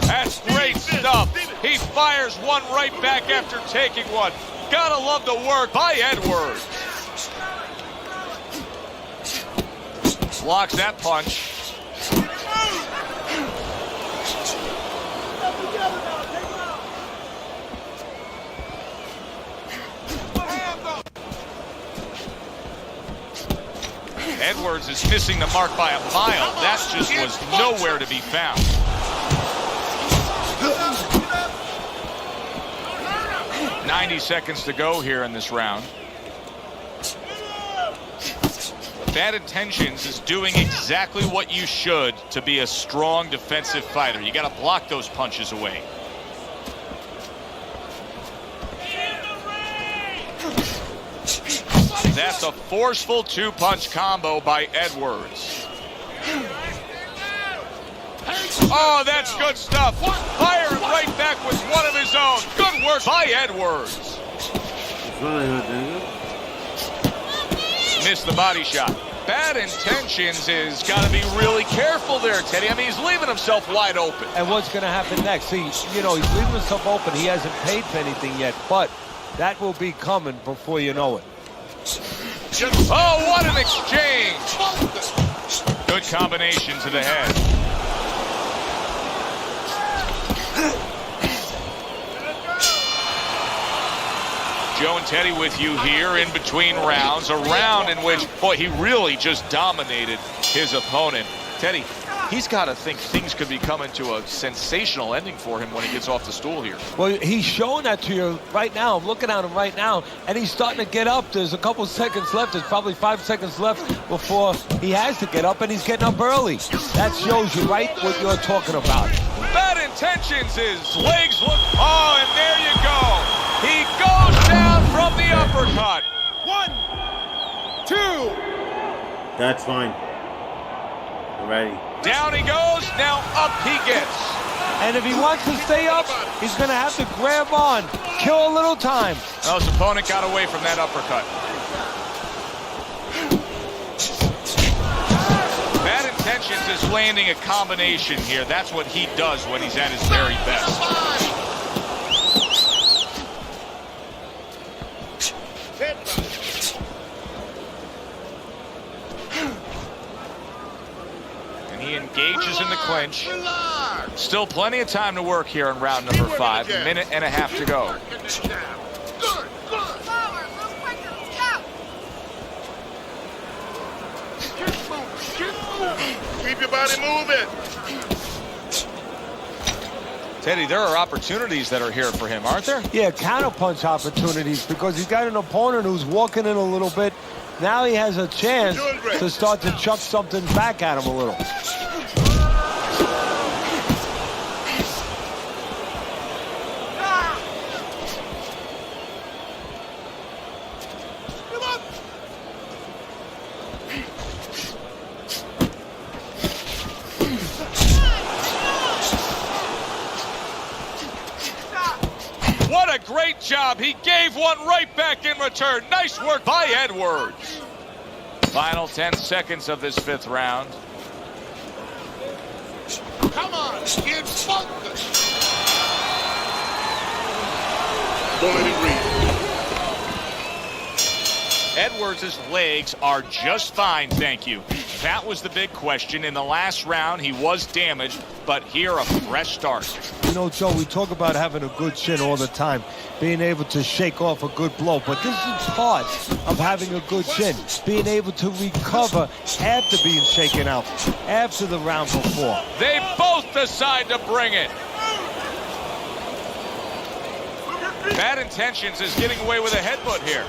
That's great stuff. He fires one right back after taking one. Gotta love the work by Edwards. Blocks that punch. Edwards is missing the mark by a mile. That just was nowhere to be found. "90 seconds to go here in this round. Bad Intentions is doing exactly what you should to be a strong defensive fighter. You got to block those punches away. That's a forceful 2-punch combo by Edwards. Oh, that's good stuff. Firing right back with one of his own. Good work by Edwards. Missed the body shot. Bad Intentions is got to be really careful there, Teddy. I mean, he's leaving himself wide open. And what's going to happen next? See, you know, he's leaving himself open. He hasn't paid for anything yet, but that will be coming before you know it. Oh, what an exchange. Good combination to the head. Joe and Teddy with you here in between rounds. A round in which, boy, he really just dominated his opponent. Teddy, he's got to think things could be coming to a sensational ending for him when he gets off the stool here. Well, he's showing that to you right now. I'm looking at him right now, and he's starting to get up. There's a couple seconds left. There's probably 5 seconds left before he has to get up, and he's getting up early. That shows you right what you're talking about. Bad Intentions, his legs look... Oh, and there you go. He goes down from the uppercut. 1, 2. That's fine. I'm ready. Down he goes, now up he gets. And if he wants to stay up, he's going to have to grab on, kill a little time. Well, his opponent got away from that uppercut. Bad Intentions is landing a combination here. That's what he does when he's at his very best. And he engages in the clinch. Still plenty of time to work here in round number 5. A minute and a half to go. Keep your body moving. Teddy, there are opportunities that are here for him, aren't there? Yeah, counterpunch opportunities, because he's got an opponent who's walking in a little bit. Now he has a chance to start to chuck something back at him a little. What a great job. He gave one right back in return. Nice work by Edwards. Final 10 seconds of this 5th round. Come on, get funked. Don't let him breathe. Edwards' legs are just fine, thank you. That was the big question. In the last round, he was damaged, but here a fresh start. You know, Joe, we talk about having a good chin all the time, being able to shake off a good blow, but this is part of having a good chin, being able to recover after being shaken out, after the round before. They both decide to bring it. Bad Intentions is getting away with a headbutt here.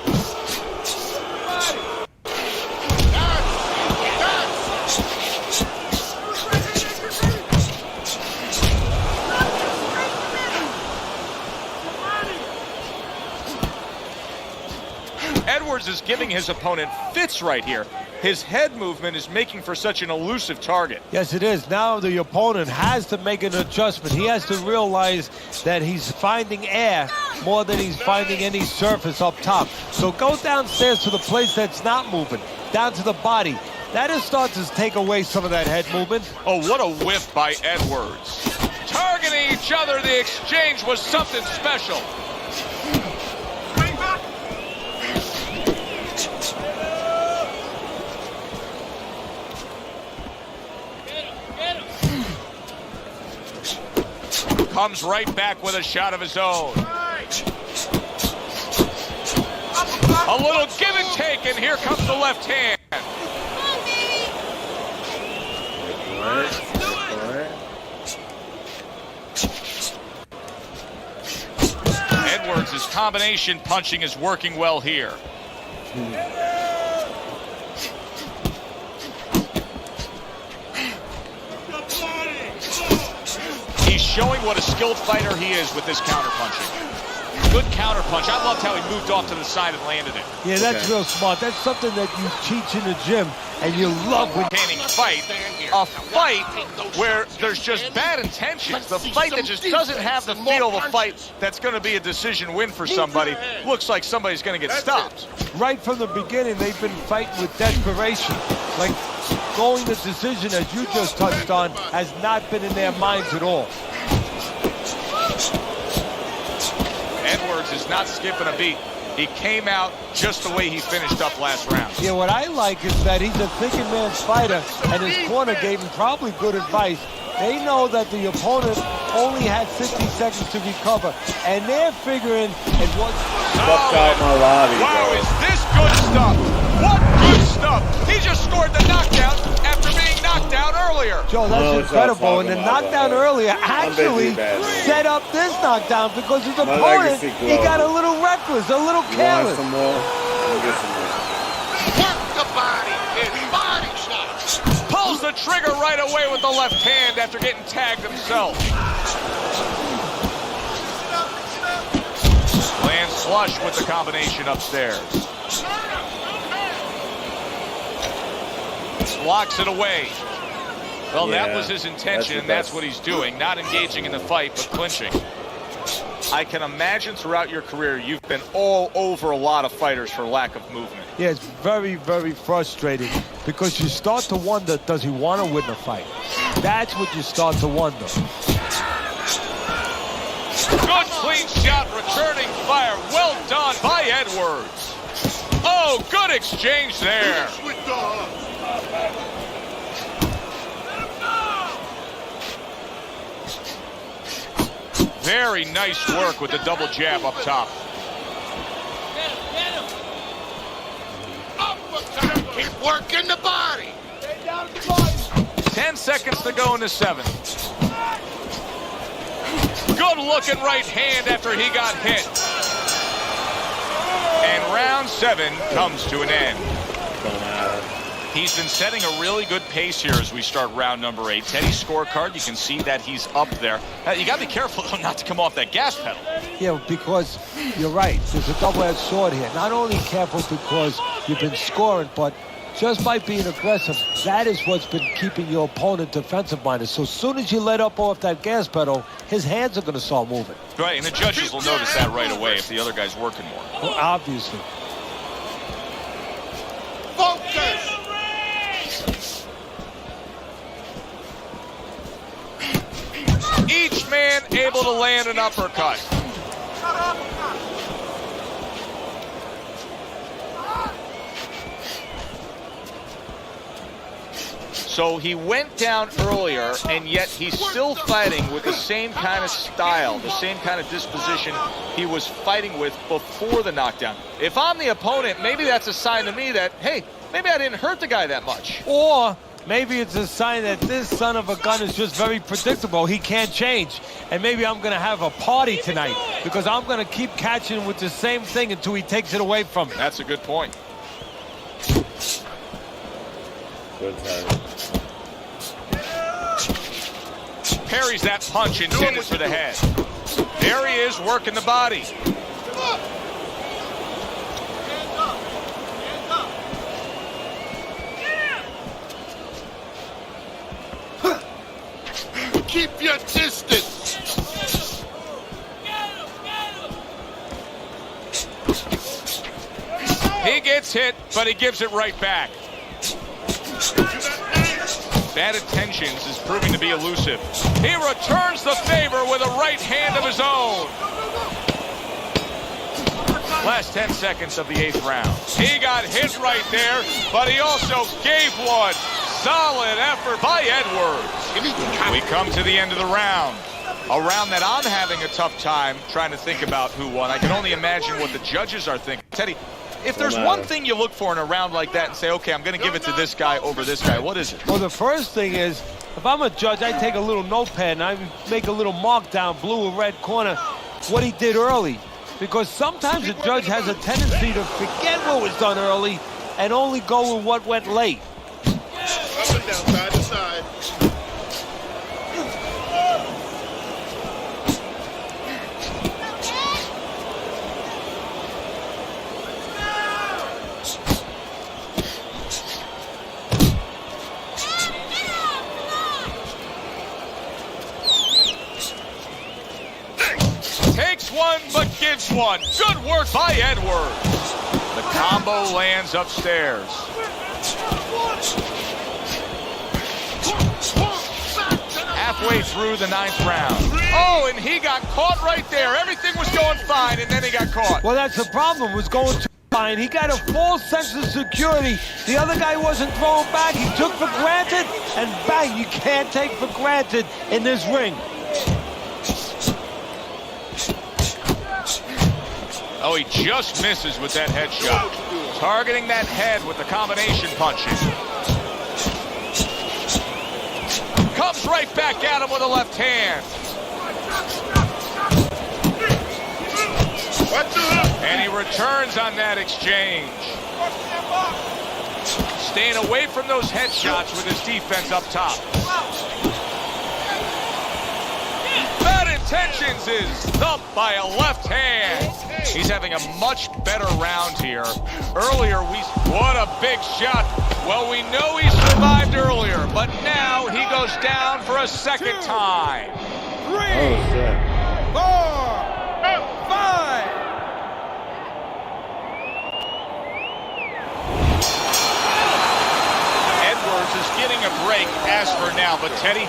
giving his opponent fits right here. His head movement is making for such an elusive target. Yes, it is. Now the opponent has to make an adjustment. He has to realize that he's finding air more than he's finding any surface up top. So go downstairs to the place that's not moving, down to the body. That'll start to take away some of that head movement. Oh, what a whiff by Edwards. Targeting each other, the exchange was something special. Comes right back with a shot of his own. A little give and take, and here comes the left hand. Edwards' combination punching is working well here. He's showing what a skilled fighter he is with this counterpunching. Good counterpunch. I loved how he moved off to the side and landed it. Yeah, that's real smart. That's something that you teach in the gym, and you love when Fight, a fight where there's just bad intentions. The fight that just doesn't have the feel of a fight that's going to be a decision win for somebody. Looks like somebody's going to get stopped. right from the beginning, they've been fighting with desperation. Like going the decision, as you just touched on, has not been in their minds at all. Edwards is not skipping a beat. He came out just the way he finished up last round. Yeah, what I like is that he's a thinking man's fighter, and his corner gave him probably good advice. They know that the opponent only had 60 seconds to recover, and they're figuring it was... Wow, is this good stuff? What good stuff? He just scored the knockdown after being knocked out earlier. Joe, that's incredible. And the knockdown earlier actually set up this knockdown because his opponent, he got a little reckless, a little careless. Some more? Get some more. Work the body and body shots. Pulls the trigger right away with the left hand after getting tagged himself. Lands flush with the combination upstairs. Blocks it away. Well, that was his intention, and that's what he's doing. Not engaging in the fight, but clinching. I can imagine throughout your career, you've been all over a lot of fighters for lack of movement. Yeah, it's very, very frustrating because you start to wonder, does he want to win the fight? That's what you start to wonder. Good clean shot, returning fire. Well done by Edwards. Oh, good exchange there. Very nice work with the double jab up top. Keep working the body. 10 seconds to go in the seventh. Good looking right hand after he got hit. And round 7 comes to an end. He's been setting a really good pace here as we start round number 8. Teddy's scorecard, you can see that he's up there. You got to be careful, though, not to come off that gas pedal. Yeah, because you're right. There's a double-edged sword here. Not only careful because you've been scoring, but just by being aggressive, that is what's been keeping your opponent defensive-minded. So as soon as you let up off that gas pedal, his hands are going to start moving. Right, and the judges will notice that right away if the other guy's working more. Well, obviously. Focus. Each man able to land an uppercut. So he went down earlier, and yet he's still fighting with the same kind of style, the same kind of disposition he was fighting with before the knockdown. If I'm the opponent, maybe that's a sign to me that, hey, maybe I didn't hurt the guy that much. Or maybe it's a sign that this son of a gun is just very predictable. He can't change. And maybe I'm going to have a party tonight because I'm going to keep catching with the same thing until he takes it away from me. That's a good point. Good time. Parries that punch intended for the head. There he is working the body. Keep your distance. He gets hit, but he gives it right back. Bad intentions is proving to be elusive. He returns the favor with a right hand of his own. Last 10 seconds of the 8th round. He got hit right there, but he also gave one. Solid effort by Edwards. We come to the end of the round. A round that I'm having a tough time trying to think about who won. I can only imagine what the judges are thinking. Teddy, if there's one thing you look for in a round like that and say, okay, I'm going to give it to this guy over this guy, what is it? Well, the first thing is, if I'm a judge, I take a little notepad and I make a little mark down, blue or red corner, what he did early. Because sometimes a judge has a tendency to forget what was done early and only go with what went late. Up and down, side to side. Takes one, but gives one. Good work by Edwards. The combo lands upstairs. Halfway through the 9th round. Oh, and he got caught right there. Everything was going fine, and then he got caught. Well, that's the problem. Was going too fine. He got a false sense of security. The other guy wasn't throwing back. He took for granted, and bang, you can't take for granted in this ring. Oh, he just misses with that headshot. Targeting that head with the combination punches. Comes right back at him with a left hand. And he returns on that exchange. Staying away from those headshots with his defense up top. Bad intentions is thumped by a left hand. He's having a much better round here. Earlier, what a big shot. Well, we know he survived earlier, but now he goes down for a second time. 3, 4, 5. Edwards is getting a break as for now, but Teddy,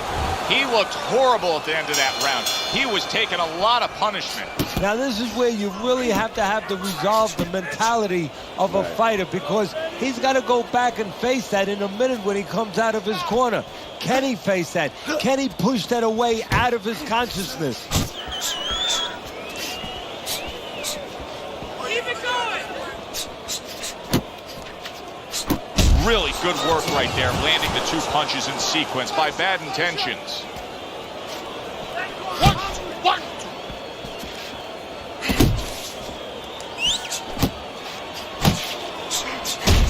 he looked horrible at the end of that round. He was taking a lot of punishment. Now, this is where you really have to resolve the mentality of a fighter, because he's got to go back and face that in a minute when he comes out of his corner. Can he face that? Can he push that away out of his consciousness? Keep it going. Really good work right there, landing the 2 punches in sequence by Bad Intentions. One.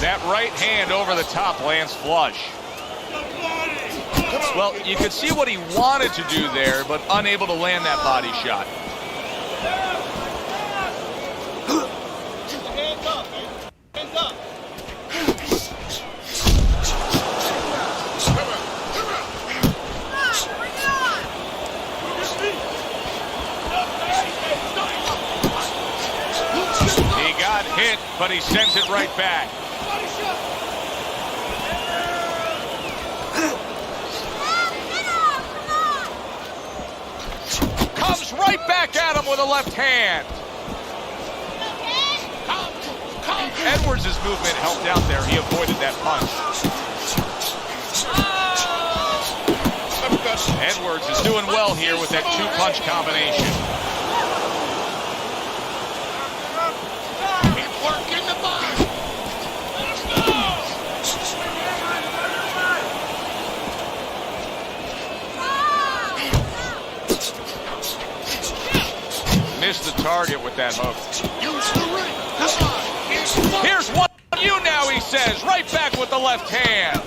That right hand over the top lands flush. Well, you could see what he wanted to do there, but unable to land that body shot. Hands up, man. Hands up. He got hit, but he sends it right back. Comes right back at him with a left hand. Edwards' movement helped out there. He avoided that punch. Edwards is doing well here with that 2-punch combination. Work in the body. Let's go. Missed the target with that hook. Use the ring. Come on. Here's one on you now, he says. Right back with the left hand.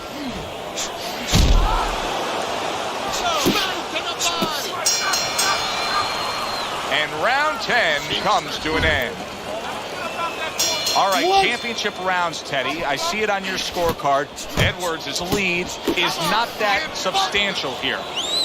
And round 10 comes to an end. All right, championship rounds, Teddy. I see it on your scorecard. Edwards' lead is not that substantial here.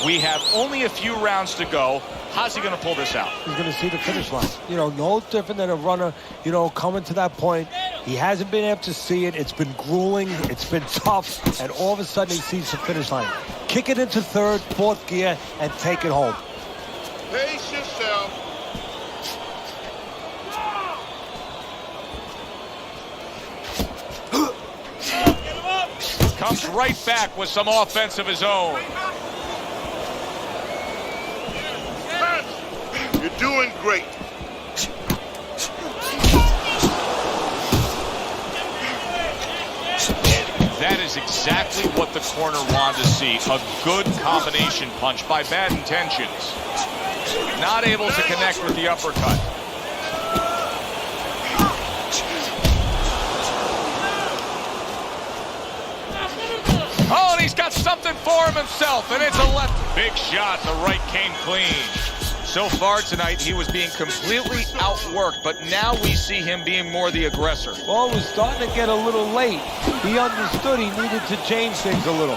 We have only a few rounds to go. How's he going to pull this out? He's going to see the finish line. You know, no different than a runner, you know, coming to that point. He hasn't been able to see it. It's been grueling. It's been tough. And all of a sudden, he sees the finish line. Kick it into third, fourth gear, and take it home. Pace yourself. Comes right back with some offense of his own. You're doing great. That is exactly what the corner wanted to see. A good combination punch by bad intentions. Not able to connect with the uppercut. Oh, and he's got something for himself, and it's a left. Big shot. The right came clean. So far tonight, he was being completely outworked, but now we see him being more the aggressor. Well, it was starting to get a little late. He understood he needed to change things a little.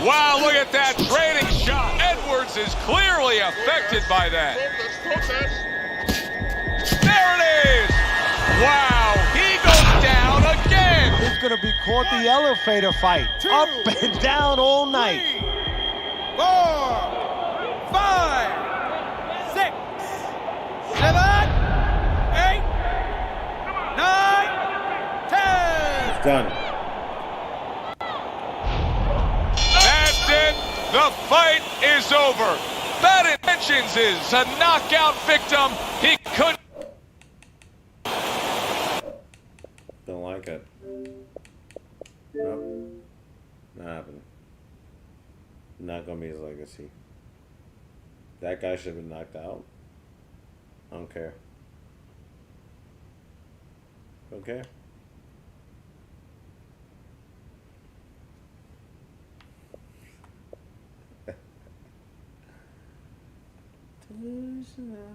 Wow, look at that trading shot. Edwards is clearly affected by that. There it is. Wow, he goes down again. It's going to be called the elevator fight. Up and down all night. 4, 5, 6, 7, 8, 9, 10. It's done. That's it. The fight is over. Bad Intentions is a knockout victim. He couldn't. Don't like it. Nope. Not happening. Not gonna be his legacy. That guy should have been knocked out. I don't care. Don't care. Delusional.